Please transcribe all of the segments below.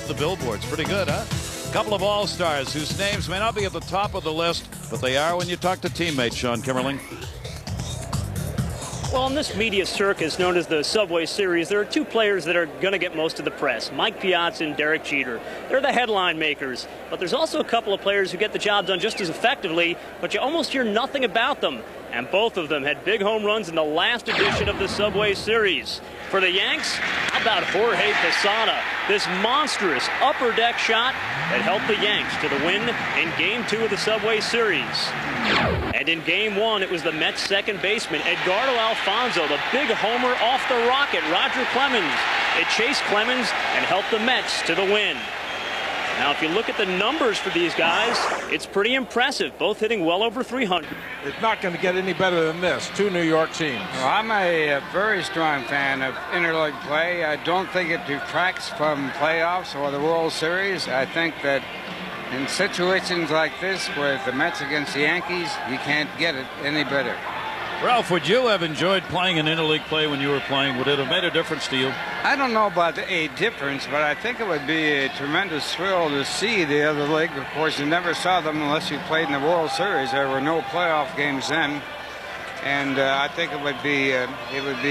the billboards. Pretty good, huh? A couple of all-stars whose names may not be at the top of the list, but they are when you talk to teammates, Sean Kimmerling. Well, in this media circus known as the Subway Series, there are two players that are going to get most of the press, Mike Piazza and Derek Jeter. They're the headline makers, but there's also a couple of players who get the job done just as effectively, but you almost hear nothing about them. And both of them had big home runs in the last edition of the Subway Series. For the Yanks, how about Jorge Posada? This monstrous upper deck shot that helped the Yanks to the win in Game 2 of the Subway Series. And in Game 1, it was the Mets' second baseman, Edgardo Alfonzo, the big homer off the rocket, Roger Clemens. It chased Clemens and helped the Mets to the win. Now, if you look at the numbers for these guys, it's pretty impressive, both hitting well over 300. It's not going to get any better than this. Two New York teams. Well, I'm a very strong fan of interleague play. I don't think it detracts from playoffs or the World Series. I think that in situations like this, with the Mets against the Yankees, you can't get it any better. Ralph, would you have enjoyed playing in interleague play when you were playing? Would it have made a difference to you? I don't know about a difference, but I think it would be a tremendous thrill to see the other league. Of course, you never saw them unless you played in the World Series. There were no playoff games then, and I think it would be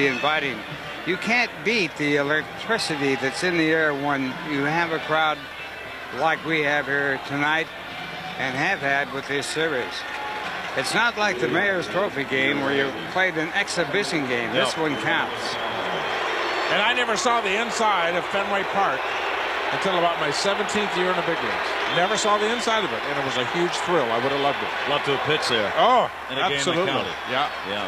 inviting. You can't beat the electricity that's in the air when you have a crowd like we have here tonight and have had with this series. It's not like the Mayor's Trophy game where you played an exhibition game. Yep. This one counts. And I never saw the inside of Fenway Park until about my 17th year in the big leagues. Never saw the inside of it, and it was a huge thrill. I would have loved it. Love to have pitched there. Oh, in a absolutely. game that counted. Yeah.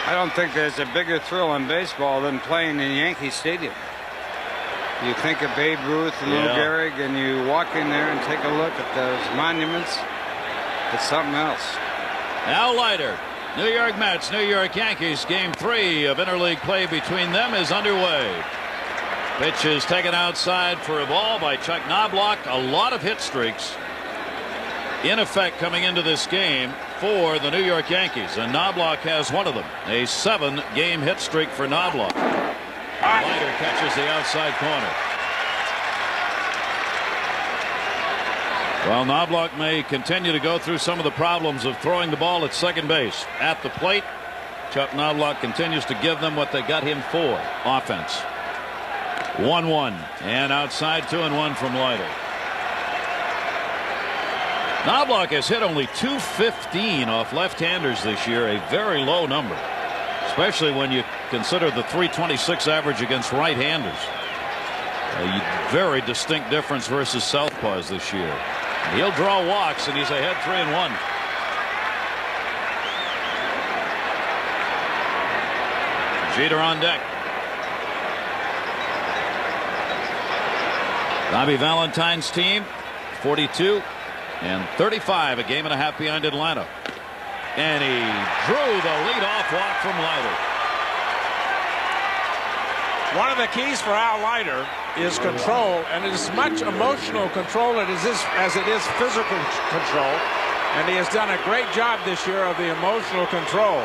I don't think there's a bigger thrill in baseball than playing in Yankee Stadium. You think of Babe Ruth and Lou Gehrig, and you walk in there and take a look at those monuments. It's something else. Now Leiter, New York Mets, New York Yankees. Game 3 of interleague play between them is underway. Pitch is taken outside for a ball by Chuck Knobloch. A lot of hit streaks in effect coming into this game for the New York Yankees, and Knobloch has one of them. A 7-game hit streak for Knobloch. Leiter catches the outside corner. Well, Knobloch may continue to go through some of the problems of throwing the ball at second base. At the plate, Chuck Knobloch continues to give them what they got him for, offense. 1-1, and outside 2-1 from Leiter. Knobloch has hit only .215 off left-handers this year, a very low number, especially when you consider the .326 average against right-handers. A very distinct difference versus southpaws this year. He'll draw walks, and he's ahead 3-1. Jeter on deck. Bobby Valentine's team 42 and 35, a game and a half behind Atlanta. And he drew the leadoff walk from Leiter. One of the keys for Al Leiter is control, and it is much emotional control as it is physical control, and he has done a great job this year of the emotional control.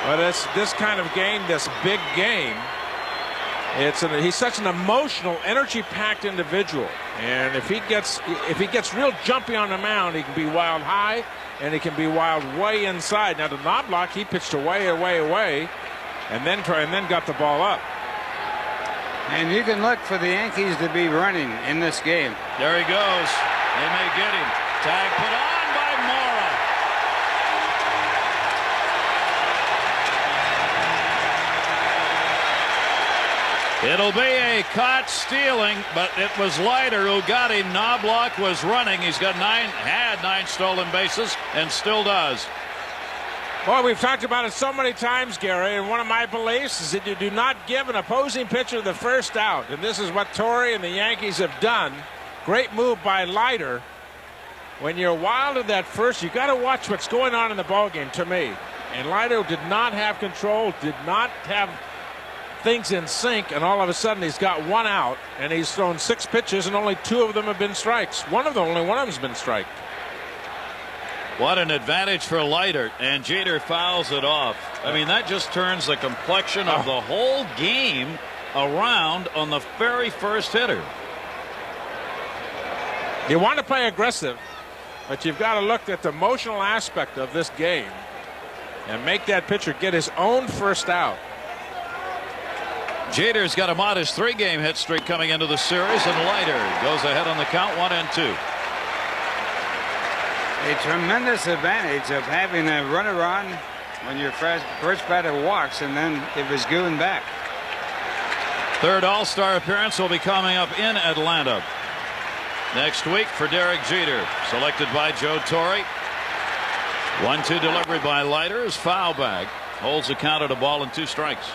But it's this kind of game, this big game, he's such an emotional, energy-packed individual, and if he gets real jumpy on the mound, he can be wild high, and he can be wild way inside. Now to Knobloch, he pitched away, and then got the ball up. And you can look for the Yankees to be running in this game. There he goes. They may get him. Tag put on by Mora. It'll be a caught stealing, but it was Leiter who got him. Knobloch was running. He's got had nine stolen bases and still does. Well, we've talked about it so many times, Gary, and one of my beliefs is that you do not give an opposing pitcher the first out, and this is what Torrey and the Yankees have done. Great move by Leiter. When you're wild at that first, you got to watch what's going on in the ballgame, to me. And Leiter did not have control, did not have things in sync, and all of a sudden he's got one out, and he's thrown 6 pitches, and only 2 of them have been strikes. Only one of them's been striked. What an advantage for Leiter, and Jeter fouls it off. I mean, that just turns the complexion of the whole game around on the very first hitter. You want to play aggressive, but you've got to look at the emotional aspect of this game and make that pitcher get his own first out. Jeter's got a modest 3-game hit streak coming into the series, and Leiter goes ahead on the count 1-2. A tremendous advantage of having a runner on when your first batter walks, and then it was given back. Third All-Star appearance will be coming up in Atlanta next week for Derek Jeter, selected by Joe Torre. 1-2 delivery by Leiter is foul back. Holds the count at 1-2 strikes.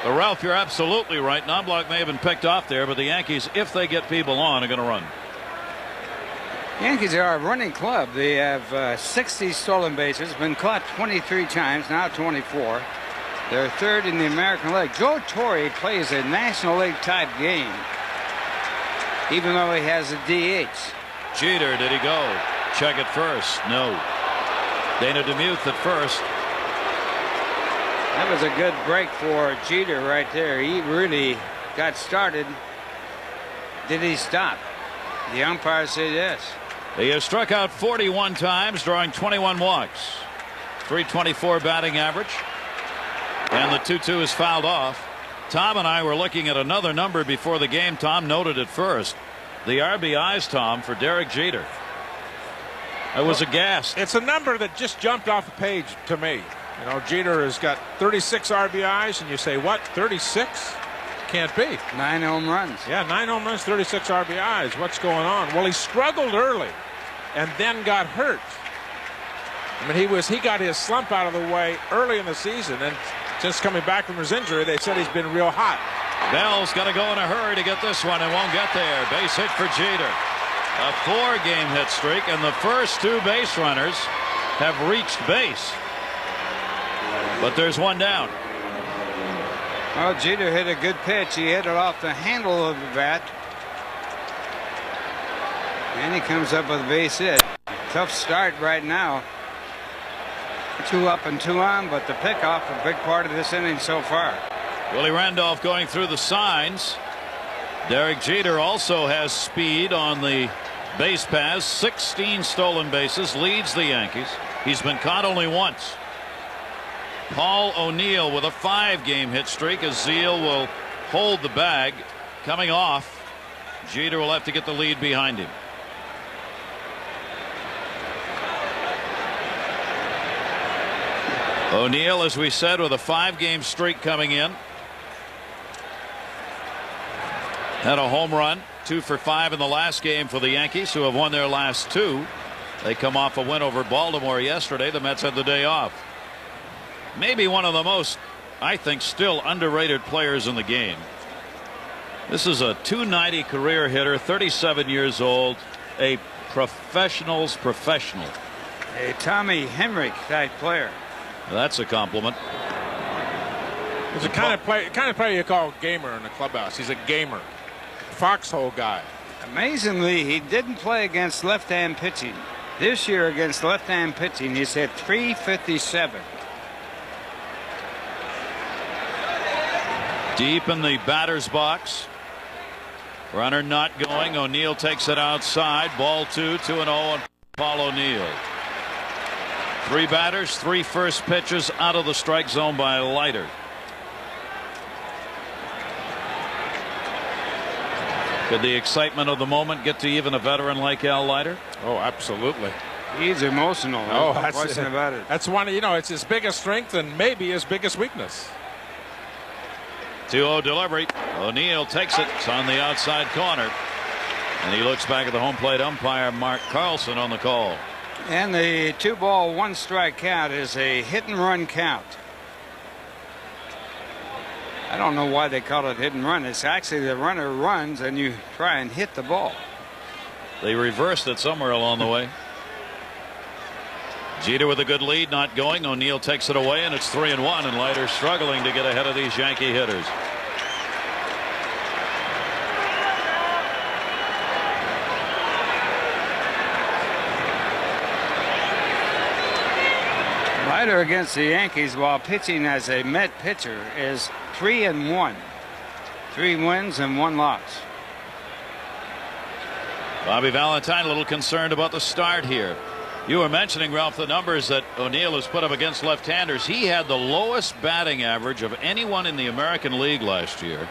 But Ralph, you're absolutely right. Knobloch may have been picked off there, but the Yankees, if they get people on, are going to run. Yankees are a running club. They have 60 stolen bases, been caught 23 times, now 24. They're third in the American League. Joe Torre plays a National League type game, even though he has a DH. Jeter, did he go? Check at first. No. Dana DeMuth at first. That was a good break for Jeter right there. He really got started. Did he stop? The umpire said yes. He has struck out 41 times, drawing 21 walks. .324 batting average. And the 2-2 is fouled off. Tom and I were looking at another number before the game. Tom noted it first. The RBIs, Tom, for Derek Jeter. I was aghast. It's a number that just jumped off the page to me. You know, Jeter has got 36 RBIs, and you say, what, 36? Can't be. 9 home runs. Yeah, 9 home runs, 36 RBIs. What's going on? Well, he struggled early and then got hurt. I mean, he got his slump out of the way early in the season, and since coming back from his injury, they said he's been real hot. Bell's got to go in a hurry to get this one and won't get there. Base hit for Jeter. A 4-game hit streak, and the first 2 base runners have reached base. But there's one down. Well, Jeter hit a good pitch. He hit it off the handle of the bat. And he comes up with a base hit. Tough start right now. 2 up and 2 on, but the pickoff a big part of this inning so far. Willie Randolph going through the signs. Derek Jeter also has speed on the base paths. 16 stolen bases, leads the Yankees. He's been caught only once. Paul O'Neill with a 5-game hit streak, as Zeal will hold the bag. Coming off, Jeter will have to get the lead behind him. O'Neill, as we said, with a 5-game streak coming in. Had a home run, 2 for 5 in the last game for the Yankees, who have won their last 2. They come off a win over Baltimore yesterday. The Mets had the day off. Maybe one of the most, I think, still underrated players in the game. This is a .290 career hitter, 37 years old, a professional's professional. A Tommy Henrich type player. That's a compliment. He's the kind of player you call a gamer in the clubhouse. He's a gamer. Foxhole guy. Amazingly, he didn't play against left-hand pitching. This year against left-hand pitching, he's hit .357. Deep in the batter's box. Runner not going. O'Neill takes it outside. Ball 2, 2-0 on Paul O'Neill. 3 batters, 3 first pitches out of the strike zone by Leiter. Could the excitement of the moment get to even a veteran like Al Leiter? Oh, absolutely. He's emotional. Oh, no question about it. That's one, you know, it's his biggest strength and maybe his biggest weakness. 2-0 delivery. O'Neill takes it. It's on the outside corner. And he looks back at the home plate umpire, Mark Carlson, on the call. And the 2-ball, 1-strike count is a hit-and-run count. I don't know why they call it hit-and-run. It's actually the runner runs and you try and hit the ball. They reversed it somewhere along the way. Jeter with a good lead, not going. O'Neill takes it away, and it's 3-1, and Leiter struggling to get ahead of these Yankee hitters. Leiter against the Yankees while pitching as a Met pitcher is 3-1. 3 wins and 1 loss. Bobby Valentine a little concerned about the start here. You were mentioning, Ralph, the numbers that O'Neill has put up against left-handers. He had the lowest batting average of anyone in the American League last year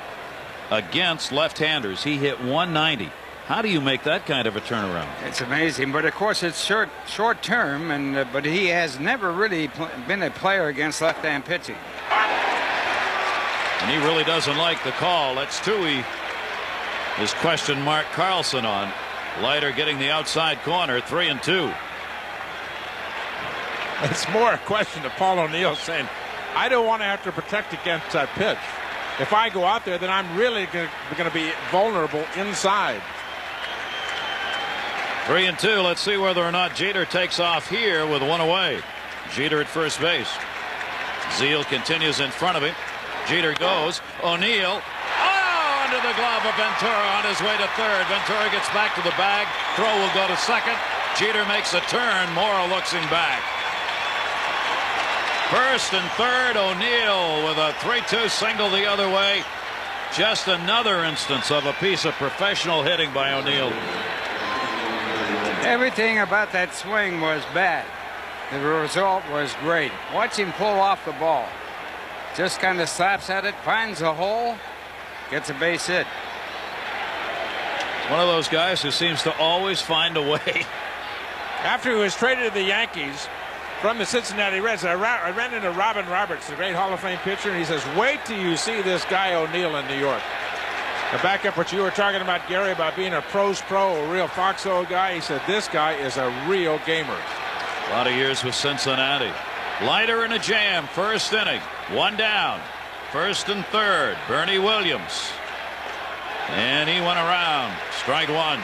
against left-handers. He hit 190. How do you make that kind of a turnaround? It's amazing, but of course it's short term, and but he has never really been a player against left-hand pitching. And he really doesn't like the call. That's two he has questioned Mark Carlson on. Leiter getting the outside corner, 3-2. It's more a question of Paul O'Neill saying, I don't want to have to protect against that pitch. If I go out there, then I'm really going to be vulnerable inside. 3-2. Let's see whether or not Jeter takes off here with one away. Jeter at first base. Zeal continues in front of him. Jeter goes. O'Neill. Oh, under the glove of Ventura on his way to third. Ventura gets back to the bag. Throw will go to second. Jeter makes a turn. Morrow looks him back. First and third, O'Neill with a 3-2 single the other way. Just another instance of a piece of professional hitting by O'Neill. Everything about that swing was bad. The result was great. Watch him pull off the ball. Just kind of slaps at it, finds a hole, gets a base hit. One of those guys who seems to always find a way. After he was traded to the Yankees from the Cincinnati Reds, I ran into Robin Roberts, the great Hall of Fame pitcher, and he says, wait till you see this guy O'Neill in New York. To back up what you were talking about, Gary, about being a pro's pro, a real foxhole guy, he said this guy is a real gamer. A lot of years with Cincinnati. Leiter in a jam, first inning. One down. First and third. Bernie Williams. And he went around. Strike one.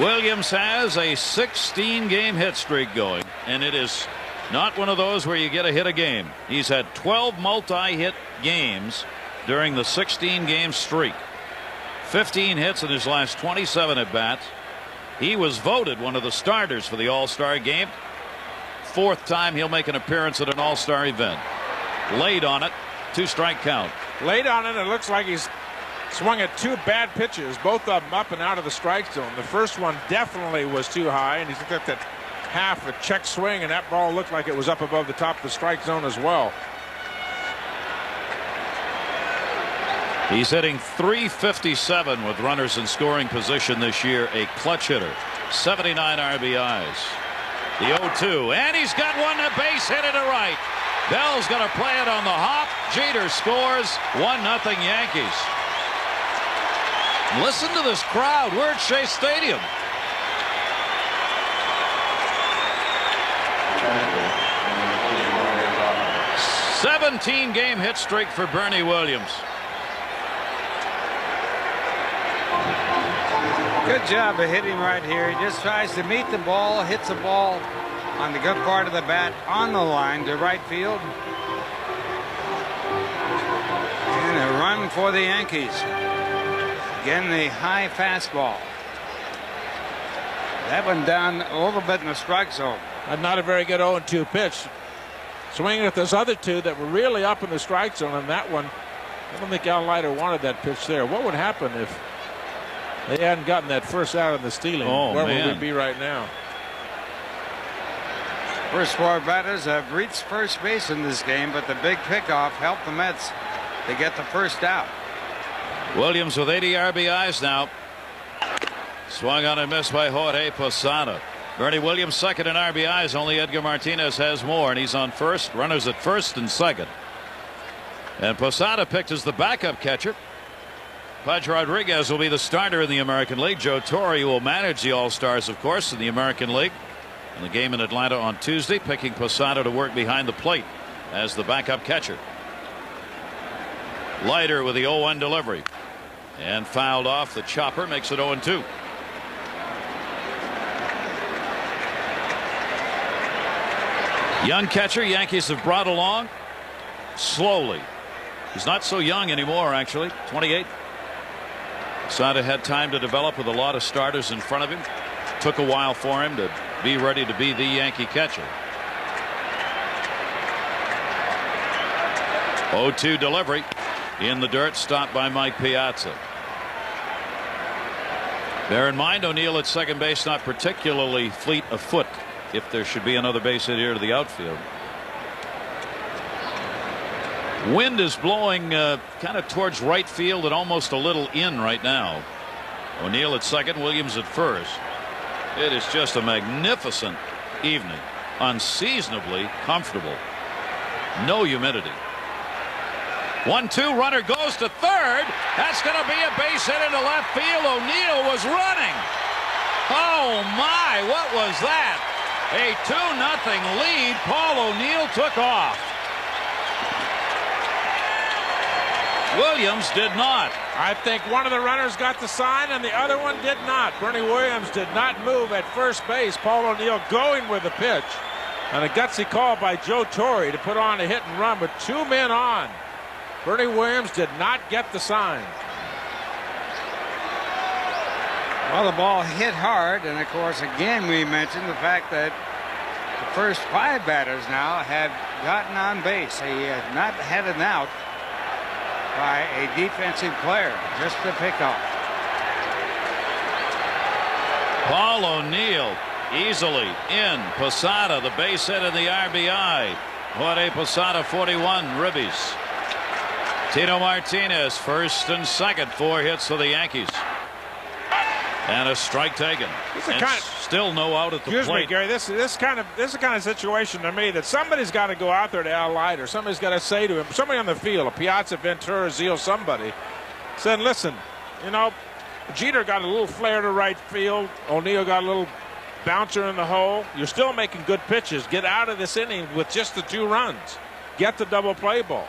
Williams has a 16-game hit streak going, and it is not one of those where you get a hit a game. He's had 12 multi-hit games during the 16-game streak. 15 hits in his last 27 at-bats. He was voted one of the starters for the All-Star game. Fourth time he'll make an appearance at an All-Star event. Laid on it, 2-strike count. Laid on it, it looks like he's swung at two bad pitches, both of them up and out of the strike zone. The first one definitely was too high, and he's got that half a check swing, and that ball looked like it was up above the top of the strike zone as well. He's hitting .357 with runners in scoring position this year. A clutch hitter. 79 RBIs. The 0-2, and he's got one to base hit it to right. Bell's going to play it on the hop. Jeter scores. 1-0 Yankees. Listen to this crowd. We're at Shea Stadium. "17-game hit streak for Bernie Williams." Good job of hitting right here. He just tries to meet the ball, hits the ball on the good part of the bat on the line to right field. And a run for the Yankees. Again, the high fastball. That one down a little bit in the strike zone. Not a very good 0-2 pitch. Swinging at those other two that were really up in the strike zone, and that one, I don't think Al Leiter wanted that pitch there. What would happen if they hadn't gotten that first out of the stealing? Where would we be right now? First four batters have reached first base in this game, but the big pickoff helped the Mets to get the first out. Williams with 80 RBIs now. Swung on and missed by Jorge Posada. Bernie Williams second in RBIs. Only Edgar Martinez has more, and he's on first. Runners at first and second. And Posada picked as the backup catcher. Pudge Rodriguez will be the starter in the American League. Joe Torre will manage the All-Stars, of course, in the American League. In the game in Atlanta on Tuesday, picking Posada to work behind the plate as the backup catcher. Leiter with the 0-1 delivery. And fouled off. The chopper makes it 0-2. Young catcher Yankees have brought along slowly. He's not so young anymore, actually. 28. Posada had time to develop with a lot of starters in front of him. Took a while for him to be ready to be the Yankee catcher. 0-2 delivery in the dirt, stopped by Mike Piazza. Bear in mind, O'Neill at second base, not particularly fleet of foot if there should be another base hit here to the outfield. Wind is blowing kind of towards right field and almost a little in right now. O'Neill at second, Williams at first. It is just a magnificent evening. Unseasonably comfortable. No humidity. 1-2, runner goes to third. That's going to be a base hit into left field. O'Neill was running. Oh my, what was that? A 2-0 lead. Paul O'Neill took off. Williams did not. I think one of the runners got the sign and the other one did not. Bernie Williams did not move at first base. Paul O'Neill going with the pitch. And a gutsy call by Joe Torre to put on a hit and run with 2 men on. Bernie Williams did not get the sign. Well, the ball hit hard, and of course, again, we mentioned the fact that the first 5 batters now have gotten on base. He has not had an out by a defensive player, just to pick off. Paul O'Neill easily in. Posada, the base hit and the RBI. Jorge Posada, 41 ribbies. Tino Martinez, first and second, 4 hits for the Yankees. And a strike taken. And still no out at the plate. Excuse me, Gary. This is the kind of situation to me that somebody's got to go out there to Al Leiter. Somebody's got to say to him, somebody on the field, a Piazza, Ventura, Zeal, somebody, said, listen, you know, Jeter got a little flare to right field. O'Neill got a little bouncer in the hole. You're still making good pitches. Get out of this inning with just the 2 runs. Get the double play ball.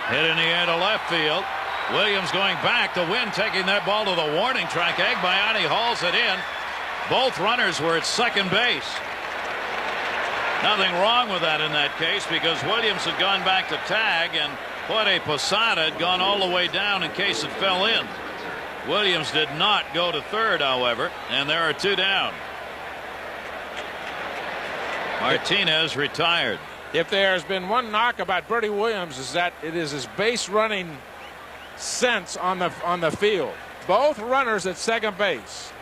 Hit in the air to left field. Williams going back. The wind taking that ball to the warning track. Agbayani hauls it in. Both runners were at second base. Nothing wrong with that in that case, because Williams had gone back to tag and Jorge Posada had gone all the way down in case it fell in. Williams did not go to third, however, and there are 2 down. Martinez retired. If there has been one knock about Bertie Williams, is that it is his base running sense on the field. Both runners at second base.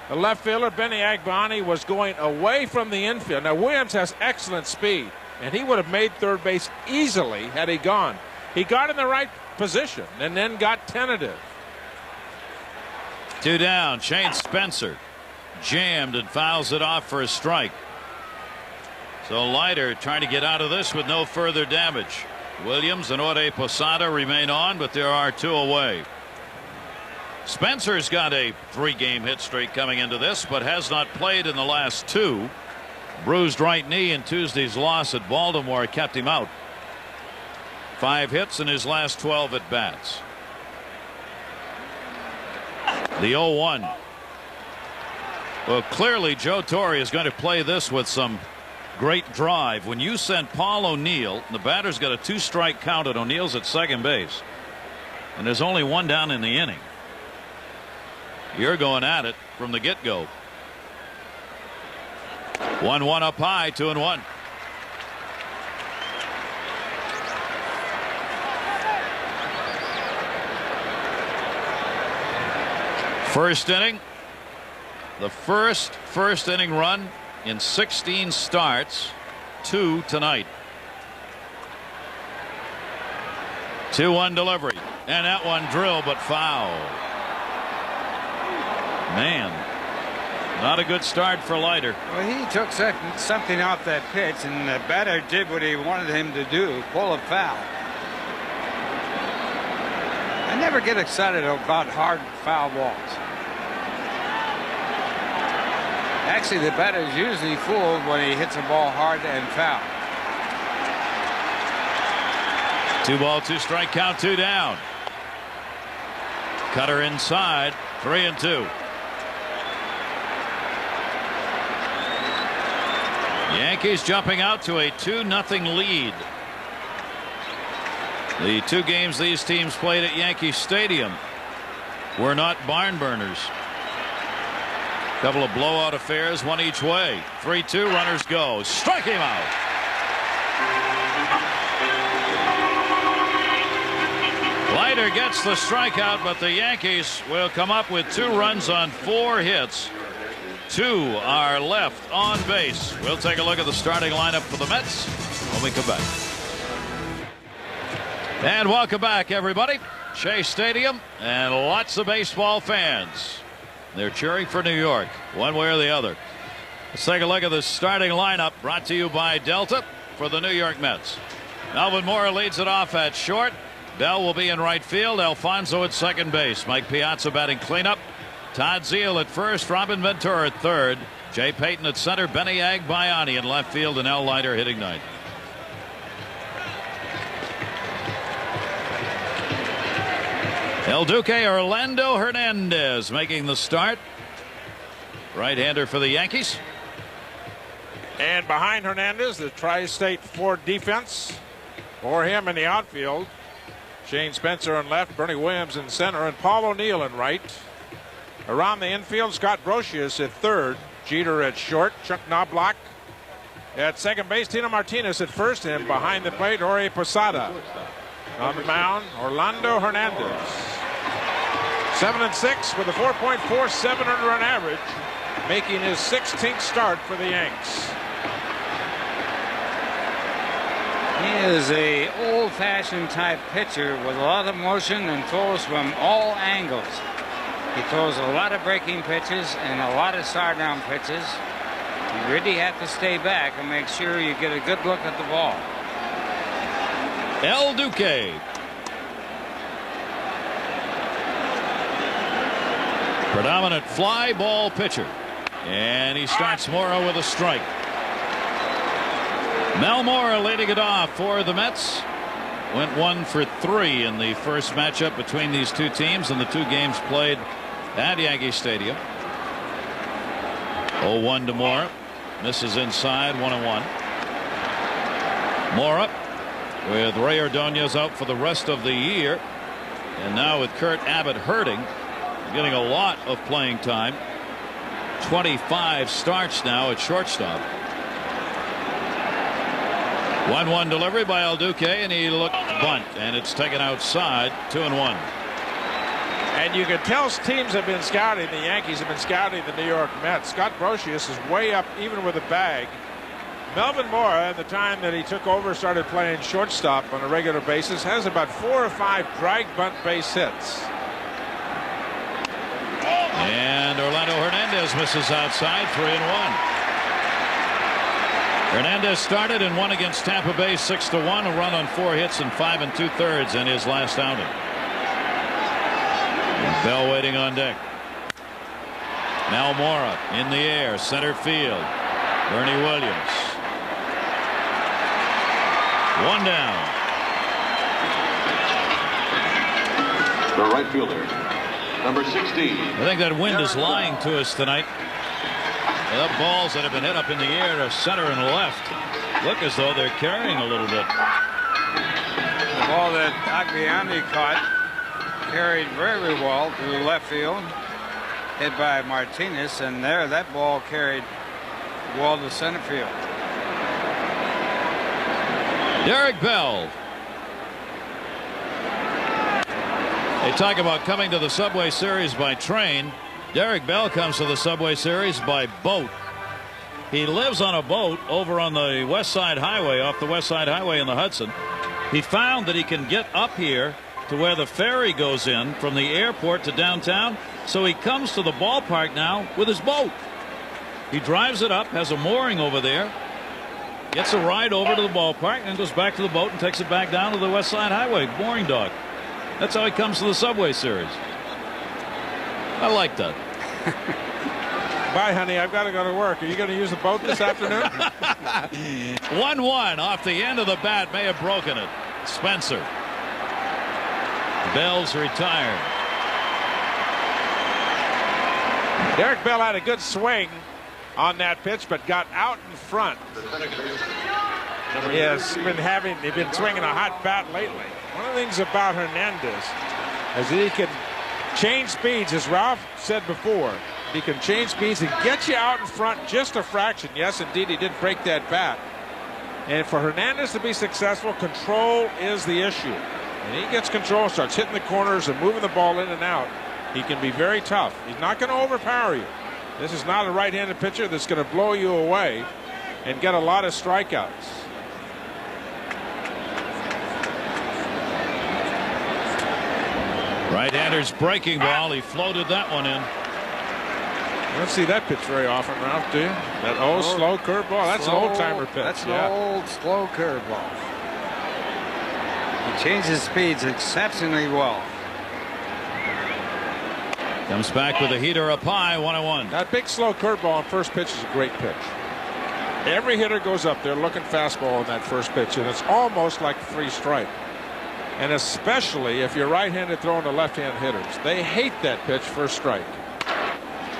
The left fielder, Benny Agbayani, was going away from the infield. Now, Williams has excellent speed, and he would have made third base easily had he gone. He got in the right position and then got tentative. 2 down. Shane Spencer jammed and fouls it off for a strike. So Leiter trying to get out of this with no further damage. Williams and Jorge Posada remain on, but there are 2 away. Spencer's got a 3-game hit streak coming into this, but has not played in the last 2. Bruised right knee in Tuesday's loss at Baltimore kept him out. 5 hits in his last 12 at bats. The 0-1. Well, clearly Joe Torre is going to play this with some great drive. When you send Paul O'Neill, the batter's got a 2-strike count at O'Neill's at second base, and there's only 1 down in the inning. You're going at it from the get-go. 1-1 up high, 2-1. First inning. The first inning run in 16 starts. 2 tonight. 2-1 delivery, and that one drilled but foul. Man, not a good start for Leiter. Well, he took something off that pitch, and the batter did what he wanted him to do, pull a foul. I never get excited about hard foul balls. Actually, the batter is usually fooled when he hits a ball hard and foul. 2-ball, 2-strike count, 2 down. Cutter inside, 3-2. Yankees jumping out to a 2-0 lead. The 2 games these teams played at Yankee Stadium were not barn burners. Couple of blowout affairs, 1 each way. 3-2, runners go. Strike him out. 1 Leiter gets the strikeout, but the Yankees will come up with 2 runs on 4 hits. 2 are left on base. We'll take a look at the starting lineup for the Mets when we come back. And welcome back, everybody. Shea Stadium and lots of baseball fans. They're cheering for New York, one way or the other. Let's take a look at the starting lineup, brought to you by Delta for the New York Mets. Melvin Mora leads it off at short. Bell will be in right field. Alfonso at second base. Mike Piazza batting cleanup. Todd Zeile at first. Robin Ventura at third. Jay Payton at center. Benny Agbayani in left field, and Al Leiter hitting ninth. El Duque Orlando Hernandez making the start. Right-hander for the Yankees. And behind Hernandez, the Tri-State Ford defense. For him in the outfield, Shane Spencer in left, Bernie Williams in center, and Paul O'Neill in right. Around the infield, Scott Brosius at third, Jeter at short, Chuck Knobloch at second base, Tino Martinez at first, and behind the plate, Jorge Posada. On the mound, Orlando Hernandez. 7-6 with a 4.47 earned run average, making his 16th start for the Yanks. He is a old-fashioned type pitcher with a lot of motion and throws from all angles. He throws a lot of breaking pitches and a lot of start-down pitches. You really have to stay back and make sure you get a good look at the ball. El Duque. Predominant fly ball pitcher. And he starts Mora with a strike. Mel Mora leading it off for the Mets. Went 1 for 3 in the first matchup between these two teams in the 2 games played at Yankee Stadium. 0-1 to Mora. Misses inside, 1-1. Mora with Ray Ordonez out for the rest of the year. And now with Kurt Abbott hurting, getting a lot of playing time. 25 starts now at shortstop. 1-1 delivery by El Duque, and he looked bunt, and it's taken outside. 2-1. And you can tell teams have been scouting. The Yankees have been scouting the New York Mets. Scott Brosius is way up even with a bag. Melvin Mora, at the time that he took over, started playing shortstop on a regular basis, has about 4 or 5 drag bunt base hits. And Orlando Hernandez misses outside. 3-1. Hernandez started and won against Tampa Bay 6-1, a run on 4 hits and 5 2/3 in his last outing. And Bell waiting on deck. Mel Mora in the air, center field. Bernie Williams. 1 down. The right fielder, number 16. I think that wind is lying to us tonight. The balls that have been hit up in the air to center and left look as though they're carrying a little bit. The ball that Agbayani caught carried very well to left field, hit by Martinez, and there that ball carried well to center field. Derek Bell. They talk about coming to the Subway Series by train. Derek Bell comes to the Subway Series by boat. He lives on a boat over on the West Side Highway, off the West Side Highway in the Hudson. He found that he can get up here to where the ferry goes in from the airport to downtown, so he comes to the ballpark now with his boat. He drives it up, has a mooring over there, gets a ride over to the ballpark, and goes back to the boat and takes it back down to the West Side Highway. Mooring dock. That's how he comes to the Subway Series. I like that. Bye, honey. I've got to go to work. Are you going to use the boat this afternoon? 1-1 off the end of the bat. May have broken it. Spencer. Bell's retired. Derek Bell had a good swing on that pitch, but got out in front. Yes, they've been swinging a hot bat lately. One of the things about Hernandez is that he can change speeds, as Ralph said before. He can change speeds and get you out in front just a fraction. Yes, indeed, he did break that bat. And for Hernandez to be successful, control is the issue. and he gets control, starts hitting the corners and moving the ball in and out, he can be very tough. He's not going to overpower you. This is not a right-handed pitcher that's going to blow you away and get a lot of strikeouts. Right-hander's breaking ball. He floated that one in. You don't see that pitch very often, Ralph, do you? That old slow curveball. That's an old-timer pitch. That's an old slow curveball. He changes speeds exceptionally well. Comes back with a heater up high, 1-1. That big slow curveball on first pitch is a great pitch. Every hitter goes up there looking fastball on that first pitch, and it's almost like a free strike. And especially if you're right-handed throwing to left-hand hitters. They hate that pitch first strike.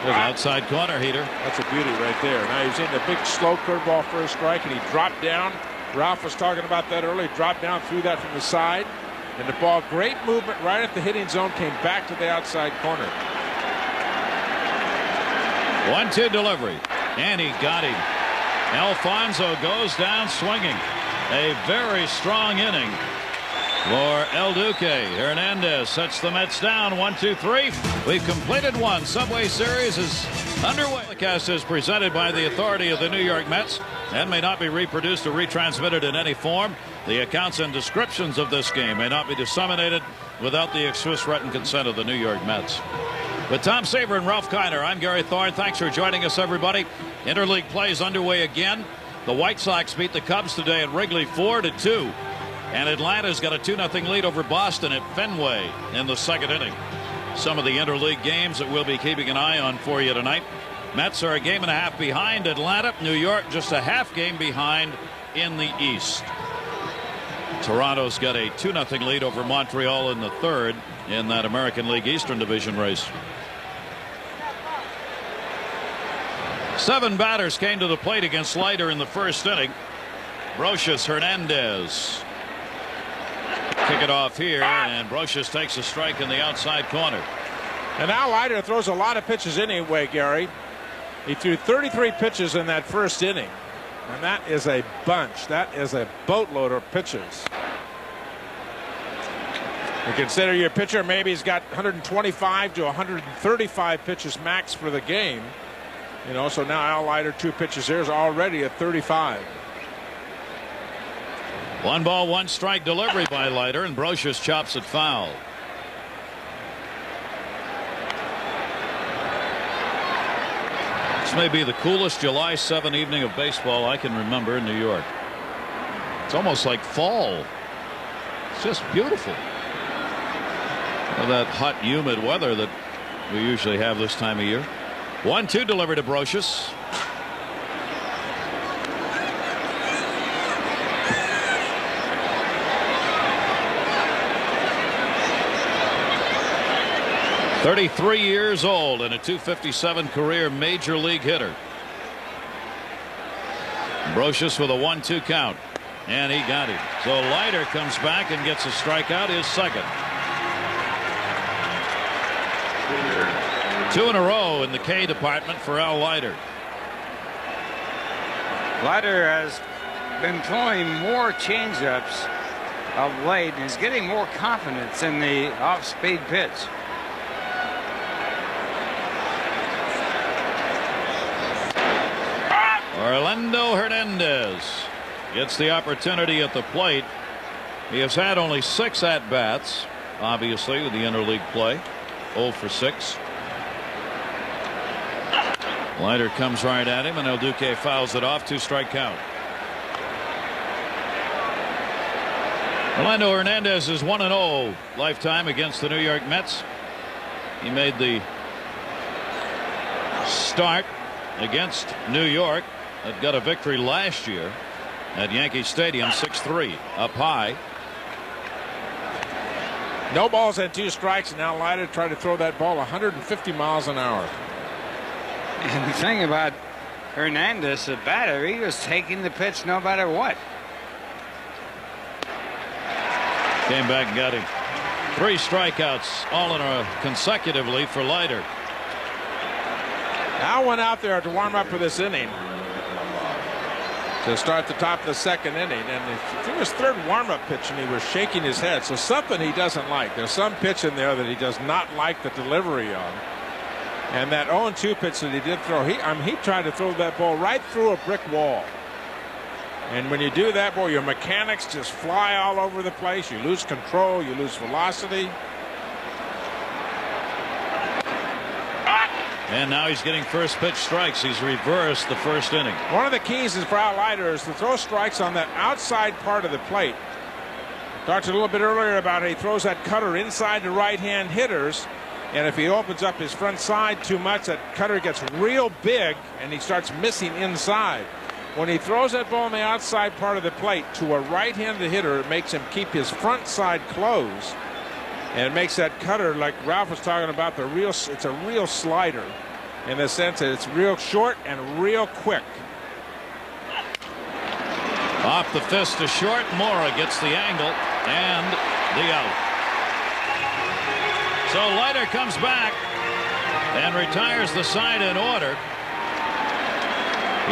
Outside corner heater. That's a beauty right there. Now he's in the big slow curveball first strike, and he dropped down. Ralph was talking about that earlier. Dropped down, threw that from the side. And the ball, great movement right at the hitting zone, came back to the outside corner. 1-2 delivery. And he got him. Alfonso goes down swinging. A very strong inning for El Duque. Hernandez sets the Mets down 1-2-3. We've completed one. Subway Series is underway. The telecast is presented by the authority of the New York Mets and may not be reproduced or retransmitted in any form. The accounts and descriptions of this game may not be disseminated without the express written consent of the New York Mets. With Tom Saver and Ralph Kiner, I'm Gary Thorne. Thanks for joining us, everybody. Interleague play is underway again. The White Sox beat the Cubs today at Wrigley 4-2. And Atlanta's got a 2-0 lead over Boston at Fenway in the second inning. Some of the interleague games that we'll be keeping an eye on for you tonight. Mets are a game and a half behind Atlanta. New York just a half game behind in the East. Toronto's got a 2-0 lead over Montreal in the third in that American League Eastern Division race. 7 batters came to the plate against Leiter in the first inning. Brocious, Hernandez. Kick it off here, and Brocious takes a strike in the outside corner. And now Leiter throws a lot of pitches anyway, Gary. He threw 33 pitches in that first inning. And that is a bunch. That is a boatload of pitches. You consider your pitcher, maybe he's got 125 to 135 pitches max for the game. You know, so now Al Leiter, 2 pitches there, is already at 35. 1 ball, 1 strike delivery by Leiter, and Brocious chops it foul. This may be the coolest July 7 evening of baseball I can remember in New York. It's almost like fall. It's just beautiful. That hot, humid weather that we usually have this time of year. 1-2 delivered to Brocious. .33 years old and a .257 career major league hitter. Brocious with a 1-2 count, and he got him. So Leiter comes back and gets a strikeout, his second. 2 in a row in the K department for Al Leiter. Leiter has been throwing more changeups of late and is getting more confidence in the off-speed pitch. Orlando Hernandez gets the opportunity at the plate. He has had only 6 at-bats, obviously, with the interleague play. 0 for 6. Leiter comes right at him, and El Duque fouls it off. 2-strike count. Orlando Hernandez is 1-0 lifetime against the New York Mets. He made the start against New York that got a victory last year at Yankee Stadium, 6-3 up high. No balls and 2 strikes, and now Leiter tried to throw that ball 150 miles an hour. And the thing about Hernandez, the batter, he was taking the pitch no matter what. Came back and got him. 3 strikeouts all in a consecutively for Leiter. Al went out there to warm up for this inning to start the top of the second inning. And through his third warm-up pitch, and he was shaking his head. So something he doesn't like. There's some pitch in there that he does not like the delivery on. And that 0-2 pitch that he did throw, he tried to throw that ball right through a brick wall. And when you do that, boy, your mechanics just fly all over the place. You lose control, you lose velocity. And now he's getting first pitch strikes. He's reversed the first inning. One of the keys is for Al Leiter is to throw strikes on that outside part of the plate. Talked a little bit earlier about how he throws that cutter inside the right-hand hitters. And if he opens up his front side too much, that cutter gets real big and he starts missing inside. When he throws that ball on the outside part of the plate to a right-handed hitter, it makes him keep his front side closed. And it makes that cutter, like Ralph was talking about, it's a real slider in the sense that it's real short and real quick. Off the fist to short. Mora gets the angle and the out. So Leiter comes back and retires the side in order.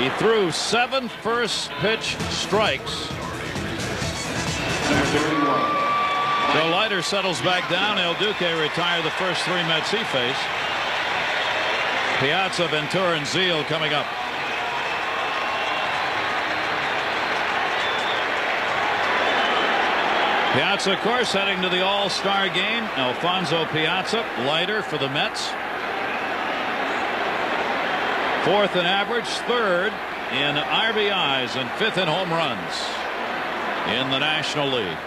He threw 7 first pitch strikes. So Leiter settles back down. El Duque retired the first 3 Mets he faced. Piazza, Ventura, and Zeal coming up. Piazza, of course, heading to the All-Star game. Alfonso Piazza, Leiter for the Mets. 4th in average, 3rd in RBIs, and 5th in home runs in the National League.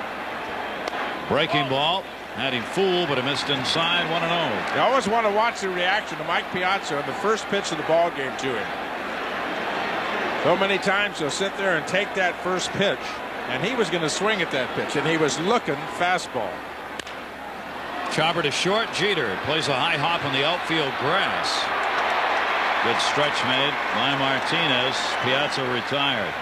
Breaking ball. Had him fooled, but he missed inside. 1-0. You always want to watch the reaction to Mike Piazza on the first pitch of the ball game to him. So many times he'll sit there and take that first pitch, and he was going to swing at that pitch, and he was looking fastball. Chopper to short. Jeter plays a high hop on the outfield grass. Good stretch made by Martinez. Piazza retired.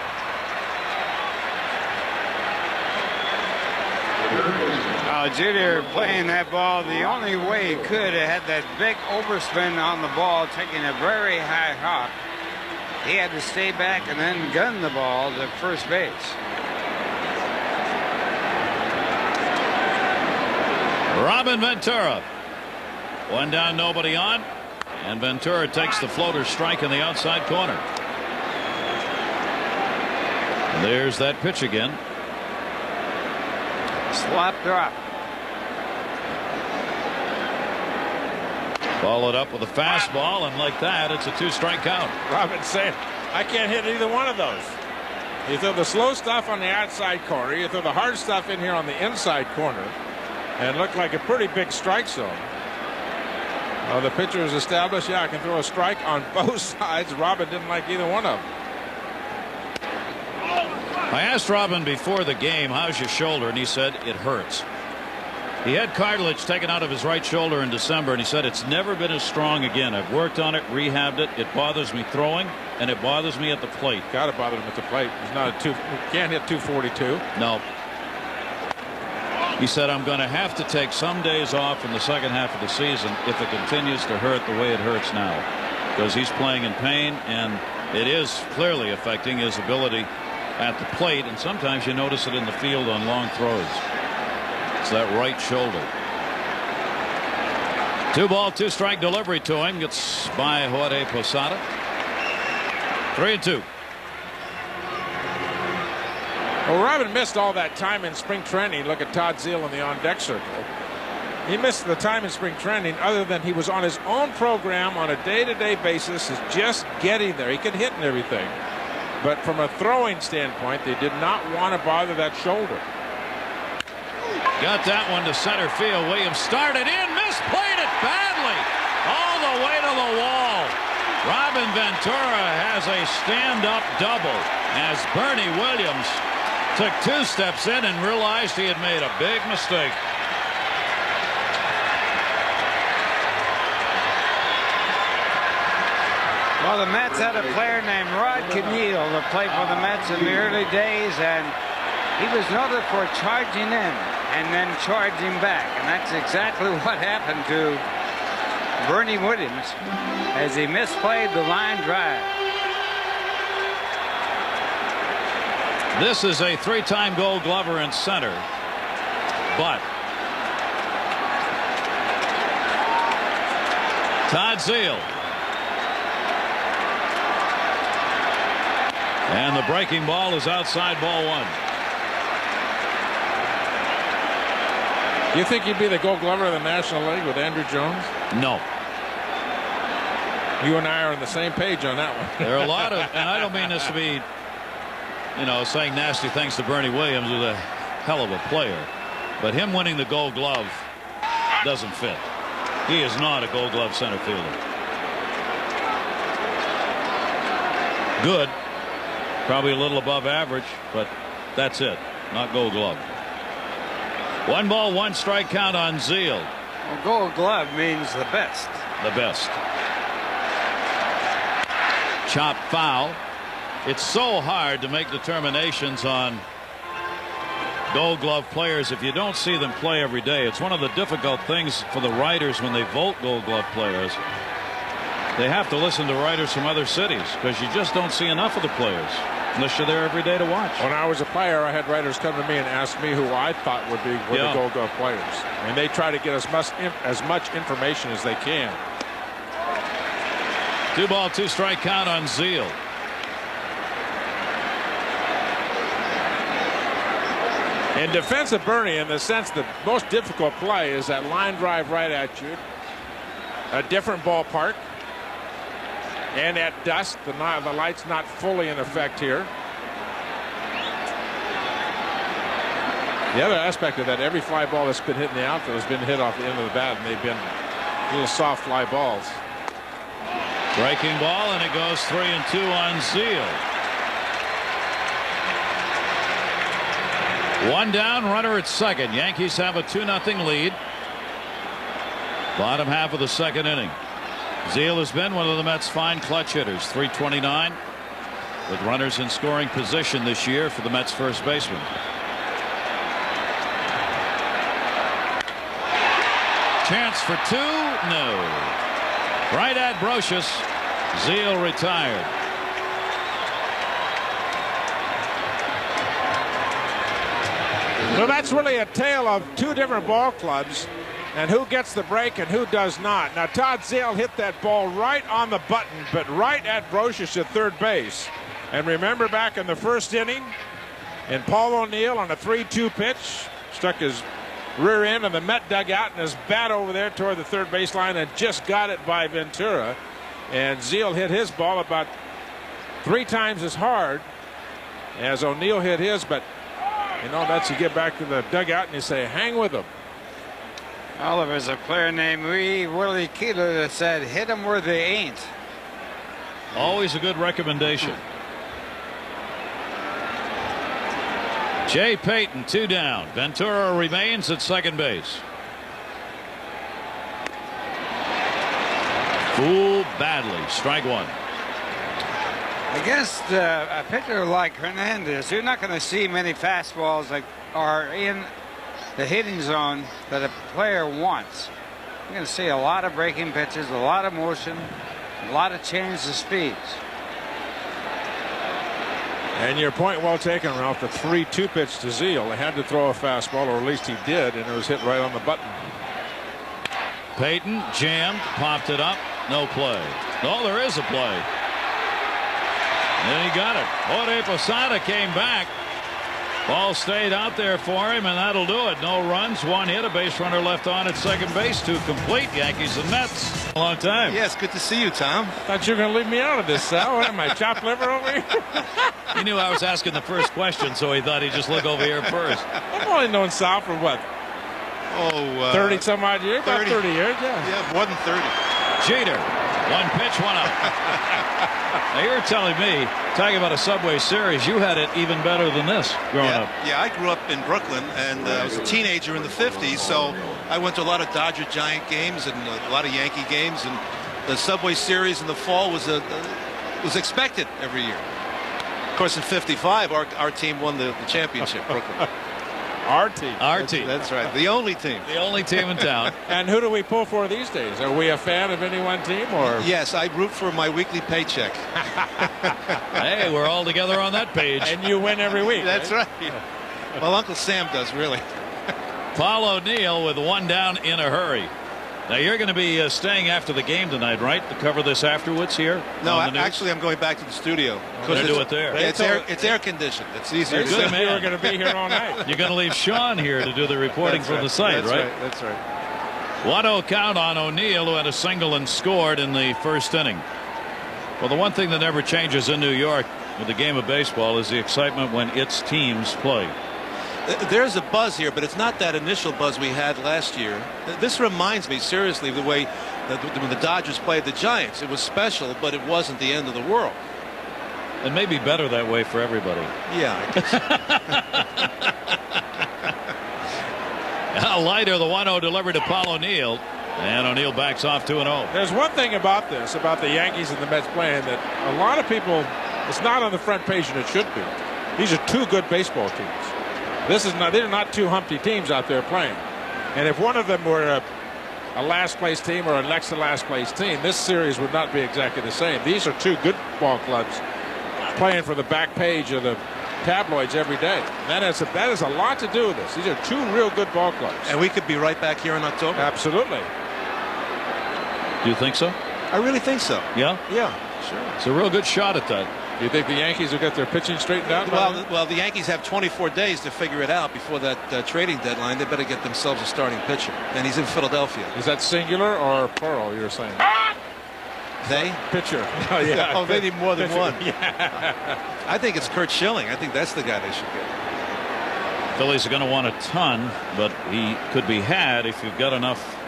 Jeter playing that ball the only way he could. It had that big overspin on the ball, taking a very high hop. He had to stay back and then gun the ball to first base. Robin Ventura. 1 down, nobody on. And Ventura takes the floater strike in the outside corner. And there's that pitch again. Slap drop. Followed up with a fastball, and like that, it's a 2-strike count. Robin said, I can't hit either one of those. You throw the slow stuff on the outside corner, you throw the hard stuff in here on the inside corner, and it looked like a pretty big strike zone. The pitcher has established, yeah, I can throw a strike on both sides. Robin didn't like either one of them. I asked Robin before the game, how's your shoulder? And he said, it hurts. He had cartilage taken out of his right shoulder in December, and he said, it's never been as strong again. I've worked on it, rehabbed it. It bothers me throwing, and it bothers me at the plate. Got to bother him at the plate. He's not can't hit 242. No. He said, I'm going to have to take some days off in the second half of the season if it continues to hurt the way it hurts now. Because he's playing in pain, and it is clearly affecting his ability at the plate, and sometimes you notice it in the field on long throws. It's that right shoulder. 2-ball, 2-strike delivery to him. Gets by Jorge Posada. 3-2. Well, Robin missed all that time in spring training. Look at Todd Zeal in the on-deck circle. He missed the time in spring training other than he was on his own program on a day-to-day basis, is just getting there. He could hit and everything. But from a throwing standpoint, they did not want to bother that shoulder. Got that one to center field. Williams started in, misplayed it badly. All the way to the wall. Robin Ventura has a stand-up double as Bernie Williams took 2 steps in and realized he had made a big mistake. Well, the Mets had a player named Rod Keneal that played for the Mets in the early days, and he was noted for charging in and then charging back, and that's exactly what happened to Bernie Williams as he misplayed the line drive. This is a 3-time Gold Glover in center, but Todd Zeile. And the breaking ball is outside, ball 1. Do you think he'd be the Gold Glover of the National League with Andrew Jones? No. You and I are on the same page on that one. There are a lot of, and I don't mean this to be, saying nasty things to Bernie Williams, who's a hell of a player, but him winning the Gold Glove doesn't fit. He is not a Gold Glove center fielder. Good, probably a little above average, but that's it. Not Gold Glove. 1 ball, 1 strike count on Zeile. Well, Gold Glove means the best. The best. Chop foul. It's so hard to make determinations on Gold Glove players if you don't see them play every day. It's one of the difficult things for the writers when they vote Gold Glove players. They have to listen to writers from other cities because you just don't see enough of the players unless you're there every day to watch. When I was a player, I had writers come to me and ask me who I thought were the Gold Glove players. And they try to get as much information as they can. 2 ball, 2 strike count on Zeile. In defense of Bernie, in the sense the most difficult play is that line drive right at you. A different ballpark. And at dusk, the light's not fully in effect here. The other aspect of that, every fly ball that's been hit in the outfield has been hit off the end of the bat, and they've been little soft fly balls. Breaking ball, and it goes 3-2 on Zeile. 1 down, runner at second. Yankees have a 2-0 lead. Bottom half of the second inning. Zeile has been one of the Mets' fine clutch hitters. .329 with runners in scoring position this year for the Mets first baseman. Chance for 2. No. Right at Brocious. Zeile retired. Well, that's really a tale of 2 different ball clubs and who gets the break and who does not. Now, Todd Zeile hit that ball right on the button, but right at Brocious at third base. And remember back in the first inning, and Paul O'Neill on a 3-2 pitch struck his rear end of the Met dugout and his bat over there toward the third base line and just got it by Ventura. And Zeile hit his ball about 3 times as hard as O'Neill hit his, but that's you get back to the dugout and you say, hang with them. Well, there was a player named Willie Keeler that said, hit them where they ain't. Always a good recommendation. Jay Payton, 2 down. Ventura remains at second base. Fool badly. Strike 1. Against a pitcher like Hernandez, you're not going to see many fastballs that are in the hitting zone that a player wants. You're going to see a lot of breaking pitches, a lot of motion, a lot of change of speeds. And your point well taken, Ralph. The 3-2 pitch to Zeile. They had to throw a fastball, or at least he did, and it was hit right on the button. Payton jammed, popped it up, no play. No, there is a play. And he got it. Jorge Posada came back. Ball stayed out there for him, and that'll do it. No runs, 1 hit, a base runner left on at second base to complete Yankees and Mets. A long time. Yes, good to see you, Tom. Thought you were going to leave me out of this, Sal. What am I, chopped liver over here? He knew I was asking the first question, so he thought he'd just look over here first. I've only known Sal for what? 30 some odd years? 30. About 30 years, yeah. Yeah, more than 30. Jeter, 1 pitch, 1 out. Now you're telling me, talking about a Subway Series, you had it even better than this growing up. Yeah, I grew up in Brooklyn, and I was a teenager in the 50s, so I went to a lot of Dodger Giant games and a lot of Yankee games, and the Subway Series in the fall was expected every year. Of course, in '55, our team won the championship, Brooklyn. Our team. Our team. That's right. The only team. The only team in town. And who do we pull for these days? Are we a fan of any one team, or? Yes, I root for my weekly paycheck. Hey, we're all together on that page. And you win every week. That's right. Well, Uncle Sam does, really. Paul O'Neill with one down in a hurry. Now you're going to be staying after the game tonight, right? To cover this afterwards here? No, actually, I'm going back to the studio. We're going to do it there. It's air conditioned. It's easier. They said we were going to be here all night. You're going to leave Sean here to do the reporting from the site, right? That's right. 1-0 count on O'Neill, who had a single and scored in the first inning. Well, the one thing that never changes in New York with the game of baseball is the excitement when its teams play. There's a buzz here, but it's not that initial buzz we had last year. This reminds me, seriously, of the way when the Dodgers played the Giants. It was special, but it wasn't the end of the world. It may be better that way for everybody. Yeah, I guess. Leiter, the 1-0 delivered to Paul O'Neill. And O'Neill backs off 2-0. There's one thing about this, about the Yankees and the Mets playing, that a lot of people, it's not on the front page, and it should be. These are two good baseball teams. They're not two Humpty teams out there playing. And if one of them were a last place team or a next to last place team, this series would not be exactly the same. These are two good ball clubs playing for the back page of the tabloids every day. That has a lot to do with this. These are two real good ball clubs. And we could be right back here in October. Absolutely. Do you think so? I really think so. Yeah? Yeah, sure. It's a real good shot at that. Do you think the Yankees will get their pitching straightened out? Well, the Yankees have 24 days to figure it out before that trading deadline. They better get themselves a starting pitcher. And he's in Philadelphia. Is that singular or plural, you're saying? They? Pitcher. Oh, yeah. Oh, they need more than pitcher. one. Yeah. I think it's Kurt Schilling. I think that's the guy they should get. Phillies are going to want a ton, but he could be had if you've got enough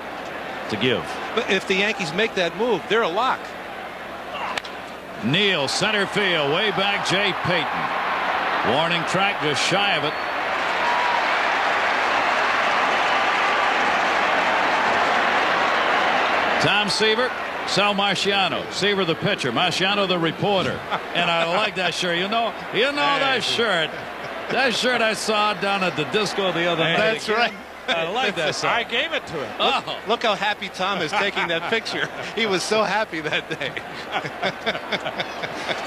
to give. But if the Yankees make that move, they're a lock. Neal, center field, way back, Jay Payton. Warning track just shy of it. Tom Seaver, Sal Marciano. Seaver the pitcher, Marciano the reporter. And I like that shirt. You know that shirt. That shirt I saw down at the disco the other night. That's right. I like that shirt. I gave it to him. Oh. Look how happy Tom is taking that picture. He was so happy that day.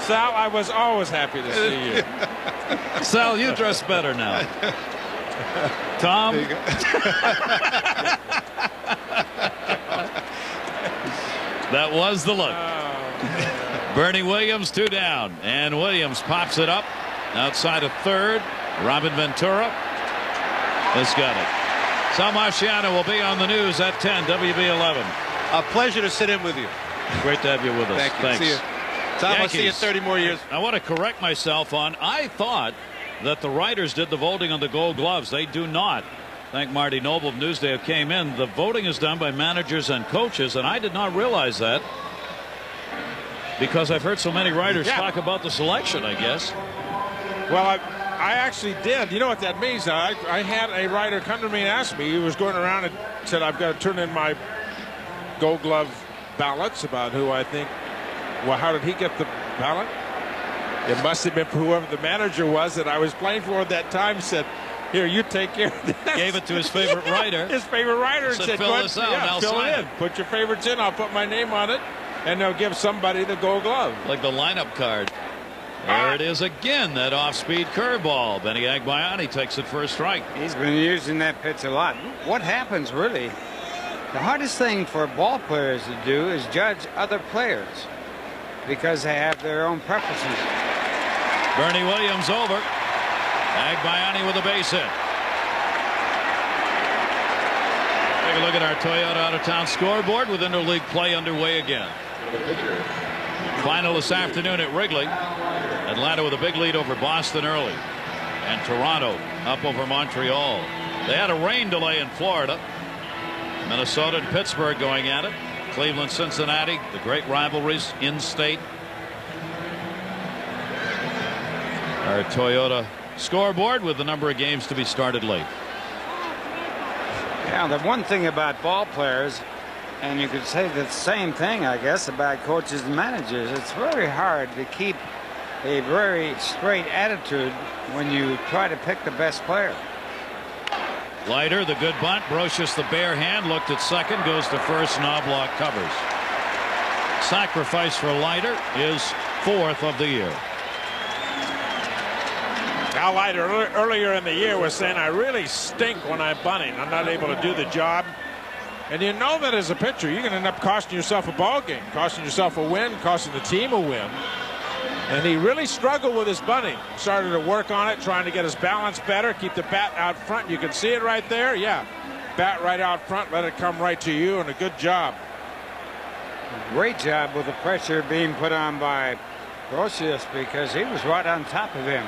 Sal, I was always happy to see you. Sal, you dress better now. Tom? That was the look. Bernie Williams, 2 down. And Williams pops it up outside of third. Robin Ventura has got it. Sal Marciano will be on the news at 10, WB11. A pleasure to sit in with you. Great to have you with us. Thank you. Thanks. See you. Tom, I'll see you 30 more years. I want to correct myself on, I thought that the writers did the voting on the Gold Gloves. They do not. Thank Marty Noble of Newsday who came in. The voting is done by managers and coaches, and I did not realize that because I've heard so many writers talk about the selection, I guess. Well, I actually did. You know what that means? I had a writer come to me and ask me. He was going around and said, I've got to turn in my Gold Glove ballots about who I think. Well, how did he get the ballot? It must have been whoever the manager was that I was playing for at that time said, here, you take care of this. Gave it to his favorite writer. His favorite writer said, said, fill this out and I'll fill sign it in. Put your favorites in. I'll put my name on it. And they'll give somebody the Gold Glove. Like the lineup card. There it is again, that off-speed curveball. Benny Agbayani takes it for a strike. He's been using that pitch a lot. What happens, really, the hardest thing for ball players to do is judge other players because they have their own preferences. Bernie Williams over. Agbayani with a base hit. Take a look at our Toyota out-of-town scoreboard with interleague play underway again. Final this afternoon at Wrigley. Atlanta with a big lead over Boston early. And Toronto up over Montreal. They had a rain delay in Florida. Minnesota and Pittsburgh going at it. Cleveland, Cincinnati, the great rivalries in state. Our Toyota scoreboard with the number of games to be started late. Yeah, the one thing about ball players, and you could say the same thing, I guess, about coaches and managers, it's very hard to keep a very straight attitude when you try to pick the best player. Leiter, the good bunt. Brocious, the bare hand, looked at second, goes to first. Knobloch covers. Sacrifice for Leiter is 4th of the year. Al Leiter earlier in the year was saying, I really stink when I'm bunting. I'm not able to do the job. And you know that as a pitcher, you can end up costing yourself a ball game, costing yourself a win, costing the team a win. And he really struggled with his bunting. Started to work on it, trying to get his balance better, keep the bat out front. You can see it right there. Yeah, bat right out front, let it come right to you, and a good job. Great job with the pressure being put on by Brocious because he was right on top of him.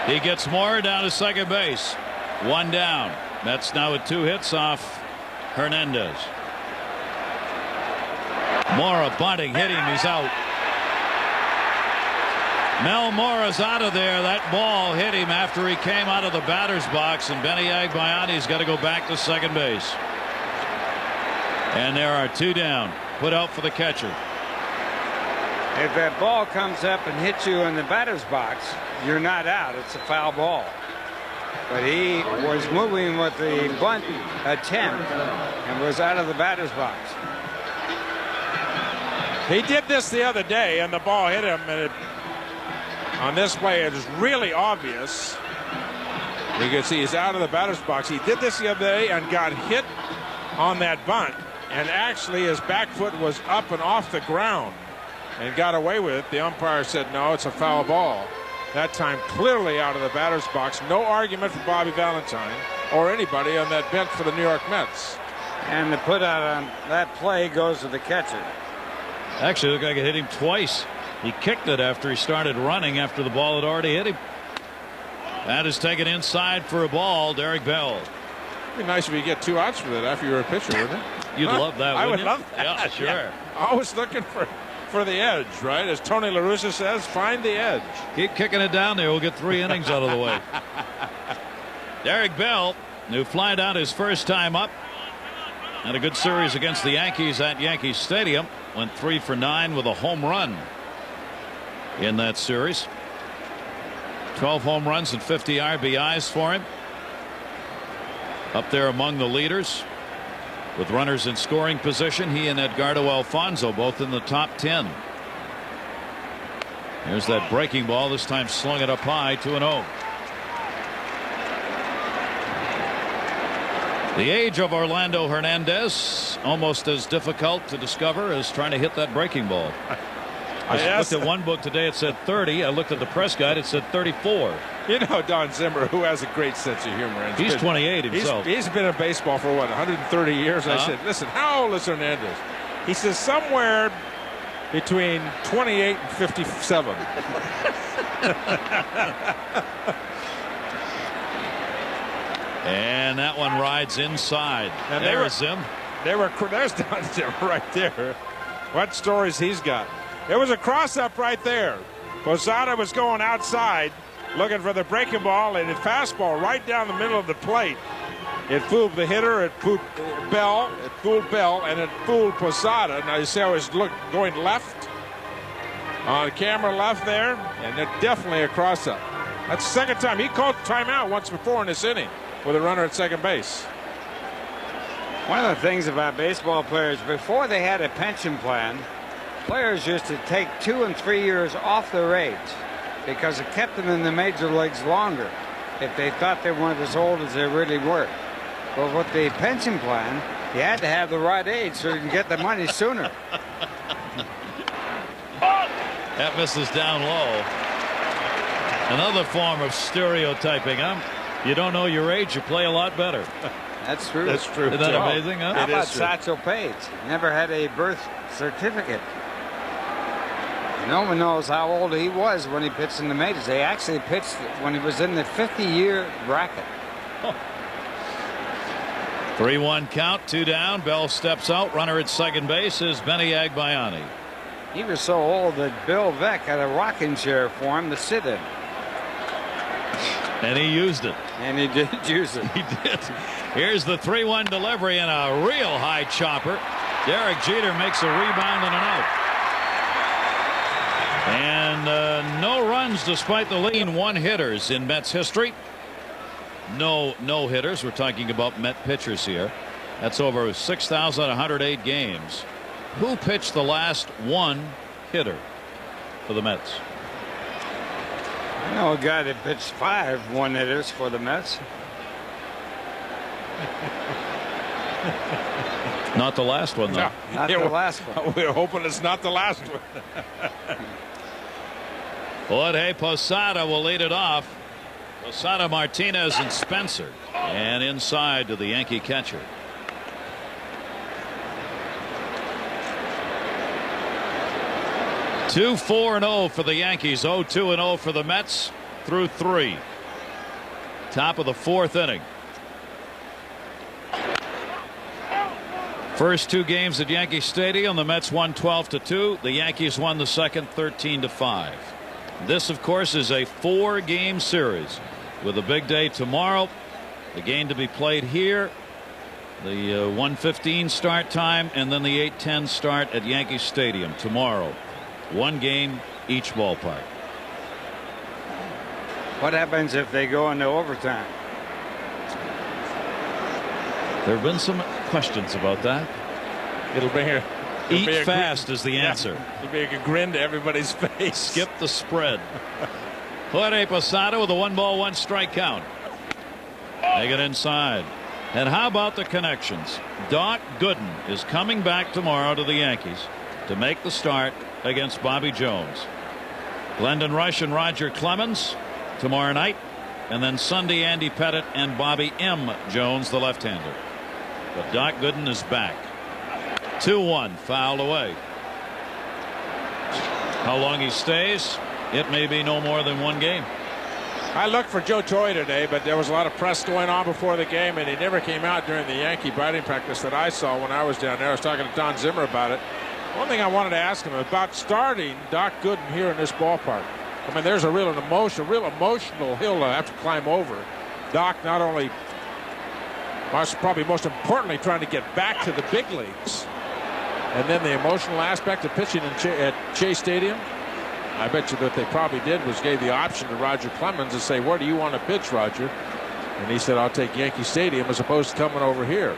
He gets Moore down to second base. 1 down. Mets now with 2 hits off Hernandez. Mora bunting, hit him, he's out. Mel Mora's out of there. That ball hit him after he came out of the batter's box, and Benny Agbayani's got to go back to second base. And there are 2 down. Put out for the catcher. If that ball comes up and hits you in the batter's box, you're not out. It's a foul ball. But he was moving with the bunt attempt and was out of the batter's box. He did this the other day, and the ball hit him. And on this play, it is really obvious. You can see he's out of the batter's box. He did this the other day and got hit on that bunt. And actually, his back foot was up and off the ground and got away with it. The umpire said, no, it's a foul ball. That time clearly out of the batter's box. No argument for Bobby Valentine or anybody on that bench for the New York Mets. And the put out on that play goes to the catcher. Actually, it looked like it hit him twice. He kicked it after he started running after the ball had already hit him. That is taken inside for a ball. Derek Bell. It'd be nice if you get 2 outs for that after you're a pitcher, wouldn't it? You'd love that, I would you? love that. Yeah, sure. Yeah. Always looking for the edge, right? As Tony La Russa says, find the edge. Keep kicking it down there. We'll get 3 innings out of the way. Derek Bell, who flied out his first time up. Had a good series against the Yankees at Yankee Stadium. Went 3 for 9 with a home run in that series. 12 home runs and 50 RBIs for him. Up there among the leaders. With runners in scoring position, he and Edgardo Alfonso both in the top 10. Here's that breaking ball, this time slung it up high, 2-0. The age of Orlando Hernandez, almost as difficult to discover as trying to hit that breaking ball. I looked at one book today, it said 30. I looked at the press guide, it said 34. You know Don Zimmer, who has a great sense of humor. And he's 28 himself. He's been in baseball for, what, 130 years? I said, listen, how old is Hernandez? He says somewhere between 28 and 57. And that one rides inside. And there's Zim. There's Don Zimmer right there. What stories he's got. There was a cross-up right there. Posada was going outside looking for the breaking ball, and a fastball right down the middle of the plate. It fooled the hitter, it fooled Bell, and it fooled Posada. Now you see how he's going left on camera left there, and it definitely a cross-up. That's the second time. He called timeout once before in this inning with a runner at second base. One of the things about baseball players, before they had a pension plan, players used to take 2 and 3 years off their age because it kept them in the major leagues longer if they thought they weren't as old as they really were. But with the pension plan, you had to have the right age so you can get the money sooner. That misses down low. Another form of stereotyping, huh? You don't know your age, you play a lot better. That's true. That's true. Isn't that amazing, huh? How about Satchel Paige? Never had a birth certificate. No one knows how old he was when he pitched in the majors. They actually pitched when he was in the 50-year bracket. 3-1 count, 2 down. Bell steps out. Runner at second base is Benny Agbayani. He was so old that Bill Veeck had a rocking chair for him to sit in. And he used it. And he did use it. He did. Here's the 3-1 delivery and a real high chopper. Derek Jeter makes a rebound and an out. And no runs despite the lean 1 hitters in Mets history. no hitters. We're talking about Met pitchers here. That's over 6,108 games. Who pitched the last one hitter for the Mets? I know a guy that pitched 5 one-hitters for the Mets. Not the last one, though. Not the last one. We're hoping it's not the last one. Jorge Posada will lead it off. Posada, Martinez, and Spencer. And inside to the Yankee catcher. Two 4-0 for the Yankees. 0-2-0 for the Mets through 3. Top of the 4th inning. First 2 games at Yankee Stadium, the Mets won 12-2. The Yankees won the second 13-5. This, of course, is a 4-game series with a big day tomorrow. The game to be played here, the 1:15 start time, and then the 8:10 start at Yankee Stadium tomorrow. 1 game each ballpark. What happens if they go into overtime? There have been some questions about that. It'll be here. Eat fast is the answer. Yeah, it'll be a grin to everybody's face. Skip the spread. Jorge Posada with a 1-ball 1-strike count. Take it inside. And how about the connections? Doc Gooden is coming back tomorrow to the Yankees to make the start against Bobby Jones. Glendon Rush and Roger Clemens tomorrow night, and then Sunday Andy Pettitte and Bobby M. Jones, the left-hander. But Doc Gooden is back. 2-1, fouled away. How long he stays, it may be no more than 1 game. I looked for Joe Torre today, but there was a lot of press going on before the game, and he never came out during the Yankee batting practice that I saw when I was down there. I was talking to Don Zimmer about it. One thing I wanted to ask him about starting Doc Gooden here in this ballpark. I mean, there's a real emotional hill to have to climb over. Doc not only, probably most importantly, trying to get back to the big leagues, and then the emotional aspect of pitching at Chase Stadium. I bet you that they probably did was gave the option to Roger Clemens to say, where do you want to pitch, Roger? And he said, I'll take Yankee Stadium as opposed to coming over here.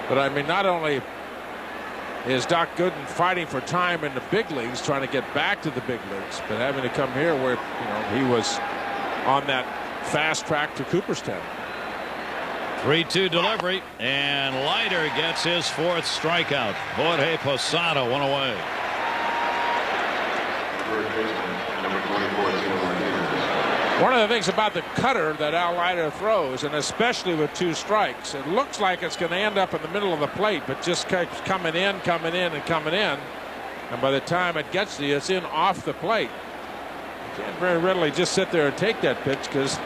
But I mean, not only is Doc Gooden fighting for time in the big leagues, trying to get back to the big leagues, but having to come here where, he was on that fast track to Cooperstown. 3-2 delivery, and Leiter gets his 4th strikeout. Jorge Posada, 1 away. One of the things about the cutter that Al Leiter throws, and especially with 2 strikes, it looks like it's going to end up in the middle of the plate, but just keeps coming in, and coming in. And by the time it gets to you, it's in off the plate. You can't very readily just sit there and take that pitch, because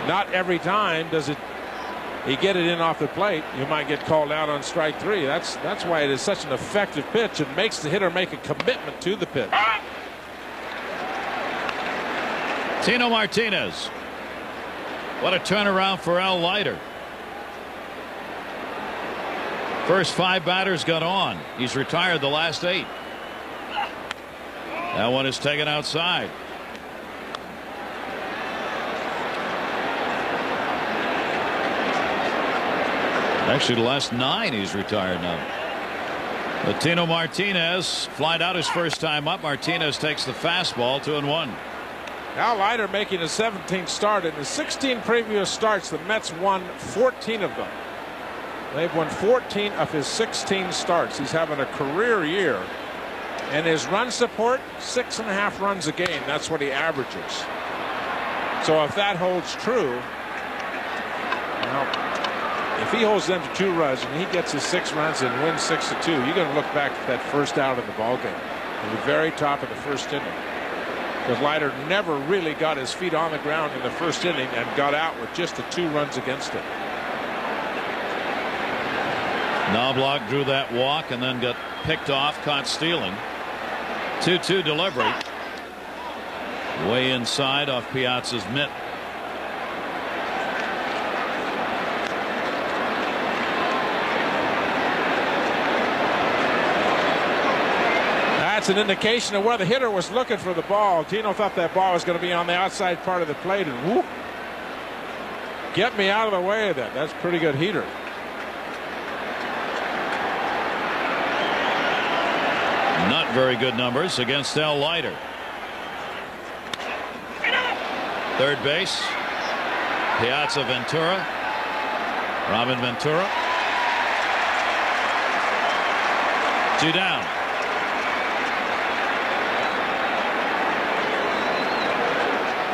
not every time does he get it in off the plate. You might get called out on strike 3. That's why it is such an effective pitch. It makes the hitter make a commitment to the pitch. Tino Martinez. What a turnaround for Al Leiter. First 5 batters got on. He's retired the last 8. That one is taken outside. Actually, the last 9 he's retired now. But Tino Martinez flied out his first time up. Martinez takes the fastball, 2-1. Al Leiter making a 17th start. In the 16 previous starts, the Mets won 14 of them. They've won 14 of his 16 starts. He's having a career year. And his run support, 6.5 runs a game. That's what he averages. So if that holds true, if he holds them to 2 runs and he gets his 6 runs and wins 6-2, you're going to look back at that first out in the ballgame at the very top of the first inning. Because Leiter never really got his feet on the ground in the first inning and got out with just the 2 runs against him. Knobloch drew that walk and then got picked off, caught stealing. 2-2 delivery. Way inside off Piazza's mitt. That's an indication of where the hitter was looking for the ball. Tino thought that ball was going to be on the outside part of the plate, and whoop. get me out of the way of that. That's a pretty good heater. Not very good numbers against Al Leiter. Third base, Piazza Ventura. Robin Ventura. 2 down.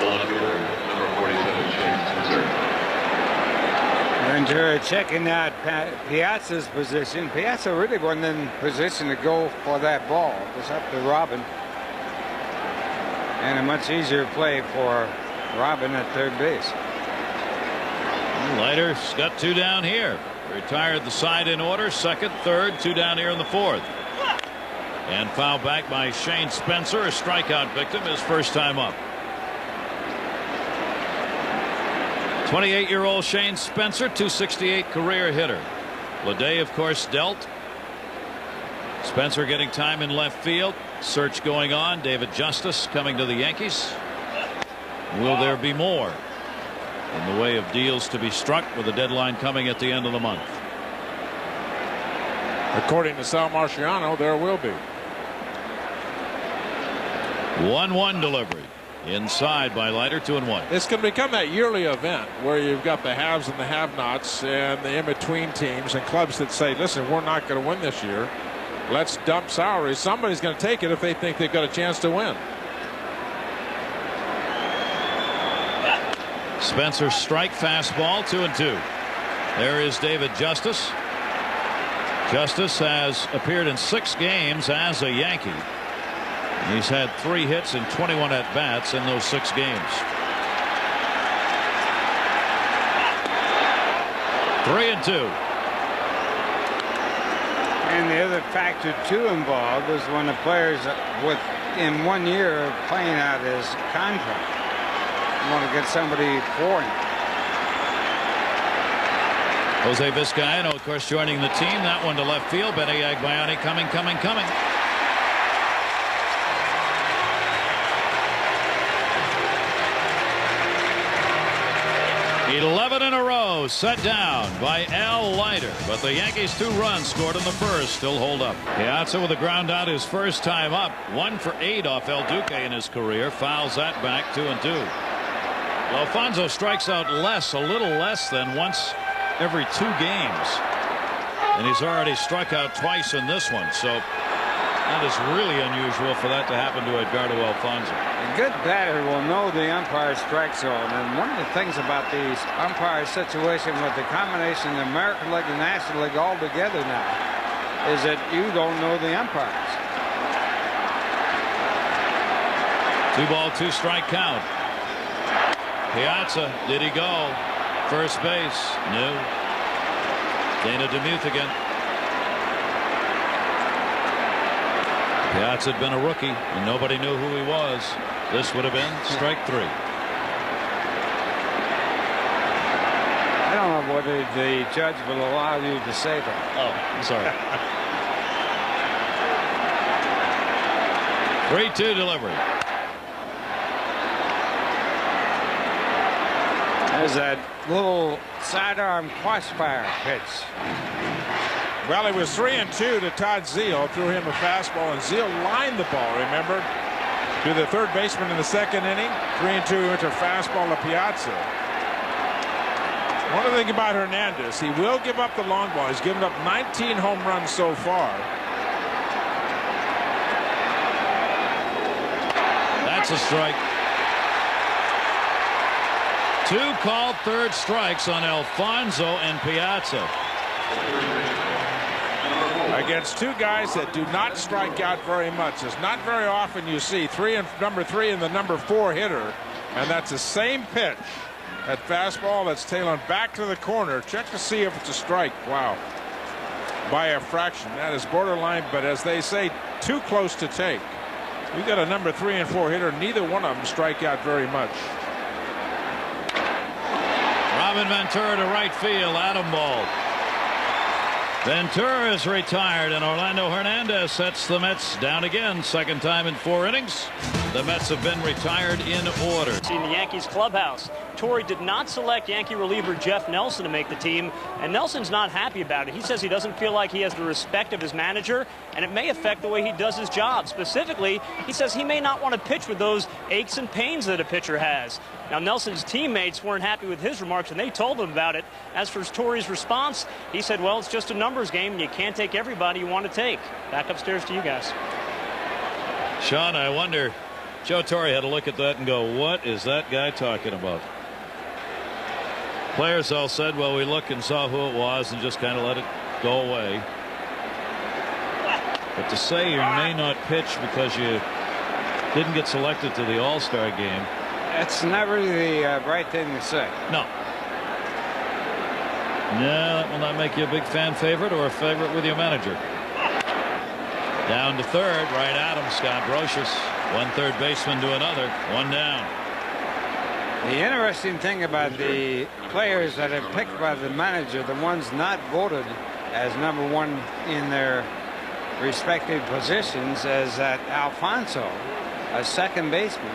Number 47, Shane Spencer. Ventura checking out Piazza's position. Piazza really wasn't in position to go for that ball. It was up to Robin. And a much easier play for Robin at third base. Leiter's got 2 down here. Retired the side in order. Second, third, 2 down here in the fourth. And foul back by Shane Spencer, a strikeout victim, his first time up. 28-year-old Shane Spencer, .268 career hitter. Leday, of course, dealt. Spencer getting time in left field. Search going on. David Justice coming to the Yankees. Will there be more in the way of deals to be struck with a deadline coming at the end of the month? According to Sal Marciano, there will be. 1-1 delivery. Inside by Leiter, 2-1. It's going to become that yearly event where you've got the haves and the have-nots and the in-between teams and clubs that say, listen, we're not going to win this year. Let's dump salaries. Somebody's going to take it if they think they've got a chance to win. Spencer strike fastball, 2-2. There is David Justice. Justice has appeared in 6 games as a Yankee. He's had 3 hits and 21 at-bats in those 6 games. 3-2. And the other factor too involved is when the players in 1 year of playing out his contract. You want to get somebody for him. Jose Vizcaino, of course, joining the team. That one to left field. Benny Agbayani coming. 11 in a row set down by Al Leiter, but the Yankees 2 runs scored in the first still hold up. Piazza with a ground out his first time up. 1 for 8 off El Duque in his career. Fouls that back, 2-2. Alfonso strikes out a little less than once every 2 games, and he's already struck out twice in this one, so that is really unusual for that to happen to Edgardo Alfonso. A good batter will know the umpire's strike zone, and one of the things about these umpire situation with the combination of the American League and National League all together now is that you don't know the umpires. 2-ball, 2-strike count. Piazza, did he go? First base, no. Dana DeMuth again. Piazza had been a rookie and nobody knew who he was. This would have been strike 3. I don't know whether the judge will allow you to say that. Oh, I'm sorry. 3-2 delivery. There's that little sidearm crossfire pitch. Well, it was 3-2 to Todd Zeile. Threw him a fastball, and Zeile lined the ball, remember, to the third baseman in the second inning. 3-2 into fastball to Piazza. One other thing about Hernandez, he will give up the long ball. He's given up 19 home runs so far. That's a strike. 2 called third strikes on Alfonso and Piazza. Against 2 guys that do not strike out very much. It's not very often you see number 3 and the number 4 hitter, and that's the same pitch. That fastball that's tailing back to the corner. Check to see if it's a strike. Wow. By a fraction. That is borderline, but as they say, too close to take. We got a number 3 and 4 hitter. Neither one of them strike out very much. Robin Ventura to right field. Atom ball. Ventura is retired, and Orlando Hernandez sets the Mets down again. Second time in 4 innings. The Mets have been retired in order. In the Yankees clubhouse, Torre did not select Yankee reliever Jeff Nelson to make the team, and Nelson's not happy about it. He says he doesn't feel like he has the respect of his manager, and it may affect the way he does his job. Specifically, he says he may not want to pitch with those aches and pains that a pitcher has. Now, Nelson's teammates weren't happy with his remarks, and they told him about it. As for Torre's response, he said, well, it's just a numbers game, and you can't take everybody you want to take. Back upstairs to you guys. Sean, I wonder, Joe Torre had to look at that and go, what is that guy talking about? Players all said, well, we looked and saw who it was and just kind of let it go away. But to say you may not pitch because you didn't get selected to the All-Star game. That's not really the right thing to say. No. Yeah, that will not make you a big fan favorite or a favorite with your manager. Down to third, right at him, Scott Brocious. One third baseman to another, one down. The interesting thing about the players that are picked by the manager, the ones not voted as #1 in their respective positions, is that Alfonso, a second baseman,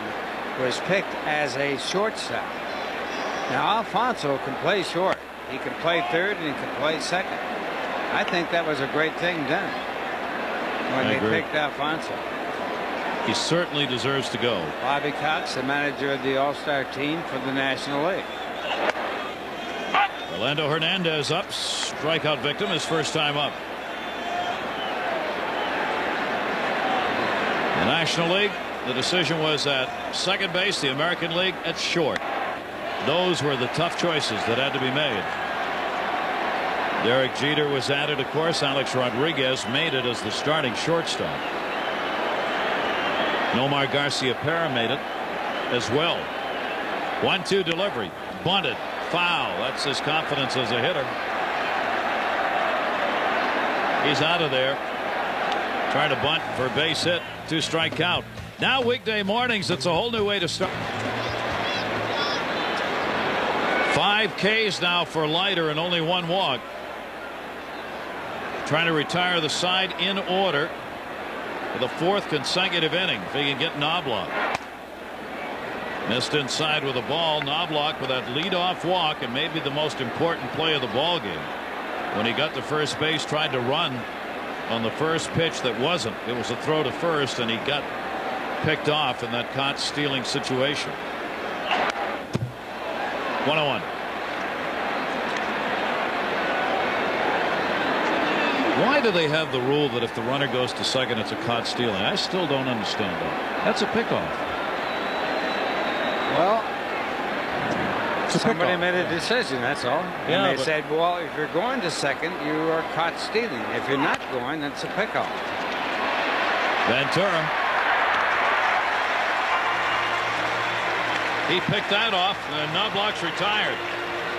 was picked as a shortstop. Now, Alfonso can play short. He can play third and he can play second. I think that was a great thing done when they picked Alfonso. He certainly deserves to go. Bobby Cox, the manager of the All-Star team for the National League. Orlando Hernandez up, strikeout victim, his first time up. The National League, the decision was at second base, the American League at short. Those were the tough choices that had to be made. Derek Jeter was added, of course. Alex Rodriguez made it as the starting shortstop. Nomar Garcia-Pera made it as well. 1-2 delivery, bunted, foul. That's his confidence as a hitter. He's out of there, trying to bunt for a base hit, 2-strike count. Now weekday mornings, it's a whole new way to start. 5 Ks now for Leiter and only 1 walk. Trying to retire the side in order for the 4th consecutive inning if he can get Knobloch. Missed inside with a ball. Knobloch with that leadoff walk, and maybe the most important play of the ball game. When he got to first base, tried to run on the first pitch that wasn't. It was a throw to first, and he got picked off in that caught stealing situation. 1-1. Why do they have the rule that if the runner goes to second, it's a caught stealing? I still don't understand that. That's a pickoff. Well, somebody made a decision, that's all. And they said, well, if you're going to second, you are caught stealing. If you're not going, that's a pickoff. Ventura. He picked that off, and Knobloch's retired.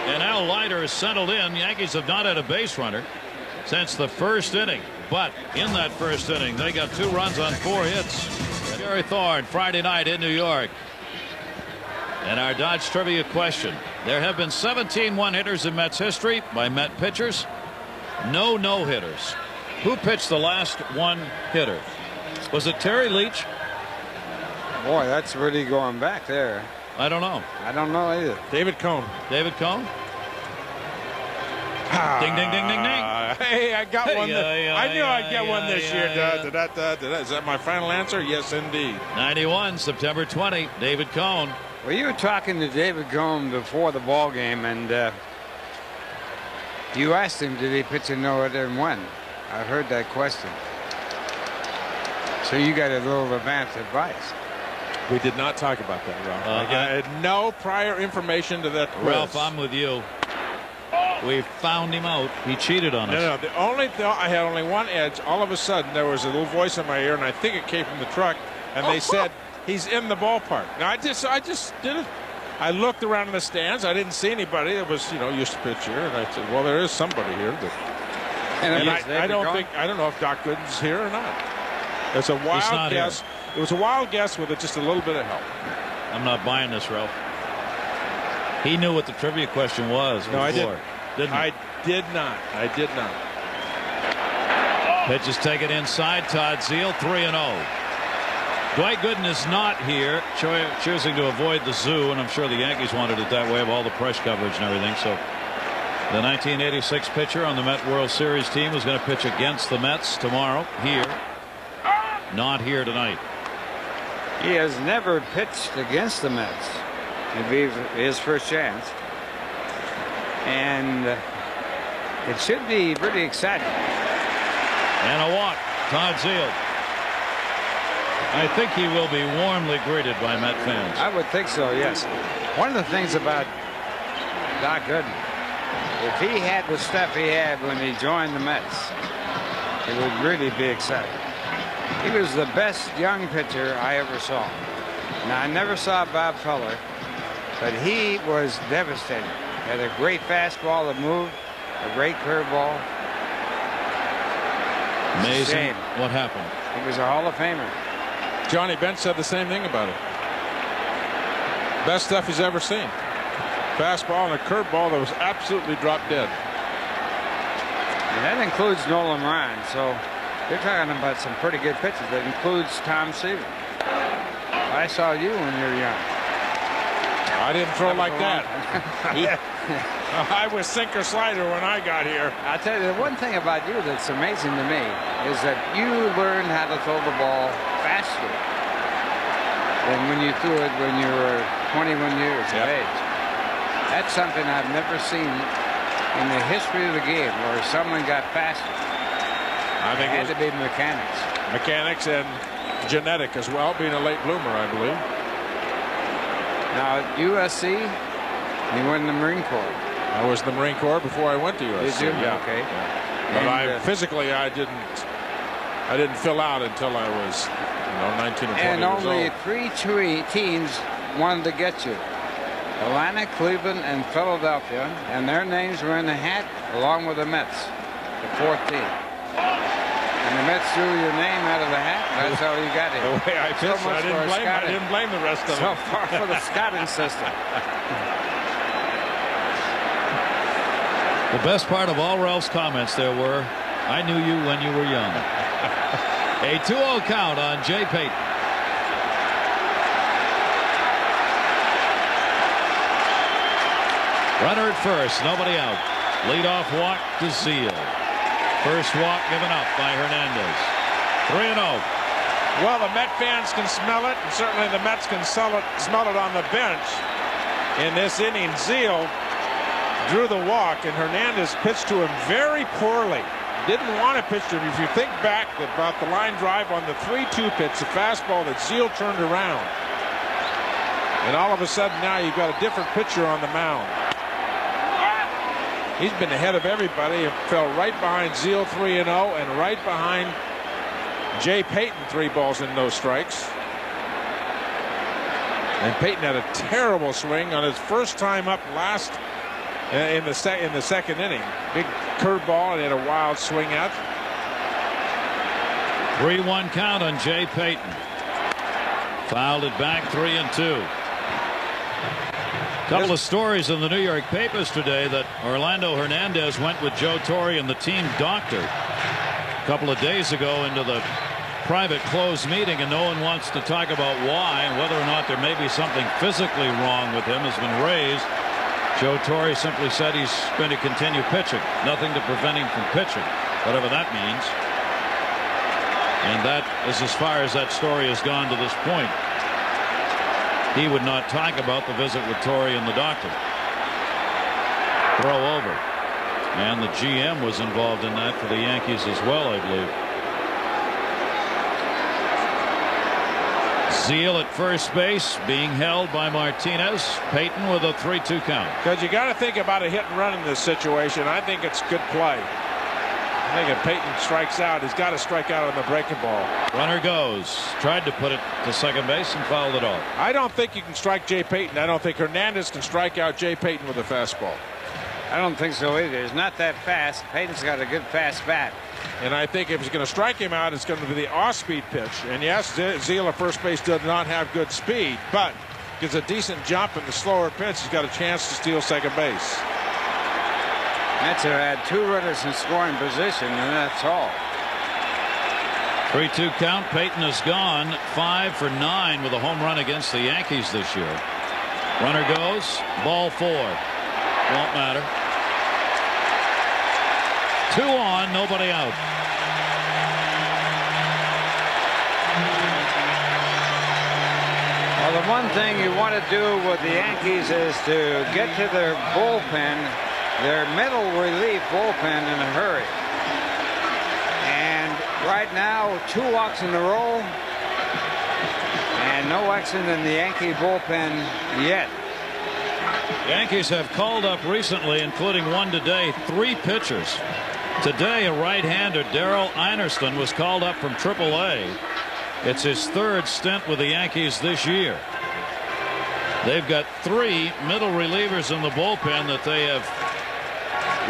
And now Leiter is settled in. Yankees have not had a base runner since the first inning. But in that first inning, they got 2 runs on 4 hits. Jerry Thorne, Friday night in New York. And our Dodge trivia question. There have been 17 one-hitters in Mets history by Met pitchers. No no-hitters. Who pitched the last one-hitter? Was it Terry Leach? Boy, that's really going back there. I don't know. I don't know either. David Cone. David Cone? Ding, ding, ding, ding, ding. Hey, I got one. I knew I'd get one this year. Is that my final answer? Yes, indeed. 91, September 20, David Cone. Well, you were talking to David Cone before the ball game, and you asked him, did he pitch a no-hitter and when? I heard that question. So you got a little advanced advice. We did not talk about that, Ralph. I had no prior information to that quiz. Ralph, I'm with you. We found him out. He cheated on us. No, the only I had only one edge. All of a sudden, there was a little voice in my ear, and I think it came from the truck, and they said, he's in the ballpark. Now, I just did it. I looked around in the stands. I didn't see anybody that was, used to pitch here, and I said, well, there is somebody here. And I don't know if Doc Gooden's here or not. It's a wild guess. Here. It was a wild guess with just a little bit of help. I'm not buying this, Ralph. He knew what the trivia question was. No, I didn't. I did not. Pitch is taken inside. Todd Zeile 3-0. Dwight Gooden is not here, choosing to avoid the zoo, and I'm sure the Yankees wanted it that way of all the press coverage and everything. So the 1986 pitcher on the Met World Series team is going to pitch against the Mets tomorrow here. Not here tonight. He has never pitched against the Mets. It'd be his first chance. And it should be pretty exciting. And a walk. Todd Zeile. I think he will be warmly greeted by Met fans. I would think so, yes. One of the things about Doc Gooden, if he had the stuff he had when he joined the Mets, it would really be exciting. He was the best young pitcher I ever saw. Now, I never saw Bob Feller, but he was devastating. Had a great fastball that moved, a great curveball. Amazing what happened. He was a Hall of Famer. Johnny Bench said the same thing about it. Best stuff he's ever seen. Fastball and a curveball that was absolutely drop dead. And that includes Nolan Ryan. So you're talking about some pretty good pitches. That includes Tom Seaver. I saw you when you were young. I didn't throw like that. I was sinker slider when I got here. I'll tell you, the one thing about you that's amazing to me is that you learned how to throw the ball faster than when you threw it when you were 21 years of age. That's something I've never seen in the history of the game where someone got faster. I think it had to be mechanics. Mechanics and genetic as well, being a late bloomer, I believe. Now at USC, you went in the Marine Corps. I was in the Marine Corps before I went to USC. Did you? Yeah. Okay. Yeah. But physically I didn't fill out until I was 19 or 20 and years only old. 3 teams wanted to get you: Atlanta, Cleveland, and Philadelphia, and their names were in the hat along with the Mets, the 4th team. And the Mets threw your name out of the hat. That's how you got it. The way I pitched, I didn't blame the rest of So them. far for the scouting system. The best part of all Ralph's comments there were, "I knew you when you were young." A 2-0 count on Jay Payton. Runner at first, nobody out. Leadoff walk to Zeile. First walk given up by Hernandez. 3-0. Well, the Met fans can smell it, and certainly the Mets can smell it on the bench. In this inning, Zeile drew the walk, and Hernandez pitched to him very poorly. Didn't want to pitch to him. If you think back about the line drive on the 3-2 pitch, the fastball that Zeile turned around. And all of a sudden now you've got a different pitcher on the mound. He's been ahead of everybody and fell right behind Zeile 3-0 and right behind Jay Payton 3 balls and no strikes. And Payton had a terrible swing on his first time up last in the second inning. Big curveball and had a wild swing out. 3-1 count on Jay Payton. Fouled it back 3-2. Couple of stories in the New York papers today that Orlando Hernandez went with Joe Torre and the team doctor a couple of days ago into the private closed meeting, and no one wants to talk about why and whether or not there may be something physically wrong with him has been raised. Joe Torre simply said he's going to continue pitching. Nothing to prevent him from pitching, whatever that means. And that is as far as that story has gone to this point. He would not talk about the visit with Torre and the doctor. Throw over. And the GM was involved in that for the Yankees as well, I believe. Zeile at first base being held by Martinez. Payton with a 3-2 count. Because you got to think about a hit and run in this situation. I think it's good play. I think if Payton strikes out, he's got to strike out on the breaking ball. Runner goes. Tried to put it to second base and fouled it off. I don't think you can strike Jay Payton. I don't think Hernandez can strike out Jay Payton with a fastball. I don't think so either. He's not that fast. Payton's got a good fast bat. And I think if he's going to strike him out, it's going to be the off-speed pitch. And yes, Zeile at first base does not have good speed, but gets a decent jump in the slower pitch. He's got a chance to steal second base. Mets have had 2 runners in scoring position, and that's all. 3-2 count. Peyton is gone 5 for 9 with a home run against the Yankees this year. Runner goes. Ball 4. Won't matter. 2 on, nobody out. Well, the one thing you want to do with the Yankees is to get to their bullpen, their middle relief bullpen, in a hurry. And right now, 2 walks in a row, and no accident in the Yankee bullpen yet. Yankees have called up recently, including one today, 3 pitchers. Today, a right-hander, Darrell Einerston, was called up from AAA. It's his 3rd stint with the Yankees this year. They've got 3 middle relievers in the bullpen that they have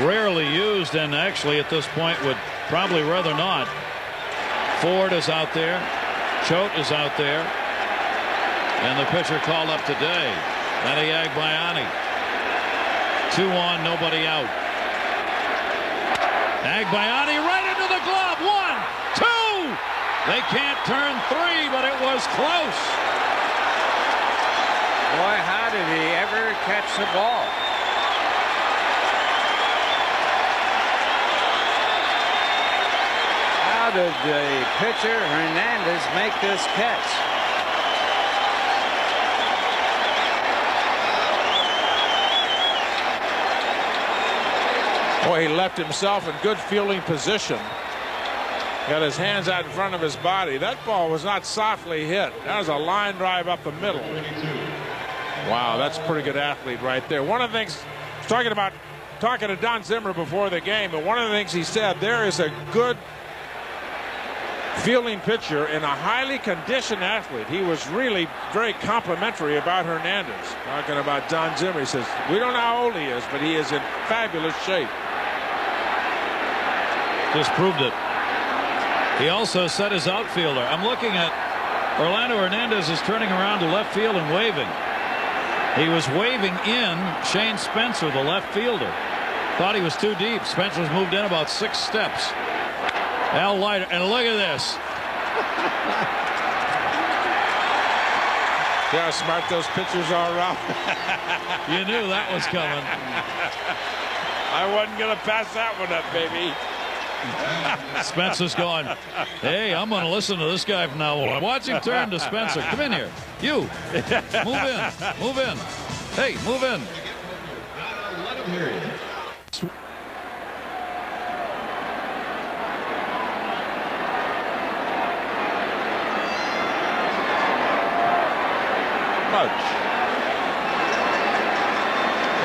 rarely used, and actually at this point would probably rather not. Ford is out there. Choate is out there. And the pitcher called up today, Matty Agbayani. 2 on, nobody out. Agbayani right into the glove. 1, 2. They can't turn 3, but it was close. Boy, how did he ever catch the ball? How did the pitcher, Hernandez, make this catch? Boy, he left himself in good fielding position. Got his hands out in front of his body. That ball was not softly hit. That was a line drive up the middle. Wow, that's a pretty good athlete right there. One of the things, talking to Don Zimmer before the game, and one of the things he said, there is a good fielding pitcher and a highly conditioned athlete. He was really very complimentary about Hernandez. Talking about Don Zimmer, he says, we don't know how old he is, but he is in fabulous shape. Just proved it. He also said his outfielder. I'm looking at Orlando Hernandez is turning around to left field and waving. He was waving in Shane Spencer, the left fielder. Thought he was too deep. Spencer's moved in about 6 steps. Al Leiter, and look at this. See how smart those pitchers are, Ralph? You knew that was coming. I wasn't going to pass that one up, baby. Spencer's going, hey, I'm going to listen to this guy from now on. Watch him turn to Spencer. Come in here. You. Move in. Move in. Hey, move in.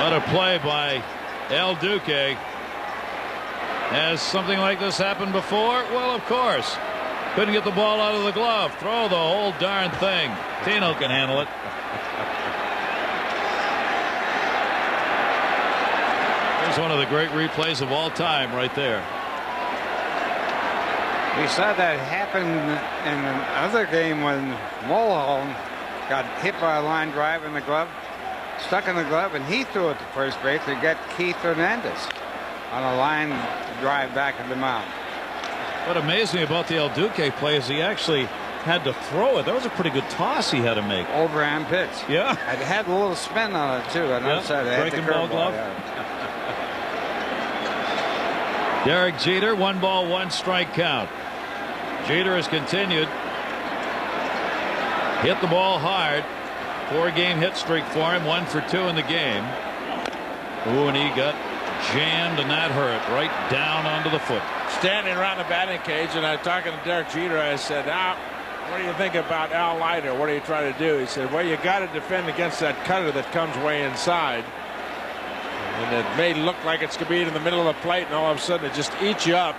What a play by El Duque. Has something like this happened before? Well, of course. Couldn't get the ball out of the glove. Throw the whole darn thing. Tino can handle it. There's one of the great replays of all time right there. We saw that happen in another game when Mulholland got hit by a line drive in the glove, stuck in the glove, and he threw it to first base to get Keith Hernandez on a line drive back in the mound. What amazed me about the El Duque play is he actually had to throw it. That was a pretty good toss he had to make. Overhand pitch. Yeah. It had a little spin on it, too. On the other side, it had the Breaking ball glove. Derek Jeter, 1 ball, 1 strike count. Jeter has continued. Hit the ball hard. 4-game hit streak for him. 1 for 2 in the game. Ooh, and he got jammed, and that hurt right down onto the foot. Standing around the batting cage, and I'm talking to Derek Jeter. I said, what do you think about Al Leiter? What are you trying to do? He said, well, you got to defend against that cutter that comes way inside. And it may look like it's going to be in the middle of the plate, and all of a sudden it just eats you up.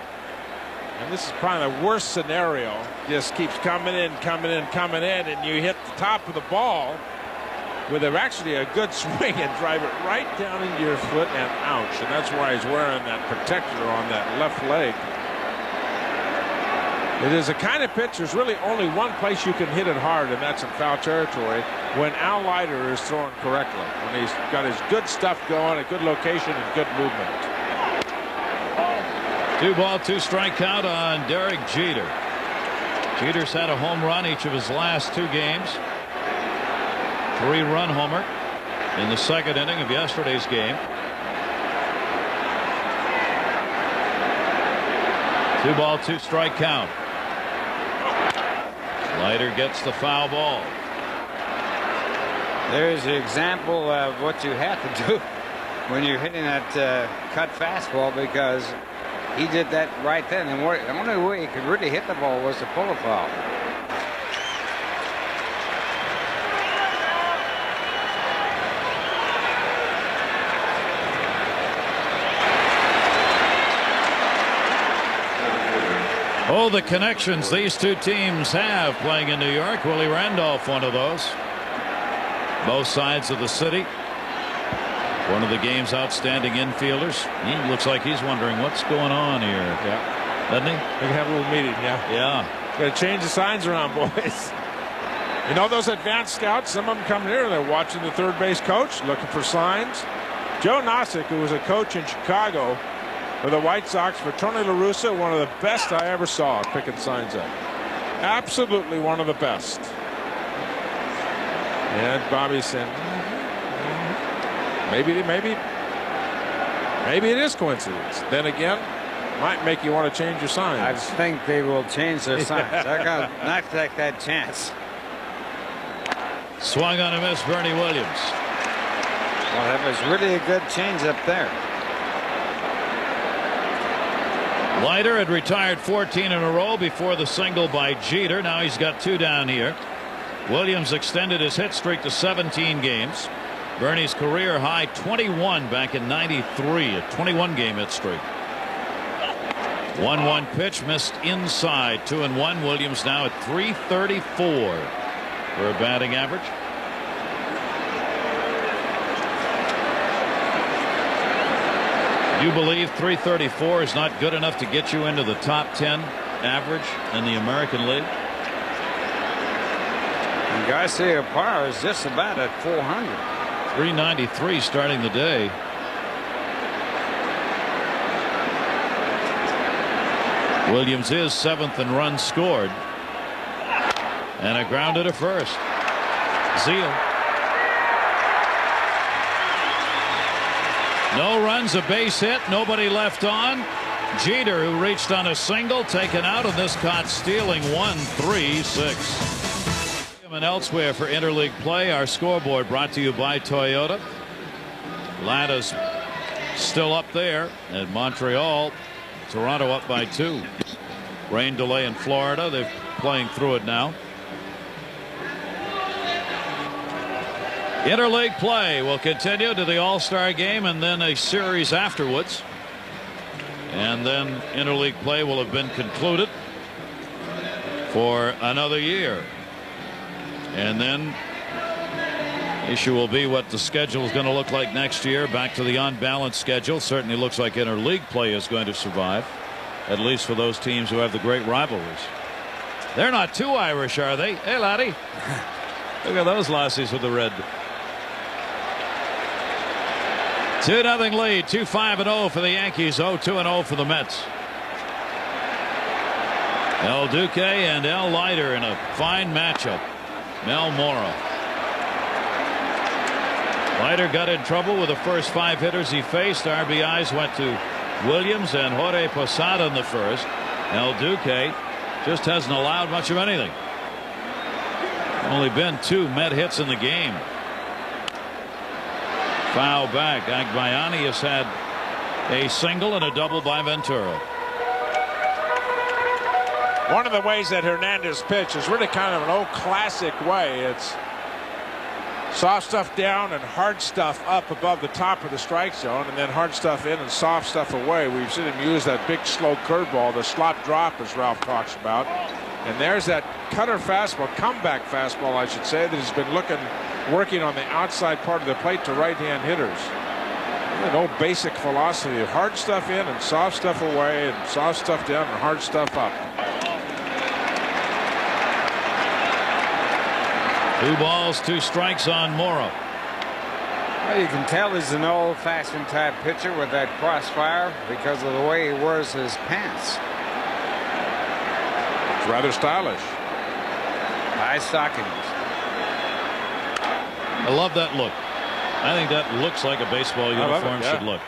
And this is probably the worst scenario. Just keeps coming in, coming in, coming in, and you hit the top of the ball with actually a good swing and drive it right down into your foot, and ouch. And that's why he's wearing that protector on that left leg. It is a kind of pitch, there's really only one place you can hit it hard, and that's in foul territory, when Al Leiter is throwing correctly. When he's got his good stuff going, a good location, and good movement. 2 ball, 2 strike count on Derek Jeter. Jeter's had a home run each of his last 2 games. 3-run homer in the 2nd inning of yesterday's game. 2-ball, 2-strike count. Leiter gets the foul ball. There's an example of what you have to do when you're hitting that cut fastball, because he did that right then, and the only way he could really hit the ball was to pull a foul. Oh, the connections these 2 teams have playing in New York. Willie Randolph, one of those. Both sides of the city. One of the game's outstanding infielders. He looks like he's wondering what's going on here. Yeah. Doesn't he? We can have a little meeting. Yeah. Yeah. Got to change the signs around, boys. You know those advanced scouts, some of them come here, they're watching the third base coach, looking for signs. Joe Nosek, who was a coach in Chicago for the White Sox, for Tony La Russa, one of the best I ever saw picking signs up. Absolutely one of the best. And Bobby said, maybe it is coincidence. Then again, might make you want to change your signs. I think they will change their signs. They're going to not take that chance. Swung on a miss, Bernie Williams. Well, that was really a good change up there. Leiter had retired 14 in a row before the single by Jeter. Now he's got 2 down here. Williams extended his hit streak to 17 games. Bernie's career high 21 back in '93, a 21-game hit streak. 1-1 pitch missed inside. 2-1. Williams now at .334 for a batting average. You believe .334 is not good enough to get you into the top 10 average in the American League? And Garcia Parra is just about at 400. .393 starting the day. Williams is 7th in runs scored. And a grounded to first. Zeal. No runs, a base hit, nobody left on. Jeter, who reached on a single, taken out, and this caught stealing. 1-3-6. And elsewhere for interleague play, our scoreboard brought to you by Toyota. Atlanta's still up there at Montreal. Toronto up by 2. Rain delay in Florida. They're playing through it now. Interleague play will continue to the All-Star game and then a series afterwards. And then interleague play will have been concluded for another year. And then issue will be what the schedule is going to look like next year. Back to the unbalanced schedule. Certainly looks like interleague play is going to survive, at least for those teams who have the great rivalries. They're not too Irish, are they? Hey, laddie. Look at those lassies with the red. 2-0 lead. 2-5-0 for the Yankees. 0-2-0 for the Mets. El Duque and El Leiter in a fine matchup. Mel Mora. Leiter got in trouble with the first 5 hitters he faced. RBIs went to Williams and Jorge Posada in the first. El Duque just hasn't allowed much of anything. Only been 2 Met hits in the game. Foul back. Agbayani has had a single and a double by Ventura. One of the ways that Hernandez pitched is really kind of an old classic way. It's soft stuff down and hard stuff up above the top of the strike zone, and then hard stuff in and soft stuff away. We've seen him use that big slow curveball, the slop drop, as Ralph talks about. And there's that cutter fastball, comeback fastball, I should say, that has been working on the outside part of the plate to right-hand hitters. An old basic philosophy of hard stuff in and soft stuff away and soft stuff down and hard stuff up. 2 balls, 2 strikes on Mora. Well, you can tell he's an old-fashioned type pitcher with that crossfire because of the way he wears his pants. rather stylish. High stockings. I love that look. I think that looks like a baseball uniform should look.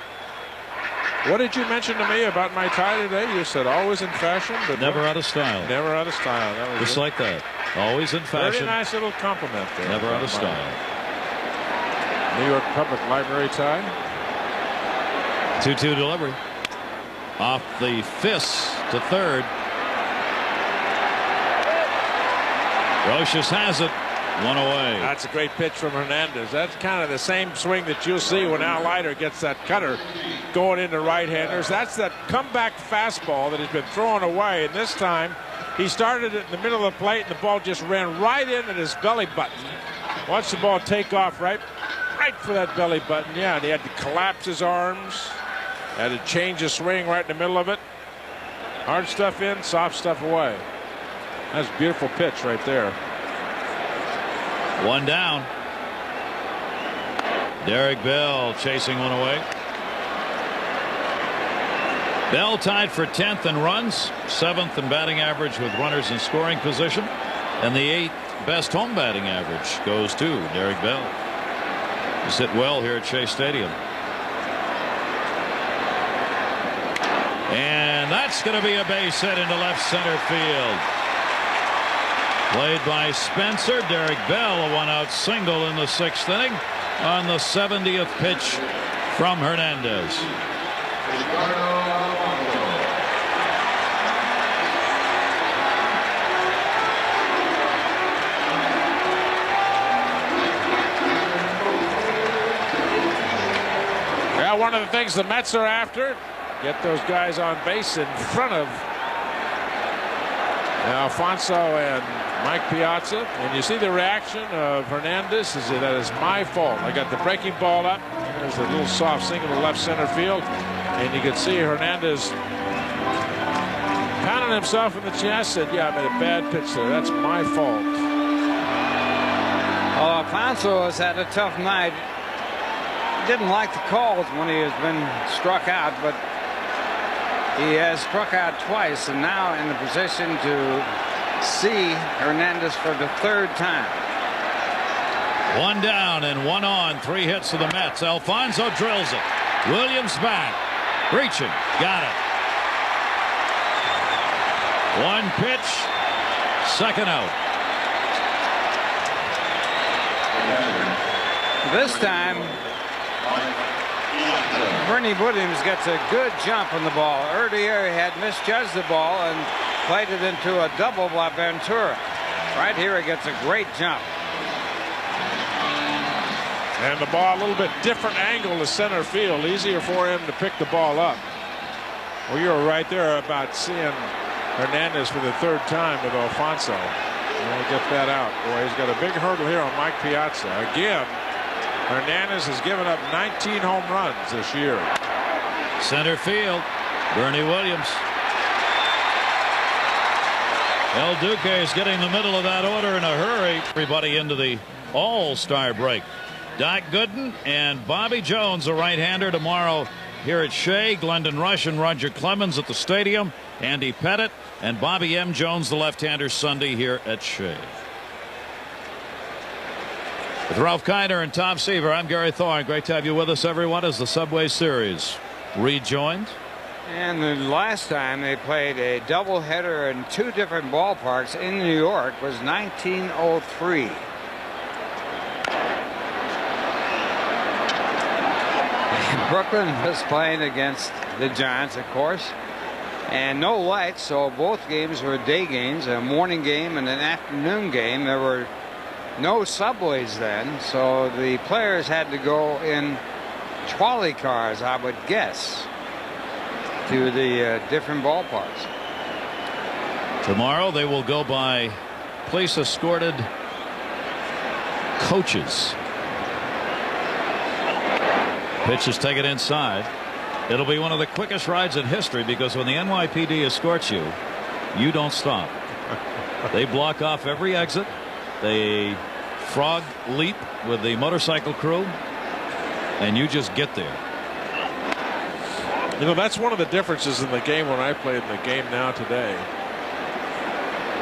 What did you mention to me about my tie today? You said always in fashion, but never out of style. Never out of style. That was just like that. Always in fashion. Very nice little compliment there. Never out of style. New York Public Library tie. 2-2 delivery. Off the fist to third. Roches has it. One away. That's a great pitch from Hernandez. That's kind of the same swing that you'll see when Al Leiter gets that cutter going into right-handers. That's that comeback fastball that has been thrown away. And this time, he started it in the middle of the plate, and the ball just ran right in at his belly button. Watch the ball take off right for that belly button. Yeah, and he had to collapse his arms. Had to change his swing right in the middle of it. Hard stuff in, soft stuff away. That's a beautiful pitch right there. One down. Derek Bell chasing one away. Bell tied for 10th in runs, 7th in batting average with runners in scoring position, and the 8th best home batting average goes to Derek Bell. He hit well here at Shea Stadium. And that's going to be a base hit into left center field. Played by Spencer. Derek Bell, a one-out single in the 6th inning on the 70th pitch from Hernandez. Yeah, one of the things the Mets are after, get those guys on base in front of Alfonso and Mike Piazza, and you see the reaction of Hernandez. Is that it's my fault. I got the breaking ball up. There's a little soft single to left center field, and you can see Hernandez pounding himself in the chest. Said, "Yeah, I made a bad pitch there. That's my fault." Well, Alfonso has had a tough night. Didn't like the calls when he has been struck out, but he has struck out twice, and now in the position to see Hernandez for the 3rd time. One down and one on. 3 hits to the Mets. Alfonso drills it. Williams back. Reaching. Got it. One pitch. 2nd out. This time, Bernie Williams gets a good jump on the ball. Earlier he had misjudged the ball and played it into a double by Ventura. Right here he gets a great jump. And the ball a little bit different angle to center field. Easier for him to pick the ball up. Well, you were right there about seeing Hernandez for the 3rd time with Alfonso. We'll get that out. Boy, he's got a big hurdle here on Mike Piazza. Again, Hernandez has given up 19 home runs this year. Center field. Bernie Williams. El Duque is getting the middle of that order in a hurry. Everybody into the All-Star break. Doc Gooden and Bobby Jones, a right-hander, tomorrow here at Shea. Glendon Rush and Roger Clemens at the stadium. Andy Pettit and Bobby M. Jones, the left-hander, Sunday here at Shea. With Ralph Kiner and Tom Seaver, I'm Gary Thorne. Great to have you with us, everyone, as the Subway Series rejoined. And the last time they played a doubleheader in 2 different ballparks in New York was 1903. Brooklyn was playing against the Giants, of course, and no lights, so both games were day games, a morning game and an afternoon game. There were no subways then, so the players had to go in trolley cars, I would guess, to the different ballparks. Tomorrow they will go by police escorted coaches. Pitch is taken inside. It'll be one of the quickest rides in history, because when the NYPD escorts you, you don't stop. They block off every exit. They frog leap with the motorcycle crew, and you just get there. You know, that's one of the differences in the game when I played in the game now today.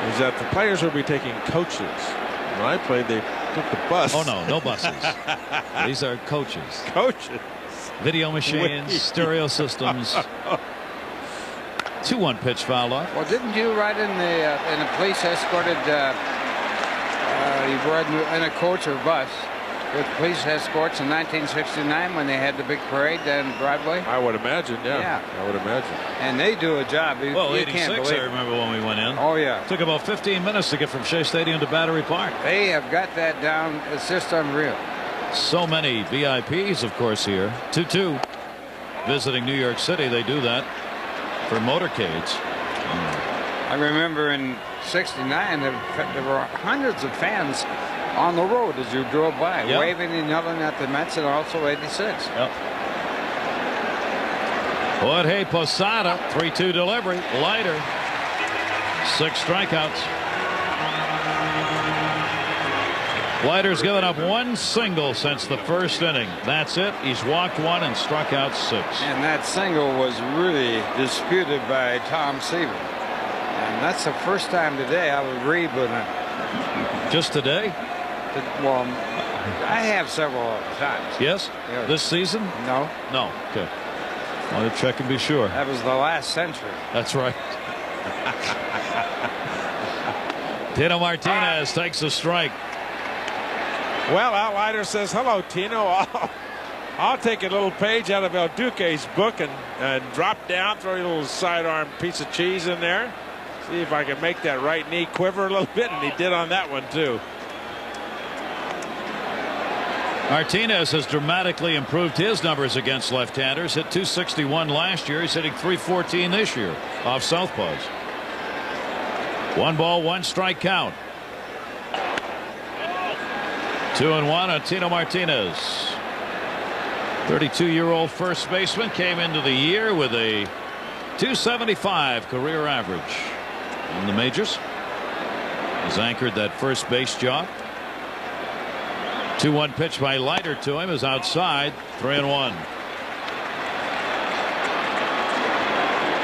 is that the players will be taking coaches. When I played, they took the bus. Oh, no buses. These are coaches. Coaches. Video machines, stereo systems. 2-1 pitch foul off. Well, didn't you ride in the police escorted? You rode in a coach or bus with police escorts in 1969 when they had the big parade down Broadway. I would imagine, yeah. I would imagine. And they do a job. Well, you 86, can't believe I remember when we went in. Oh, yeah. Took about 15 minutes to get from Shea Stadium to Battery Park. They have got that down. It's just unreal. So many VIPs, of course, here. 2-2. Visiting New York City, they do that for motorcades. I remember in '69 there were hundreds of fans on the road as you drove by, waving and yelling at the Mets, and also '86. Yep. Jorge Posada, 3-2 delivery. Leiter, 6 strikeouts. Leiter's given up 1 single since the first inning. That's it. He's walked 1 and struck out 6. And that single was really disputed by Tom Seaver. And that's the first time today I would read with him. Just today? Well, I have several times. Yes? Yeah. This season? No. No. Okay. I'll check and be sure. That was the last century. That's right. Tino Martinez takes a strike. Well, Al Leiter says, hello, Tino. I'll take a little page out of El Duque's book and drop down, throw a little sidearm piece of cheese in there. See if I can make that right knee quiver a little bit, and he did on that one, too. Martinez has dramatically improved his numbers against left-handers. Hit .261 last year. He's hitting .314 this year off southpaws. 1 ball, 1 strike count. 2-1 on Tino Martinez. 32-year-old first baseman came into the year with a .275 career average in the majors. He's anchored that first base job. 2-1 pitch by Leiter to him is outside. 3-1.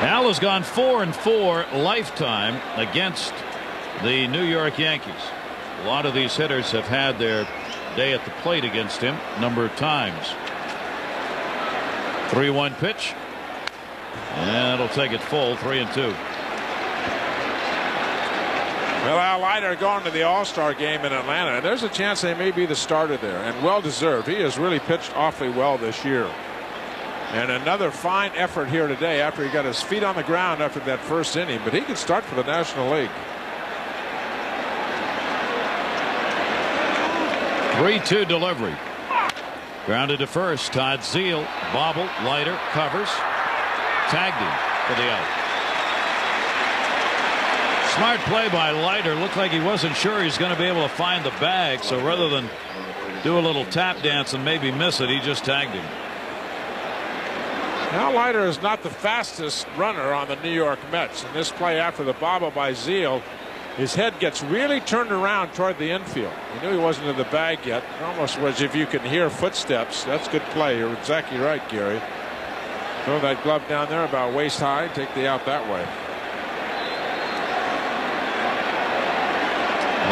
Al has gone 4-4 lifetime against the New York Yankees. A lot of these hitters have had their day at the plate against him a number of times. 3-1 pitch, and it'll take it full. 3-2. Well, Al Leiter going to the All-Star game in Atlanta. There's a chance they may be the starter there, and well deserved. He has really pitched awfully well this year. And another fine effort here today after he got his feet on the ground after that first inning. But he can start for the National League. 3-2 delivery. Grounded to first. Todd Zeile bobbled. Leiter covers. Tagged him for the out. Smart play by Leiter. Looked like he wasn't sure he's going to be able to find the bag. So rather than do a little tap dance and maybe miss it, he just tagged him. Now Leiter is not the fastest runner on the New York Mets. In this play after the bobble by Zeile, his head gets really turned around toward the infield. He knew he wasn't in the bag yet. It almost was if you can hear footsteps. That's good play. You're exactly right, Gary. Throw that glove down there about waist high. Take the out that way.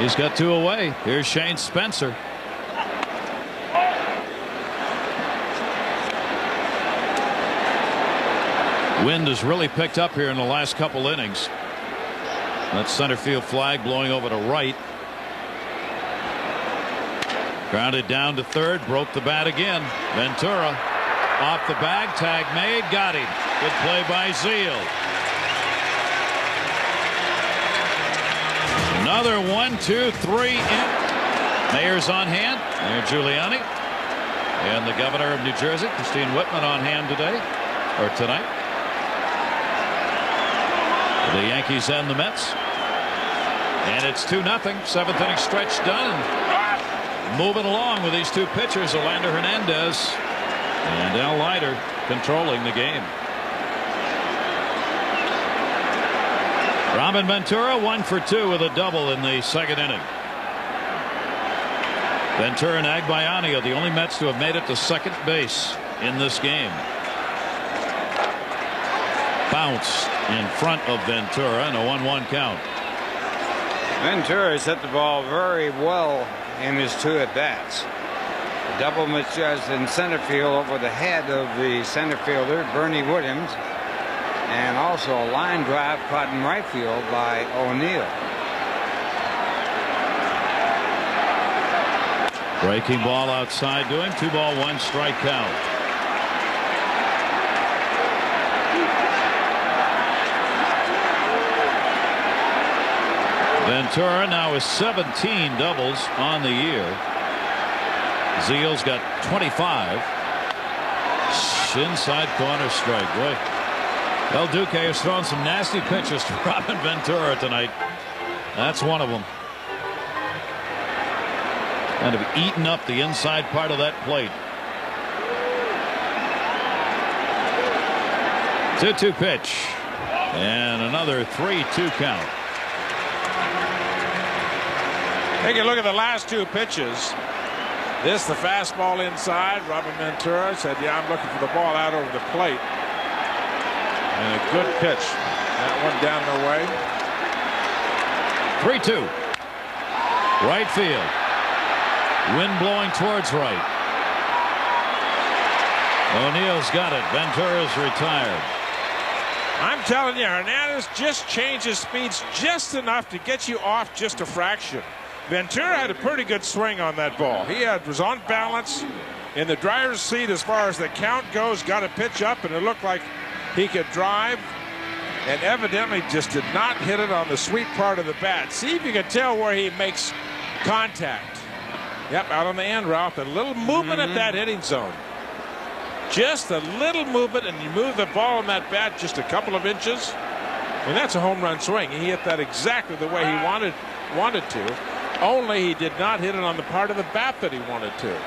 He's got 2 away. Here's Shane Spencer. Wind has really picked up here in the last couple innings. That center field flag blowing over to right. Grounded down to third. Broke the bat again. Ventura off the bag. Tag made. Got him. Good play by Zeile. Another 1, 2, 3 in. Mayer's on hand. Mayor Giuliani and the governor of New Jersey, Christine Whitman, on hand today or tonight. The Yankees and the Mets. And it's 2-0. 7th inning stretch done. And moving along with these 2 pitchers, Orlando Hernandez and Al Leiter controlling the game. Robin Ventura 1 for 2 with a double in the 2nd inning. Ventura and Agbayani are the only Mets to have made it to second base in this game. Bounced in front of Ventura and a 1-1 count. Ventura has hit the ball very well in his 2 at-bats. A double misjudged in center field over the head of the center fielder, Bernie Williams, and also a line drive caught in right field by O'Neill. Breaking ball outside to him. 2 ball, 1 strike count. Ventura now is 17 doubles on the year. Zeal's got 25. Inside corner strike. Boy, El Duque has thrown some nasty pitches to Robin Ventura tonight. That's one of them. Kind of eaten up the inside part of that plate. 2-2 pitch. And another 3-2 count. Take a look at the last 2 pitches. This, the fastball inside. Robin Ventura said, yeah, I'm looking for the ball out over the plate. And a good pitch. That one down and away. 3-2. Right field. Wind blowing towards right. O'Neill's got it. Ventura's retired. I'm telling you, Hernandez just changes speeds just enough to get you off just a fraction. Ventura had a pretty good swing on that ball. He was on balance in the driver's seat as far as the count goes, got a pitch up, and it looked like he could drive, and evidently just did not hit it on the sweet part of the bat. See if you can tell where he makes contact. Yep, out on the end route, a little movement at that hitting zone. Just a little movement, and you move the ball on that bat just a couple of inches. I mean, that's a home run swing. He hit that exactly the way he wanted to. Only he did not hit it on the part of the bat that he wanted to.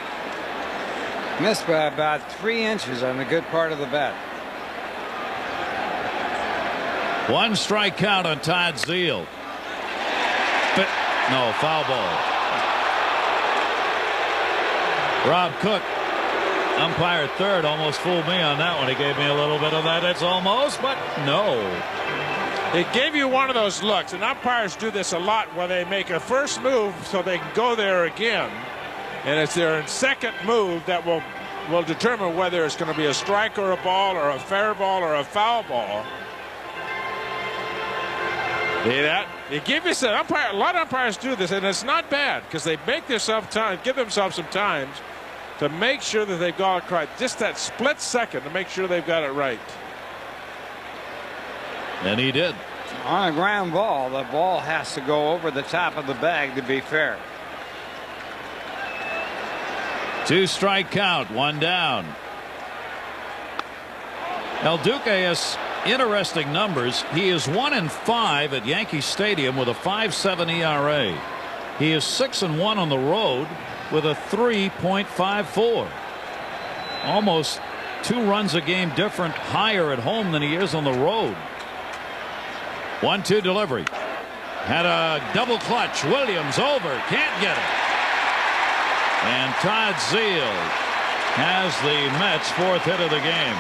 Missed by about 3 inches on the good part of the bat. 1 strike count on Todd Zeal. No, foul ball. Rob Cook, umpire third, almost fooled me on that one. He gave me a little bit of that. It's almost, but no. It gave you one of those looks, and umpires do this a lot where they make a first move so they can go there again. And it's their second move that will determine whether it's going to be a strike or a ball or a fair ball or a foul ball. See that? It gives you some umpire. A lot of umpires do this, and it's not bad because they make themselves time, give themselves some time to make sure that they've got it right. Just that split second to make sure they've got it right. And he did. On a ground ball, the ball has to go over the top of the bag to be fair. 2 strike count, 1 down. El Duque has interesting numbers. He is 1-5 at Yankee Stadium with a 5.7 ERA. He is 6-1 on the road with a 3.54. Almost 2 runs a game different higher at home than he is on the road. 1-2 delivery. Had a double clutch. Williams over. Can't get it. And Todd Zeal has the Mets' 4th hit of the game.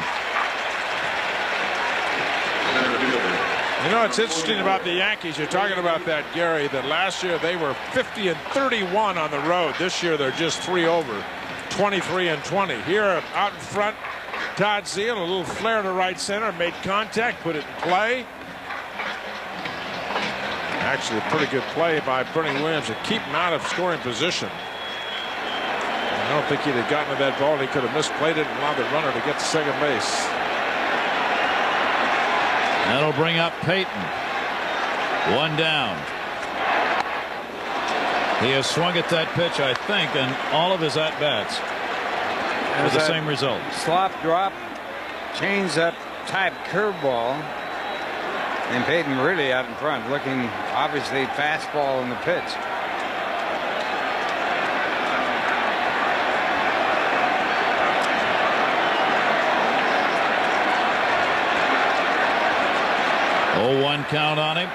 You know, it's interesting about the Yankees. You're talking about that, Gary, that last year they were 50-31 on the road. This year they're just 3 over, 23-20. Here out in front, Todd Zeal, a little flare to right center, made contact, put it in play. Actually, a pretty good play by Bernie Williams to keep him out of scoring position. I don't think he'd have gotten to that ball. He could have misplayed it and allowed the runner to get to second base. That'll bring up Payton. 1 down. He has swung at that pitch, I think, in all of his at-bats with the same result. Slop drop, change up type curveball. And Payton really out in front, looking obviously fastball in the pitch. Oh, 1 count on him.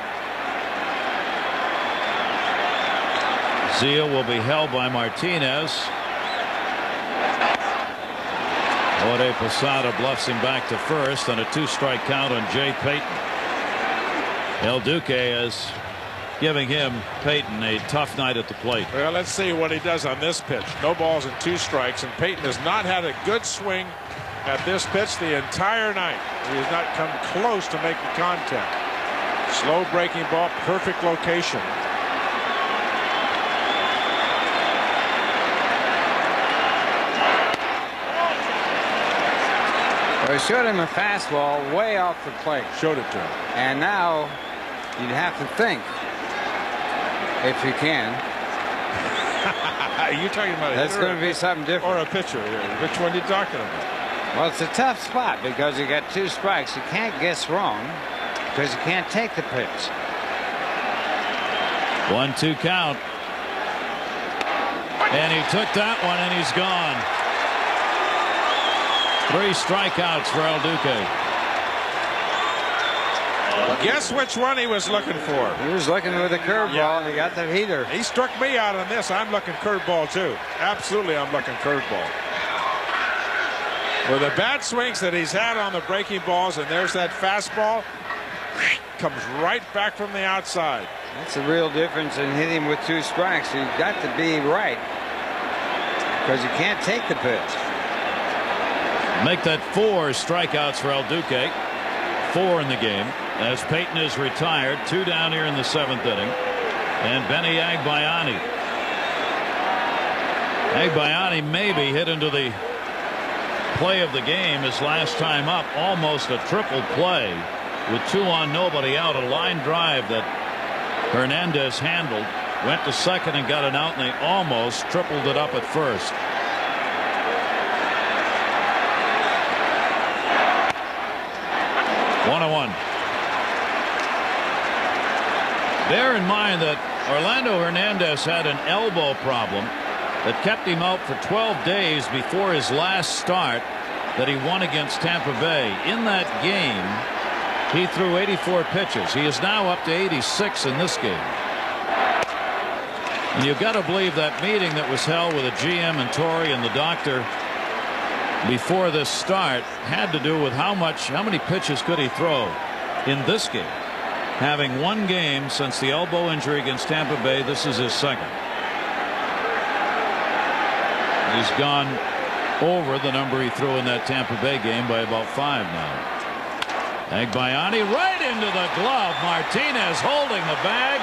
Zeal will be held by Martinez. Jorge Posada bluffs him back to first on a 2-strike count on Jay Payton. El Duque has giving him, Peyton, a tough night at the plate. Well, let's see what he does on this pitch. No balls and 2 strikes, and Peyton has not had a good swing at this pitch the entire night. He has not come close to making contact. Slow breaking ball, perfect location. They showed him a fastball way off the plate. Showed it to him. And now you'd have to think, if you can. Are you talking about That's going to be something different. Or a pitcher? Which one are you talking about? Well, it's a tough spot because you got 2 strikes. You can't guess wrong because you can't take the pitch. 1-2 count. And he took that one, and he's gone. 3 strikeouts for El Duque. Guess which one he was looking for? He was looking with a curveball, and he got the heater. He struck me out on this. I'm looking curveball, too. Absolutely, I'm looking curveball. With the bad swings that he's had on the breaking balls, and there's that fastball, comes right back from the outside. That's the real difference in hitting with 2 strikes. You've got to be right because you can't take the pitch. Make that 4 strikeouts for El Duque. 4 in the game as Peyton is retired. 2 down here in the 7th inning. And Benny Agbayani. Agbayani maybe hit into the play of the game his last time up. Almost a triple play with 2 on, nobody out. A line drive that Hernandez handled. Went to second and got an out, and they almost tripled it up at first. One. Bear in mind that Orlando Hernandez had an elbow problem that kept him out for 12 days before his last start that he won against Tampa Bay. In that game, he threw 84 pitches. He is now up to 86 in this game. And you've got to believe that meeting that was held with the GM and Torrey and the doctor before this start had to do with how many pitches could he throw in this game. Having 1 game since the elbow injury against Tampa Bay, this is his 2nd. He's gone over the number he threw in that Tampa Bay game by about 5 now. Agbayani right into the glove. Martinez holding the bag.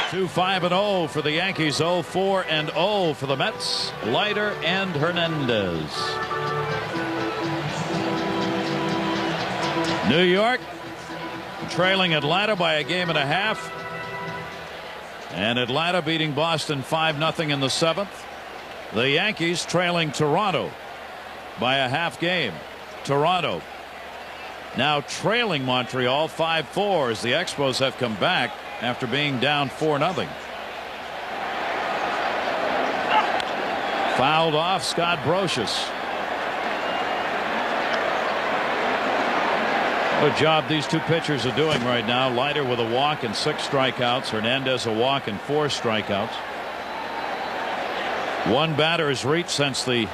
2-5-0 for the Yankees. 0-4-0 for the Mets. Leiter and Hernandez. New York trailing Atlanta by a game and a half. And Atlanta beating Boston 5-0 in the 7th. The Yankees trailing Toronto by a half game. Toronto now trailing Montreal 5-4 as the Expos have come back after being down 4-0. Fouled off Scott Brocious. What a job these 2 pitchers are doing right now. Leiter with a walk and 6 strikeouts. Hernandez a walk and 4 strikeouts. 1 batter has reached since the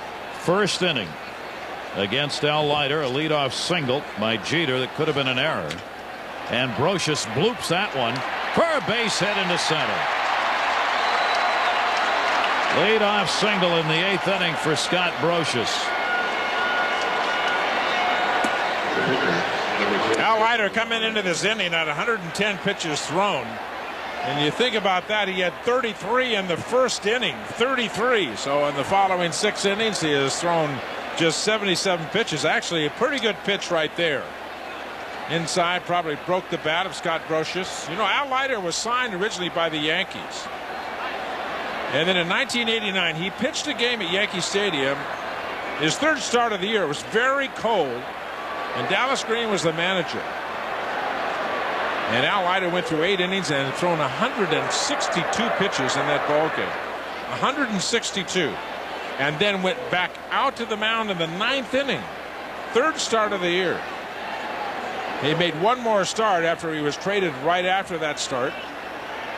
1st inning against Al Leiter. A leadoff single by Jeter that could have been an error. And Brocious bloops that one for a base hit into center. Leadoff single in the 8th inning for Scott Brocious. Al Leiter coming into this inning at 110 pitches thrown. And you think about that, he had 33 in the 1st inning. 33. So in the following 6 innings, he has thrown just 77 pitches. Actually, a pretty good pitch right there. Inside, probably broke the bat of Scott Brocious. You know, Al Leiter was signed originally by the Yankees. And then in 1989, he pitched a game at Yankee Stadium. His 3rd start of the year. It was very cold. And Dallas Green was the manager. And Al Leiter went through 8 innings and thrown 162 pitches in that ball game. 162. And then went back out to the mound in the 9th inning. 3rd start of the year. He made 1 more start after he was traded right after that start.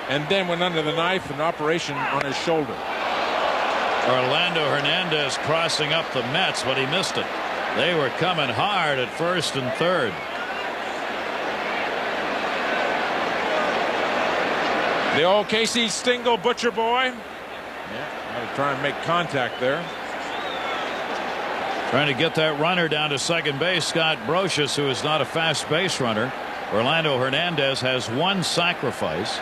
And then went under the knife, an operation on his shoulder. Orlando Hernandez crossing up the Mets, but he missed it. They were coming hard at 1st and 3rd. The old Casey Stengel butcher boy. Yeah, got to try and make contact there. Trying to get that runner down to second base. Scott Brocious, who is not a fast base runner. Orlando Hernandez has one sacrifice.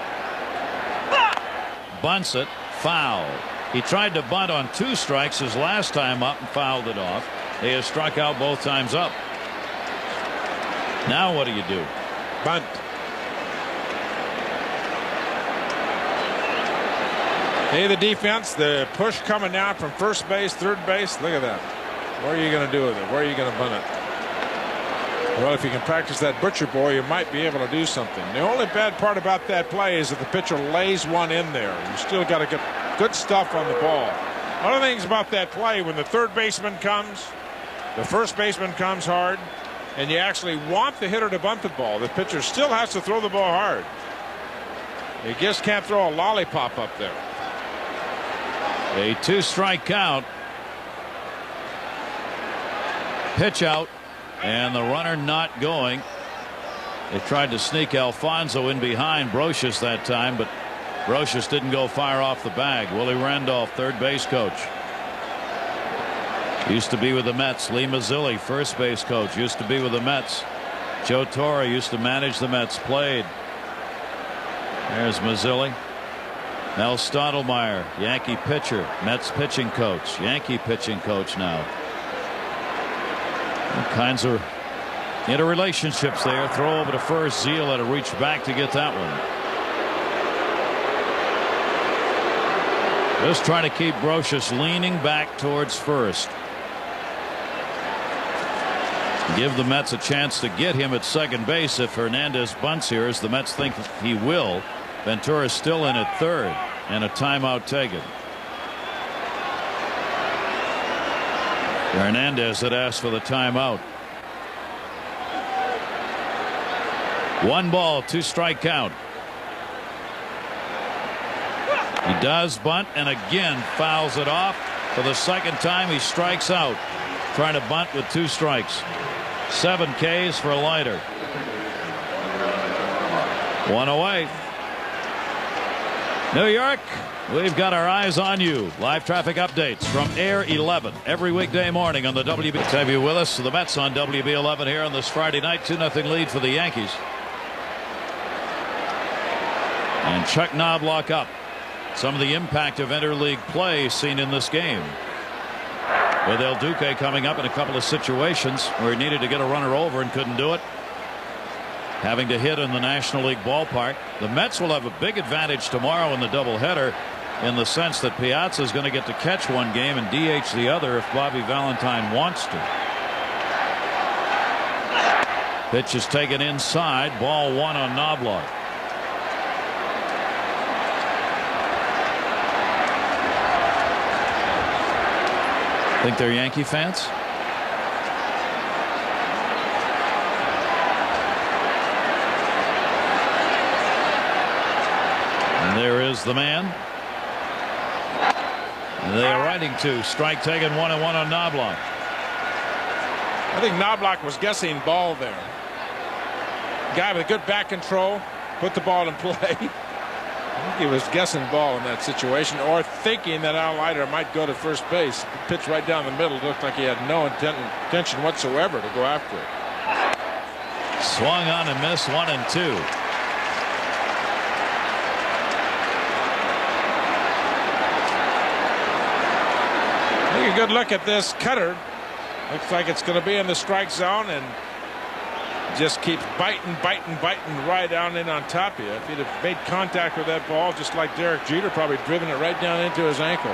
Bunts it. Foul. He tried to bunt on 2 strikes his last time up and fouled it off. He has struck out both times up. Now what do you do? Bunt. Hey, the defense, the push coming down from first base, third base. Look at that. What are you going to do with it? Where are you going to bunt it? Well, if you can practice that butcher boy, you might be able to do something. The only bad part about that play is that the pitcher lays one in there. You still got to get good stuff on the ball. One of the things about that play, when the third baseman comes, the first baseman comes hard, and you actually want the hitter to bunt the ball, the pitcher still has to throw the ball hard. You just can't throw a lollipop up there. A 2-strike count. Pitch out, and the runner not going. They tried to sneak Alfonso in behind Brocious that time, but Brocious didn't go far off the bag. Willie Randolph, third base coach. Used to be with the Mets. Lee Mazzilli, first base coach, used to be with the Mets. Joe Torre used to manage the Mets, played. There's Mazzilli. Mel Stottlemyre, Yankee pitcher, Mets pitching coach, Yankee pitching coach now. All kinds of interrelationships there. Throw over to first. Zeal had to reach back to get that one. Just trying to keep Brocious leaning back towards first. Give the Mets a chance to get him at second base if Hernandez bunts here, as the Mets think he will. Ventura's still in at third, and a timeout taken. Hernandez had asked for the timeout. 1 ball, 2-strike count. He does bunt and again fouls it off. For the second time he strikes out, trying to bunt with 2 strikes. 7 Ks for Leiter. 1 away. New York, we've got our eyes on you. Live traffic updates from Air 11 every weekday morning on the WB. Have you with us? The Mets on WB 11 here on this Friday night. 2-0 lead for the Yankees. And Chuck Knobloch up. Some of the impact of interleague play seen in this game, with El Duque coming up in a couple of situations where he needed to get a runner over and couldn't do it, having to hit in the National League ballpark. The Mets will have a big advantage tomorrow in the doubleheader, in the sense that Piazza is going to get to catch one game and DH the other if Bobby Valentine wants to. Pitch is taken inside. Ball 1 on Knobloch. Think they're Yankee fans? And there is the man. They are riding 2. Strike taken. 1-1 on Knobloch. I think Knobloch was guessing ball there. Guy with good back control put the ball in play. I think he was guessing ball in that situation, or thinking that Al Leiter might go to first base. The pitch right down the middle looked like he had no intention whatsoever to go after it. Swung on and missed. 1-2. Take a good look at this cutter. Looks like it's going to be in the strike zone, and just keeps biting right down in on top of you. If he'd have made contact with that ball, just like Derek Jeter, probably driven it right down into his ankle.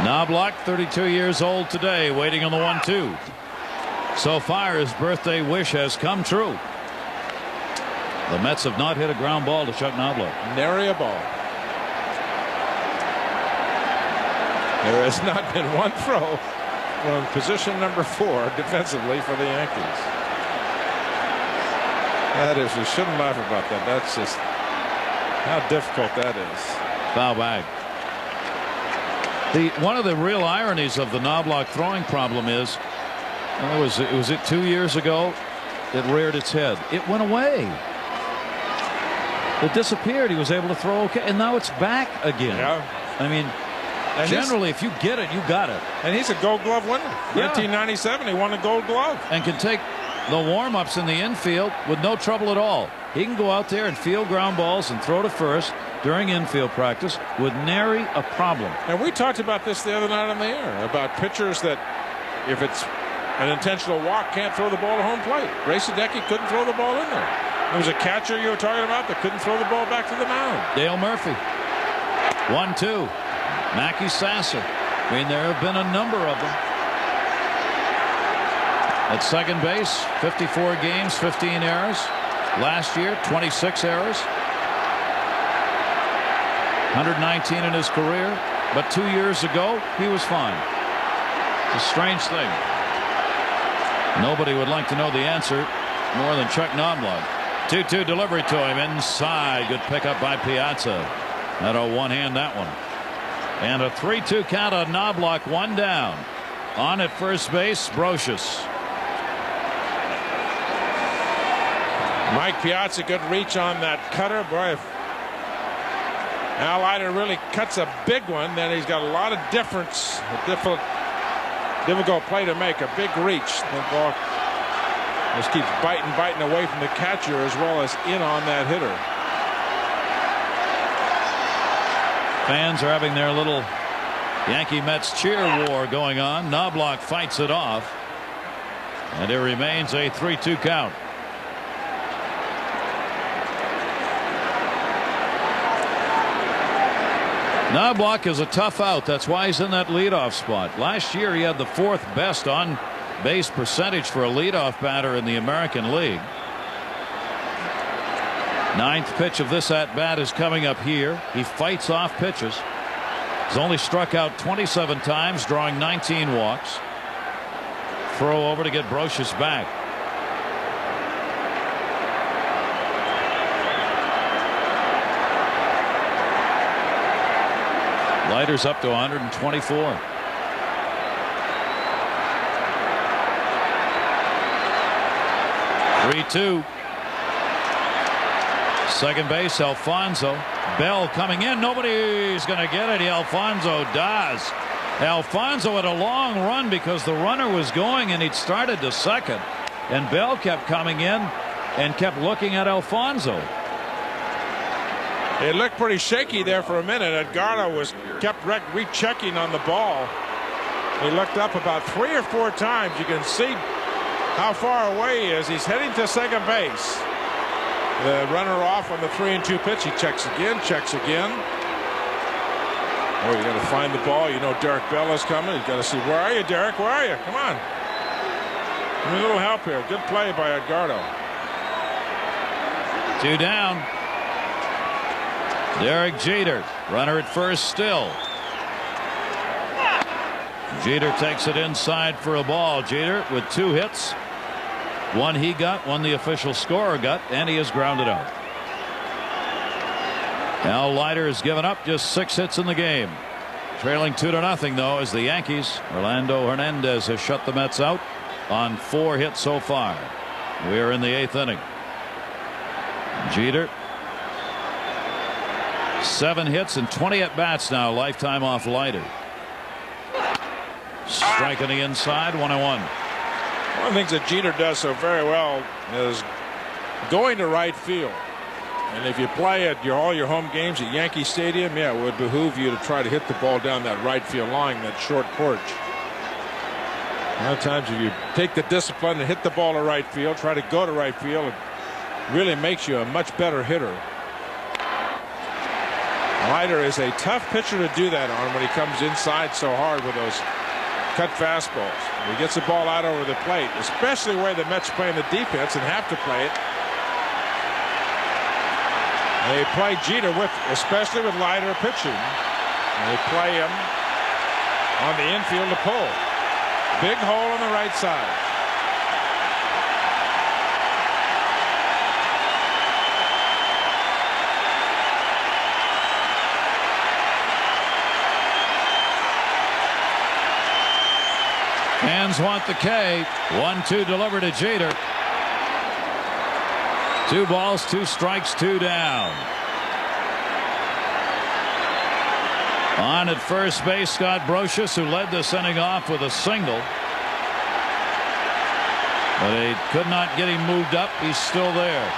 Knobloch, 32 years old today, waiting on the 1-2. So far, his birthday wish has come true. The Mets have not hit a ground ball to Chuck Knobloch. Nary a ball. There has not been one throw from position number 4 defensively for the Yankees. That is, we shouldn't laugh about that. That's just how difficult that is. Foul bag. One of the real ironies of the Knobloch throwing problem is, was it 2 years ago it reared its head? It went away. It disappeared. He was able to throw okay, and now it's back again. Yeah. I mean, And generally, if you get it, you got it. And he's a Gold Glove winner. Yeah. 1997, he won a Gold Glove. And can take the warm-ups in the infield with no trouble at all. He can go out there and field ground balls and throw to first during infield practice with nary a problem. And we talked about this the other night on the air, about pitchers that, if it's an intentional walk, can't throw the ball to home plate. Ray Sadecki couldn't throw the ball in there. There was a catcher you were talking about that couldn't throw the ball back to the mound. Dale Murphy. 1-2. Mackey Sasser. I mean, there have been a number of them. At second base, 54 games, 15 errors. Last year, 26 errors. 119 in his career. But 2 years ago, he was fine. It's a strange thing. Nobody would like to know the answer more than Chuck Knobloch. 2-2 delivery to him inside. Good pickup by Piazza. That'll one-hand that one. And a 3-2 count on Knobloch, one down. On at first base, Brocious. Mike Piazza, good reach on that cutter. Boy, if Al Leiter really cuts a big one, then he's got a lot of difference. A difficult play to make. A big reach. The ball just keeps biting away from the catcher as well as in on that hitter. Fans are having their little Yankee Mets cheer war going on. Knobloch fights it off. And it remains a 3-2 count. Knobloch is a tough out. That's why he's in that leadoff spot. Last year he had the 4th best on base percentage for a leadoff batter in the American League. 9th pitch of this at bat is coming up here. He fights off pitches. He's only struck out 27 times, drawing 19 walks. Throw over to get Brocious back. Leiter's up to 124. Three-two. Second base, Alfonso. Bell coming in. Nobody's going to get it. Alfonso does. Alfonso had a long run because the runner was going and he'd started to second. And Bell kept coming in and kept looking at Alfonso. It looked pretty shaky there for a minute. Edgardo kept rechecking on the ball. He looked up about 3 or 4 times. You can see how far away he is. He's heading to second base. The runner off on the 3-2 pitch. He checks again, checks again. Oh, you got to find the ball. You know Derek Bell is coming. You got to see, where are you, Derek? Where are you? Come on. Give me a little help here. Good play by Edgardo. 2 down. Derek Jeter, runner at first still. Jeter takes it inside for a ball. Jeter with 2 hits. One he got, one the official scorer got, and he is grounded out. Al Leiter has given up just 6 hits in the game. Trailing 2-0 though, as the Yankees. Orlando Hernandez has shut the Mets out on 4 hits so far. We are in the 8th inning. Jeter, 7 hits and 20 at bats now, lifetime off Leiter. Striking the inside, 1-1. One of the things that Jeter does so very well is going to right field. And if you play at all your home games at Yankee Stadium, yeah, it would behoove you to try to hit the ball down that right field line, that short porch. A lot of times if you take the discipline and hit the ball to right field, try to go to right field, it really makes you a much better hitter. Leiter is a tough pitcher to do that on when he comes inside so hard with those cut fastballs. He gets the ball out over the plate, especially where the Mets playing the defense and have to play it. They play Jeter especially with Leiter pitching. They play him on the infield to pull. Big hole on the right side. Fans want the K. 1-2 delivered to Jeter. 2 balls, 2 strikes, 2 down. On at first base, Scott Brocious, who led this inning off with a single. But he could not get him moved up. He's still there.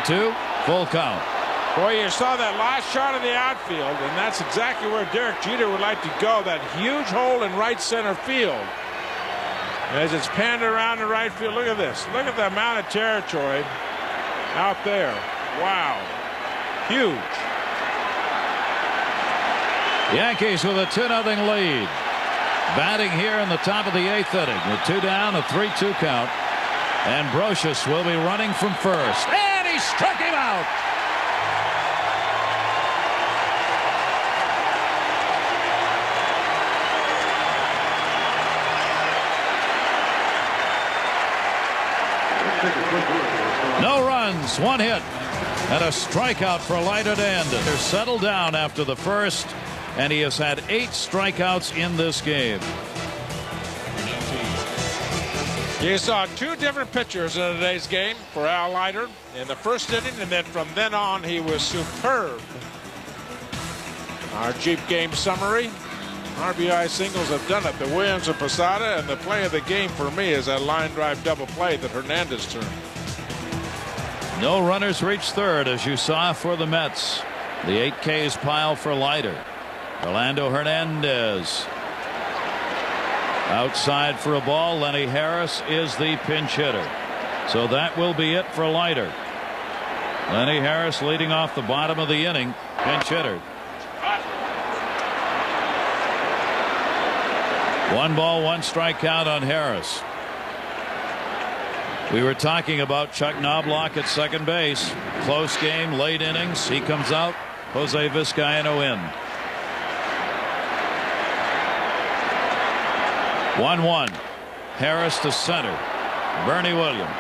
Two, full count. Boy, you saw that last shot of the outfield, and that's exactly where Derek Jeter would like to go, that huge hole in right center field. As it's panned around the right field, look at this. Look at the amount of territory out there. Wow. Huge. Yankees with a 2-0 lead. Batting here in the top of the 8th inning with 2 down, a 3-2 count. And Brocious will be running from first. And he struck him out. No runs, 1 hit, and a strikeout for Leiter to end it. They're settled down after the first, and he has had 8 strikeouts in this game. You saw 2 different pitchers in today's game for Al Leiter in the first inning, and then from then on he was superb. Our Jeep game summary. RBI singles have done it. The Williams and Posada, and the play of the game for me is that line drive double play that Hernandez turned. No runners reach third, as you saw for the Mets. The 8 Ks pile for Leiter. Orlando Hernandez outside for a ball. Lenny Harris is the pinch hitter. So that will be it for Leiter. Lenny Harris leading off the bottom of the inning, pinch hitter. 1 ball, 1 strike count on Harris. We were talking about Chuck Knobloch at second base. Close game, late innings. He comes out. Jose Vizcaino in. 1-1. Harris to center. Bernie Williams.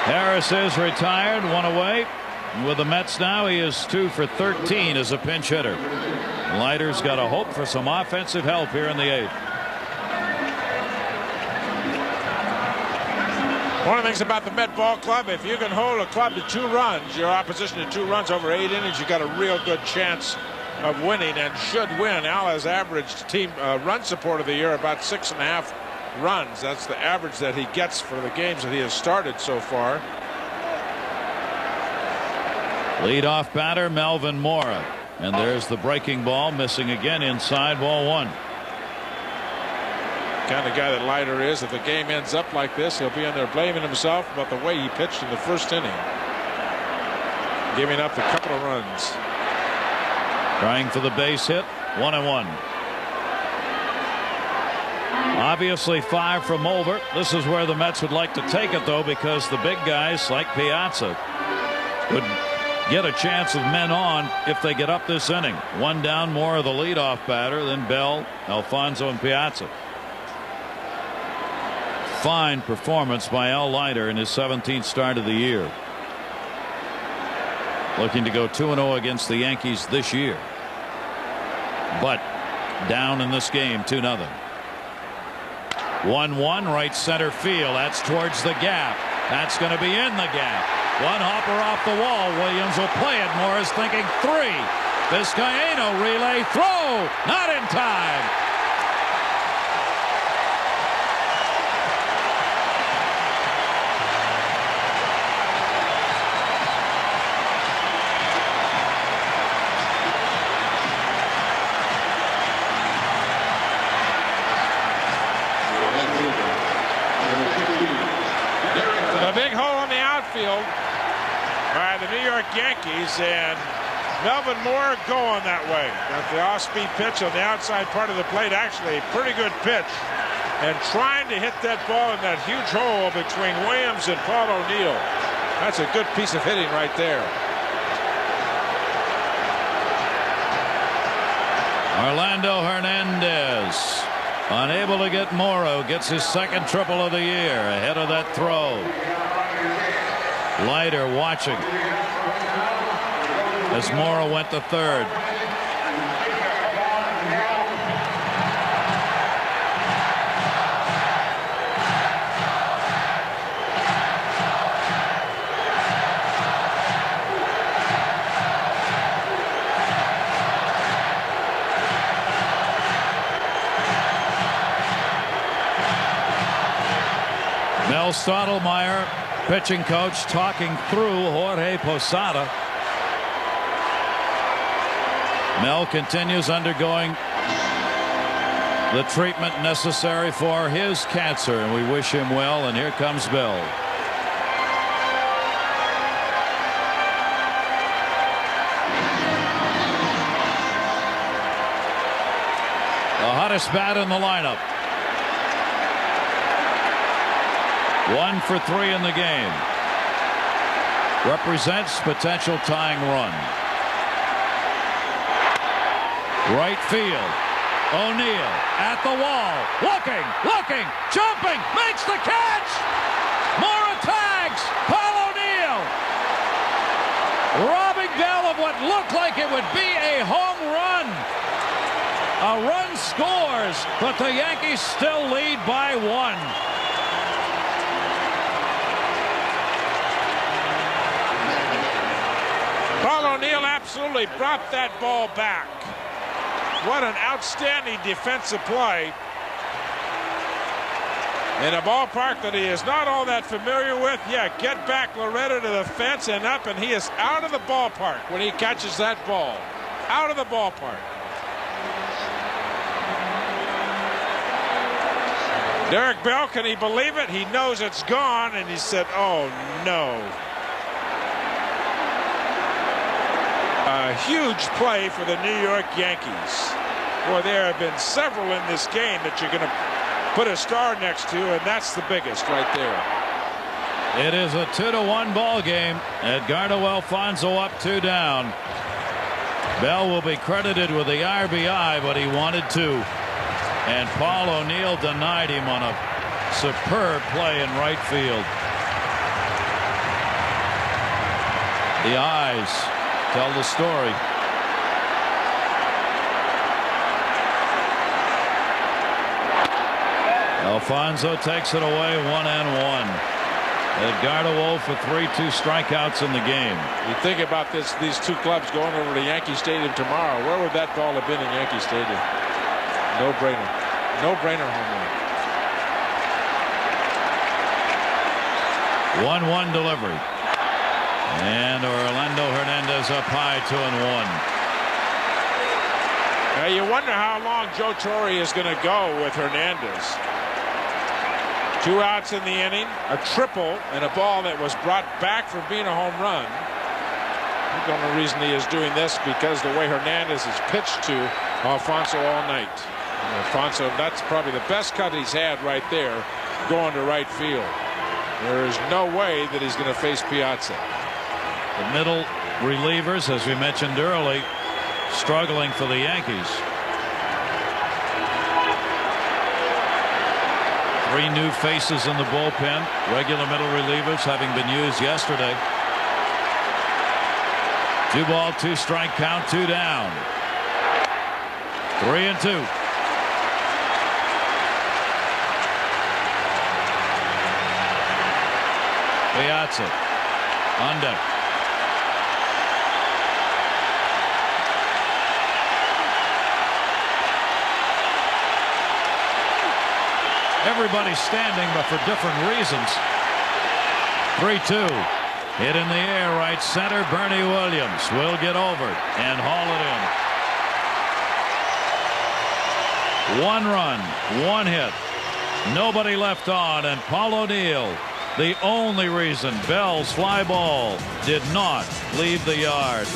Harris is retired, 1 away. With the Mets now, he is 2 for 13 as a pinch hitter. Leiter's got to hope for some offensive help here in the 8th. One of the things about the Met Ball Club, if you can hold a club to 2 runs, your opposition to 2 runs over 8 innings, you got a real good chance of winning and should win. Al has averaged team run support of the year about 6.5 runs. That's the average that he gets for the games that he has started so far. Leadoff batter Melvin Mora, and there's the breaking ball, missing again inside, ball 1. Kind of guy that Leiter is. If the game ends up like this, he'll be in there blaming himself about the way he pitched in the first inning, giving up a couple of runs. Trying for the base hit, 1-1. Obviously 5 from Mulbert. This is where the Mets would like to take it, though, because the big guys like Piazza would get a chance of men on if they get up this inning. 1 down, more of the leadoff batter than Bell, Alfonso, and Piazza. Fine performance by Al Leiter in his 17th start of the year. Looking to go 2-0 against the Yankees this year. But down in this game, 2-0. 1-1, right center field. That's towards the gap. That's going to be in the gap. 1 hopper off the wall. Williams will play it. Morris thinking 3. Vizcaino relay throw. Not in time. By the New York Yankees, and Melvin Moore going that way. Got the off-speed pitch on the outside part of the plate. Actually, a pretty good pitch. And trying to hit that ball in that huge hole between Williams and Paul O'Neill. That's a good piece of hitting right there. Orlando Hernandez unable to get. Morrow. Gets his 2nd triple of the year ahead of that throw. 1-1 Leiter watching as Morrow went to third. Mel Stottlemyre, pitching coach, talking through Jorge Posada. Mel continues undergoing the treatment necessary for his cancer, and we wish him well. And here comes Bell. The hottest bat in the lineup. 1 for 3 in the game. Represents potential tying run. Right field. O'Neill at the wall. Looking, jumping, makes the catch. Mora tags. Paul O'Neill. Robbing Bell of what looked like it would be a home run. A run scores, but the Yankees still lead by 1. Paul O'Neill absolutely brought that ball back. What an outstanding defensive play in a ballpark that he is not all that familiar with. Yeah, get back Loretta to the fence and up, and he is out of the ballpark when he catches that ball. Out of the ballpark. Derek Bell, can he believe it? He knows it's gone, and he said, oh no. A huge play for the New York Yankees. Boy, there have been several in this game that you're going to put a star next to, and that's the biggest right there. It is a 2-1 ball game. Edgardo Alfonzo up 2 down. Bell will be credited with the RBI, but he wanted 2. And Paul O'Neill denied him on a superb play in right field. The eyes tell the story. Alfonso takes it away, 1-1. Edgardo 0 for 3, 2 strikeouts in the game. You think about this, these two clubs going over to Yankee Stadium tomorrow. Where would that ball have been in Yankee Stadium? No brainer. No brainer home run. 1-1 delivery. And Orlando Hernandez up high, 2-1. Now you wonder how long Joe Torre is going to go with Hernandez. 2 outs in the inning, a triple, and a ball that was brought back from being a home run. The only reason he is doing this because the way Hernandez has pitched to Alfonso all night. And Alfonso, that's probably the best cut he's had right there, going to right field. There is no way that he's going to face Piazza. The middle relievers, as we mentioned early, struggling for the Yankees. 3 new faces in the bullpen. Regular middle relievers having been used yesterday. 2 ball, 2 strike count, 2 down. 3-2. Piazza on deck. Everybody's standing, but for different reasons. 3-2. Hit in the air, right center. Bernie Williams will get over and haul it in. 1 run, 1 hit. Nobody left on, and Paul O'Neill, the only reason Bell's fly ball did not leave the yard.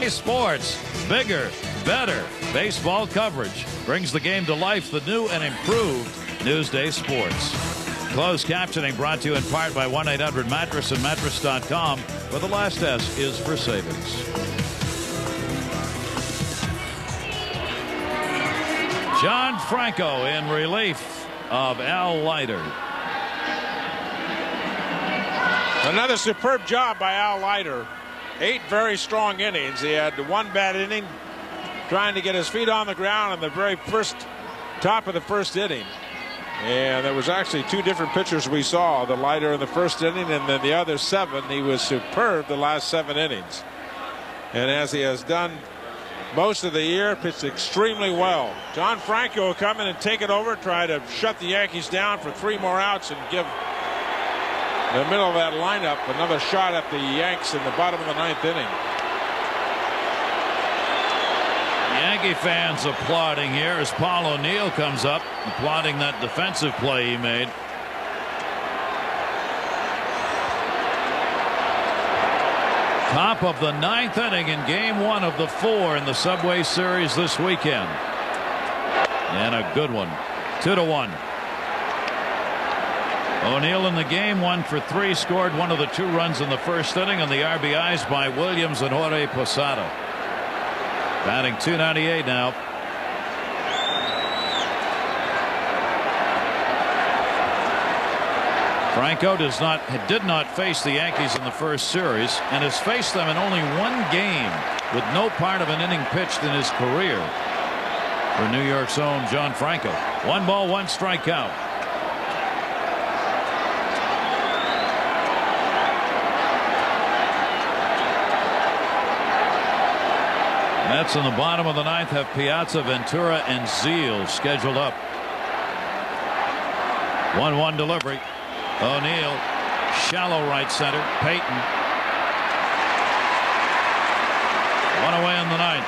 Sports, bigger, better baseball coverage brings the game to life. The new and improved Newsday Sports. Closed captioning brought to you in part by 1-800-MATTRESS and Mattress.com, where the last S is for savings. John Franco in relief of Al Leiter. Another superb job by Al Leiter. 8 very strong innings. He had one bad inning trying to get his feet on the ground in the very top of the first inning. And there was actually 2 different pitchers we saw. The Leiter in the first inning, and then the other 7. He was superb the last 7 innings. And as he has done most of the year, pitched extremely well. John Franco will come in and take it over, try to shut the Yankees down for 3 more outs and give the middle of that lineup another shot at the Yanks in the bottom of the 9th inning. Yankee fans applauding here as Paul O'Neill comes up, applauding that defensive play he made. Top of the 9th inning in game 1 of the 4 in the Subway Series this weekend. And a good one. 2-1. O'Neill in the game, 1 for 3, scored one of the 2 runs in the first inning, and the RBIs by Williams and Jorge Posada. Batting .298 now. Franco did not face the Yankees in the first series and has faced them in only 1 game with no part of an inning pitched in his career. For New York's own John Franco. 1 ball, 1 strikeout. Mets in the bottom of the 9th have Piazza, Ventura, and Zeal scheduled up. 1-1 delivery. O'Neill, shallow right center. Payton. 1 away in the 9th.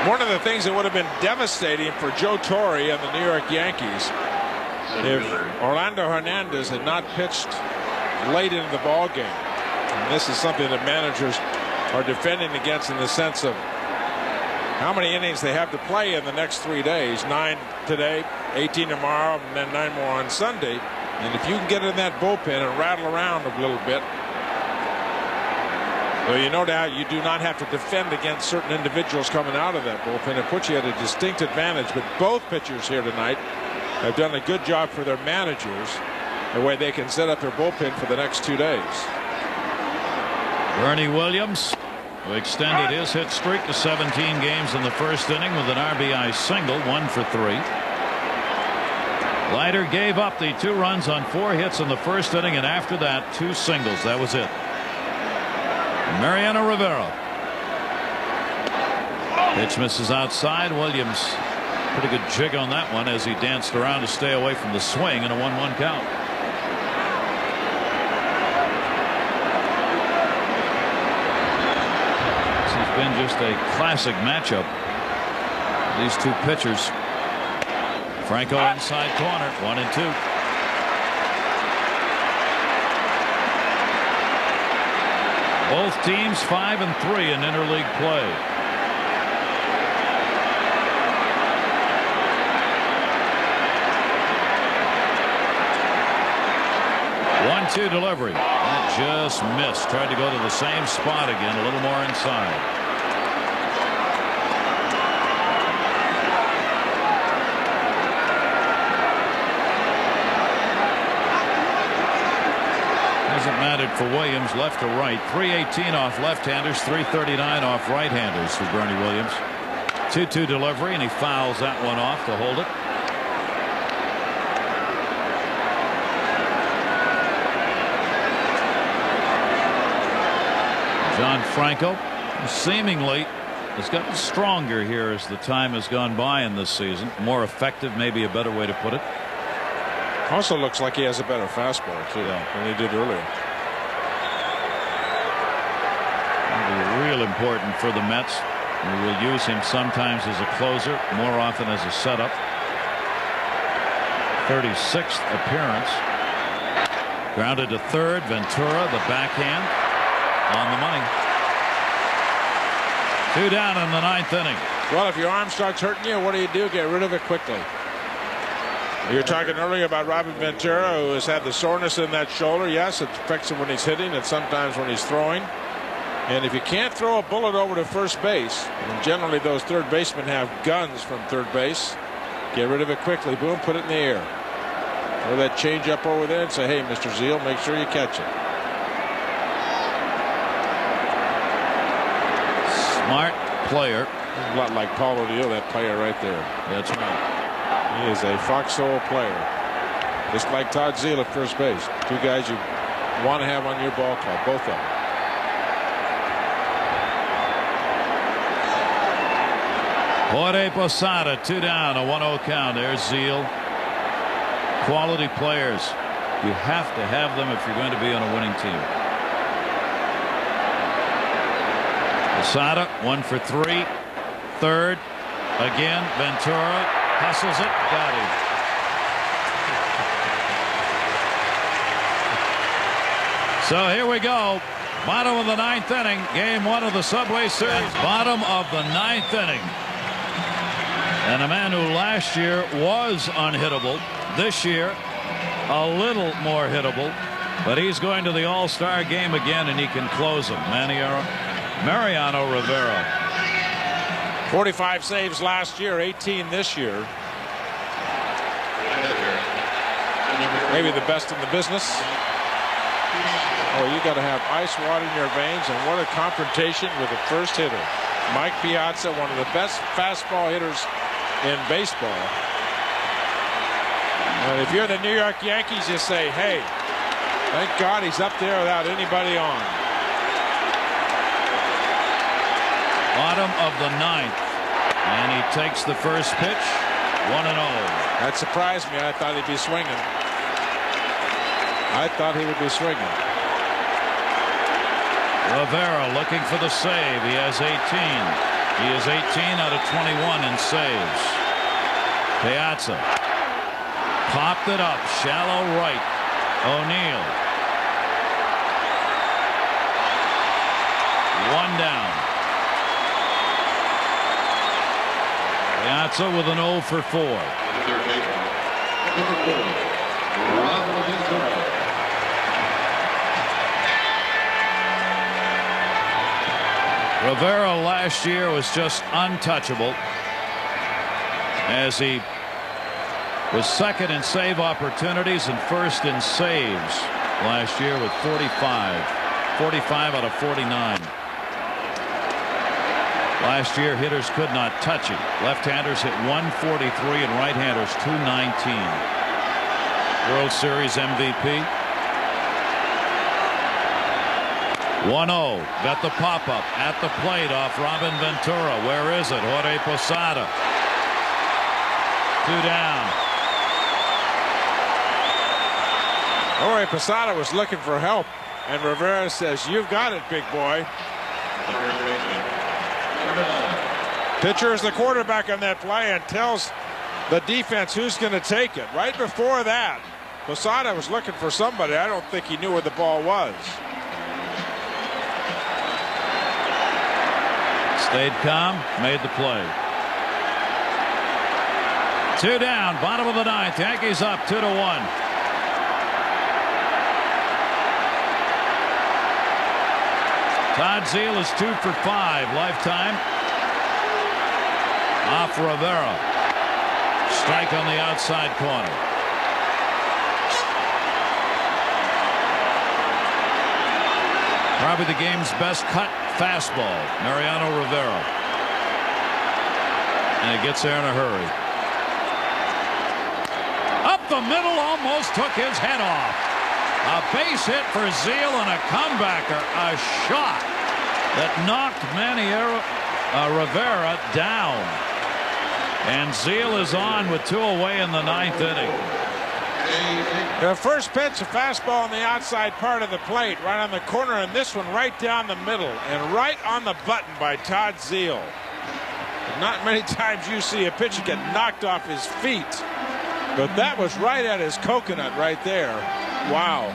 One of the things that would have been devastating for Joe Torre and the New York Yankees if Orlando Hernandez had not pitched late into the ball game. And this is something that managers are defending against in the sense of how many innings they have to play in the next 3 days. 9 today, 18 tomorrow, and then 9 more on Sunday. And if you can get in that bullpen and rattle around a little bit, well, you no doubt you do not have to defend against certain individuals coming out of that bullpen. It puts you at a distinct advantage. But both pitchers here tonight have done a good job for their managers, the way they can set up their bullpen for the next 2 days. Bernie Williams, who extended his hit streak to 17 games in the first inning with an RBI single, 1 for 3. Leiter gave up the 2 runs on 4 hits in the first inning, and after that 2 singles. That was it. Mariano Rivera. Pitch misses outside. Williams, pretty good jig on that one as he danced around to stay away from the swing in a 1-1 count. Been just a classic matchup. These 2 pitchers. Franco inside corner, 1-2. Both teams 5-3 in interleague play. One-two delivery. That just missed. Tried to go to the same spot again, a little more inside. Hasn't mattered for Williams, left to right. 318 off left-handers, 339 off right-handers for Bernie Williams. 2-2 delivery, and he fouls that one off to hold it. John Franco seemingly has gotten stronger here as the time has gone by in this season. More effective, maybe a better way to put it. Also looks like he has a better fastball too than he did earlier. It'll be real important for the Mets. We will use him sometimes as a closer, more often as a setup. 36th appearance. Grounded to third. Ventura, the backhand, on the money. 2 down in the 9th inning. Well, if your arm starts hurting you, what do? Get rid of it quickly. You were talking earlier about Robin Ventura, who has had the soreness in that shoulder. Yes, it affects him when he's hitting and sometimes when he's throwing. And if you can't throw a bullet over to first base, and generally those third basemen have guns from third base, get rid of it quickly. Boom, put it in the air. Or that change up over there and say, hey, Mr. Zeal, make sure you catch it. Smart player. A lot like Paul O'Neill, that player right there. That's right. He is a foxhole player. Just like Todd Zeal at first base. Two guys you want to have on your ball club, both of them. Jorge Posada, 2 down, a 1-0 count. There's Zeal. Quality players. You have to have them if you're going to be on a winning team. Posada, 1 for 3. Third. Again, Ventura hustles it. Got him. So here we go. Bottom of the 9th inning. Game 1 of the Subway Series. Bottom of the 9th inning. And a man who last year was unhittable, this year a little more hittable, but he's going to the All-Star game again, and he can close them. Mariano Rivera. 45 saves last year, 18 this year. Maybe the best in the business. Oh, you got to have ice water in your veins, and what a confrontation with the first hitter. Mike Piazza, one of the best fastball hitters in baseball. And if you're the New York Yankees, you say, hey, thank God he's up there without anybody on. Bottom of the 9th, and he takes the first pitch. 1-0. That surprised me. I thought he'd be swinging. I thought he would be swinging. Rivera looking for the save. He has 18. He is 18 out of 21 in saves. Piazza popped it up, shallow right. O'Neill. 1 down. Piazza with an 0 for 4. Rivera last year was just untouchable, as he was second in save opportunities and first in saves last year with 45 out of 49. Last year hitters could not touch him. Left-handers hit 143 and right-handers 219. World Series MVP. 1-0. Got the pop-up at the plate off Robin Ventura. Where is it? Jorge Posada. 2 down. Jorge Posada was looking for help, and Rivera says, you've got it, big boy. Pitcher is the quarterback on that play and tells the defense who's going to take it. Right before that, Posada was looking for somebody. I don't think he knew where the ball was. Stayed calm, made the play. 2 down, bottom of the 9th. Yankees up 2-1. Todd Zeal is 2 for 5 lifetime. Off Rivera. Strike on the outside corner. Probably the game's best cut fastball, Mariano Rivera. And it gets there in a hurry. Up the middle, almost took his head off. A base hit for Zeal and a comebacker. A shot that knocked Rivera down. And Zeal is on with 2 away in the 9th inning. The first pitch, a fastball on the outside part of the plate, right on the corner, and this one right down the middle and right on the button by Todd Zeal. Not many times you see a pitcher get knocked off his feet, but that was right at his coconut right there. Wow.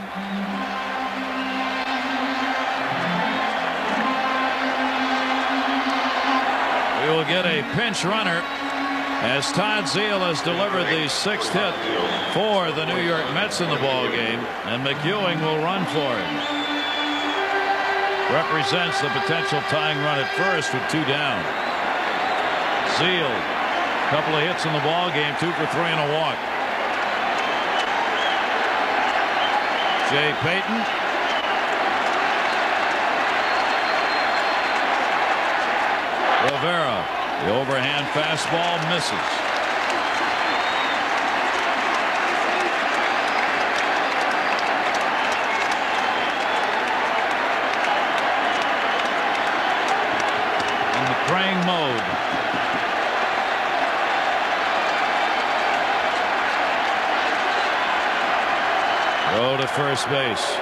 We will get a pinch runner as Todd Zeal has delivered the 6th hit for the New York Mets in the ball game, and McEwing will run for him. Represents the potential tying run at first with 2 down. Zeal, couple of hits in the ball game, 2 for 3 and a walk. Jay Payton. Rivera, the overhand fastball misses. In the praying mode. Throw to first base.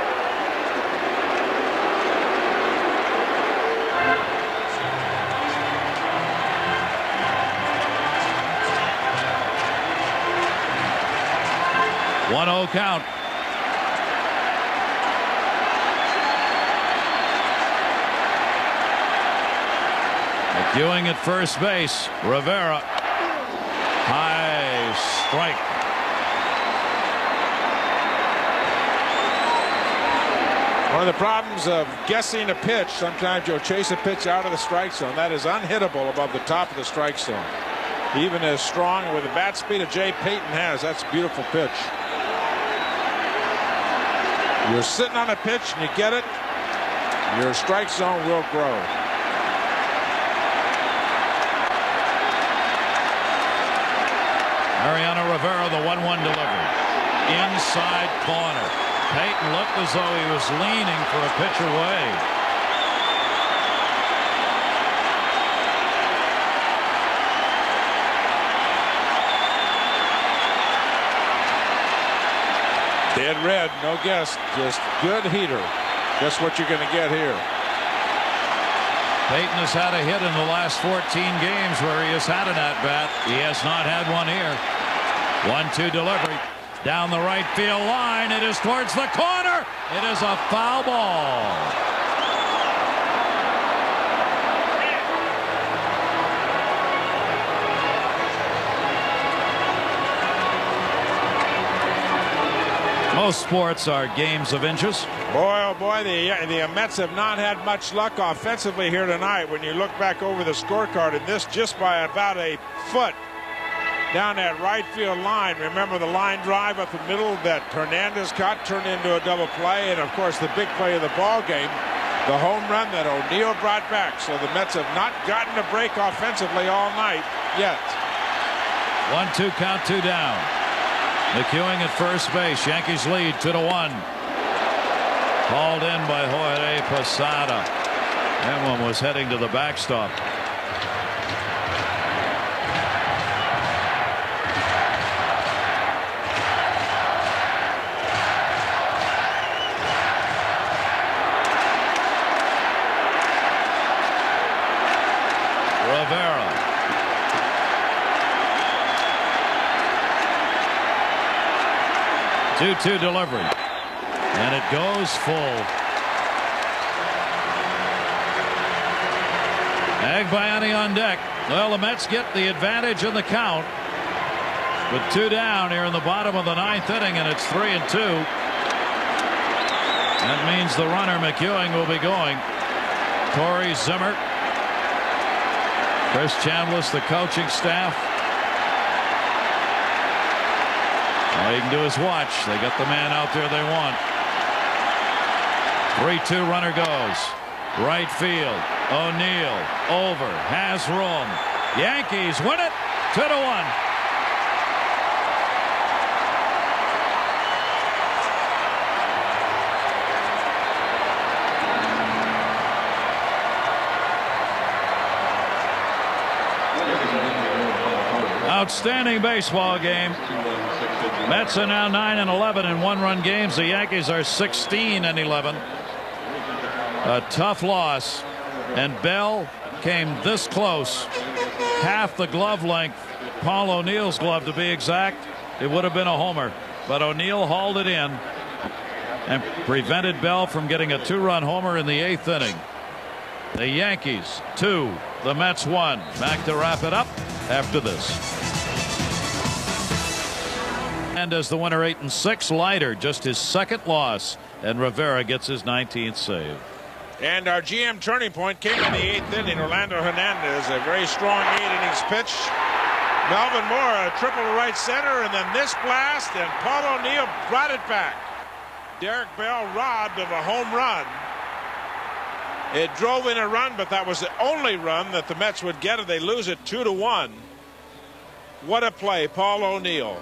One 0 count. McEwing at first base. Rivera. High strike. One of the problems of guessing a pitch, sometimes you'll chase a pitch out of the strike zone. That is unhittable above the top of the strike zone. Even as strong with the bat speed that Jay Payton has, that's a beautiful pitch. You're sitting on a pitch and you get it, your strike zone will grow. Mariano Rivera, the 1-1 delivery. Inside corner. Payton looked as though he was leaning for a pitch away. Dead red, no guess, just good heater. That's what you're going to get here. Payton has had a hit in the last 14 games where he has had an at-bat. He has not had one here. 1-2 delivery. Down the right field line. It is towards the corner. It is a foul ball. Most sports are games of inches. Boy, oh boy, the Mets have not had much luck offensively here tonight. When you look back over the scorecard, and this just by about a foot down that right field line. Remember the line drive up the middle that Hernandez caught, turned into a double play, and of course the big play of the ball game, the home run that O'Neill brought back. So the Mets have not gotten a break offensively all night yet. 1-2 count, 2 down. McEwing at first base. Yankees lead 2-1. Hauled in by Jorge Posada. That one was heading to the backstop. Rivera. 2-2 delivery. And it goes full. Agbayani on deck. Well, the Mets get the advantage in the count. With 2 down here in the bottom of the 9th inning, and it's 3-2. That means the runner, McEwing, will be going. Torrey Zimmer. Chris Chambliss, the coaching staff. All you can do is watch. They got the man out there they want. 3-2 runner goes. Right field. O'Neill over. Has room. Yankees win it. 2-1. Outstanding baseball game. Mets are now 9-11 in one-run games. The Yankees are 16-11. A tough loss, and Bell came this close. Half the glove length. Paul O'Neill's glove, to be exact. It would have been a homer, but O'Neill hauled it in and prevented Bell from getting a 2-run homer in the 8th inning. The Yankees 2, the Mets 1. Back to wrap it up after this. And as the winner, 8-6. Leiter, just his 2nd loss, and Rivera gets his 19th save. And our GM turning point came in the 8th inning. Orlando Hernandez, a very strong 8 innings pitch. Melvin Moore, a triple to right center, and then this blast, and Paul O'Neill brought it back. Derek Bell robbed of a home run. It drove in a run, but that was the only run that the Mets would get if they lose it 2-1. What a play, Paul O'Neill.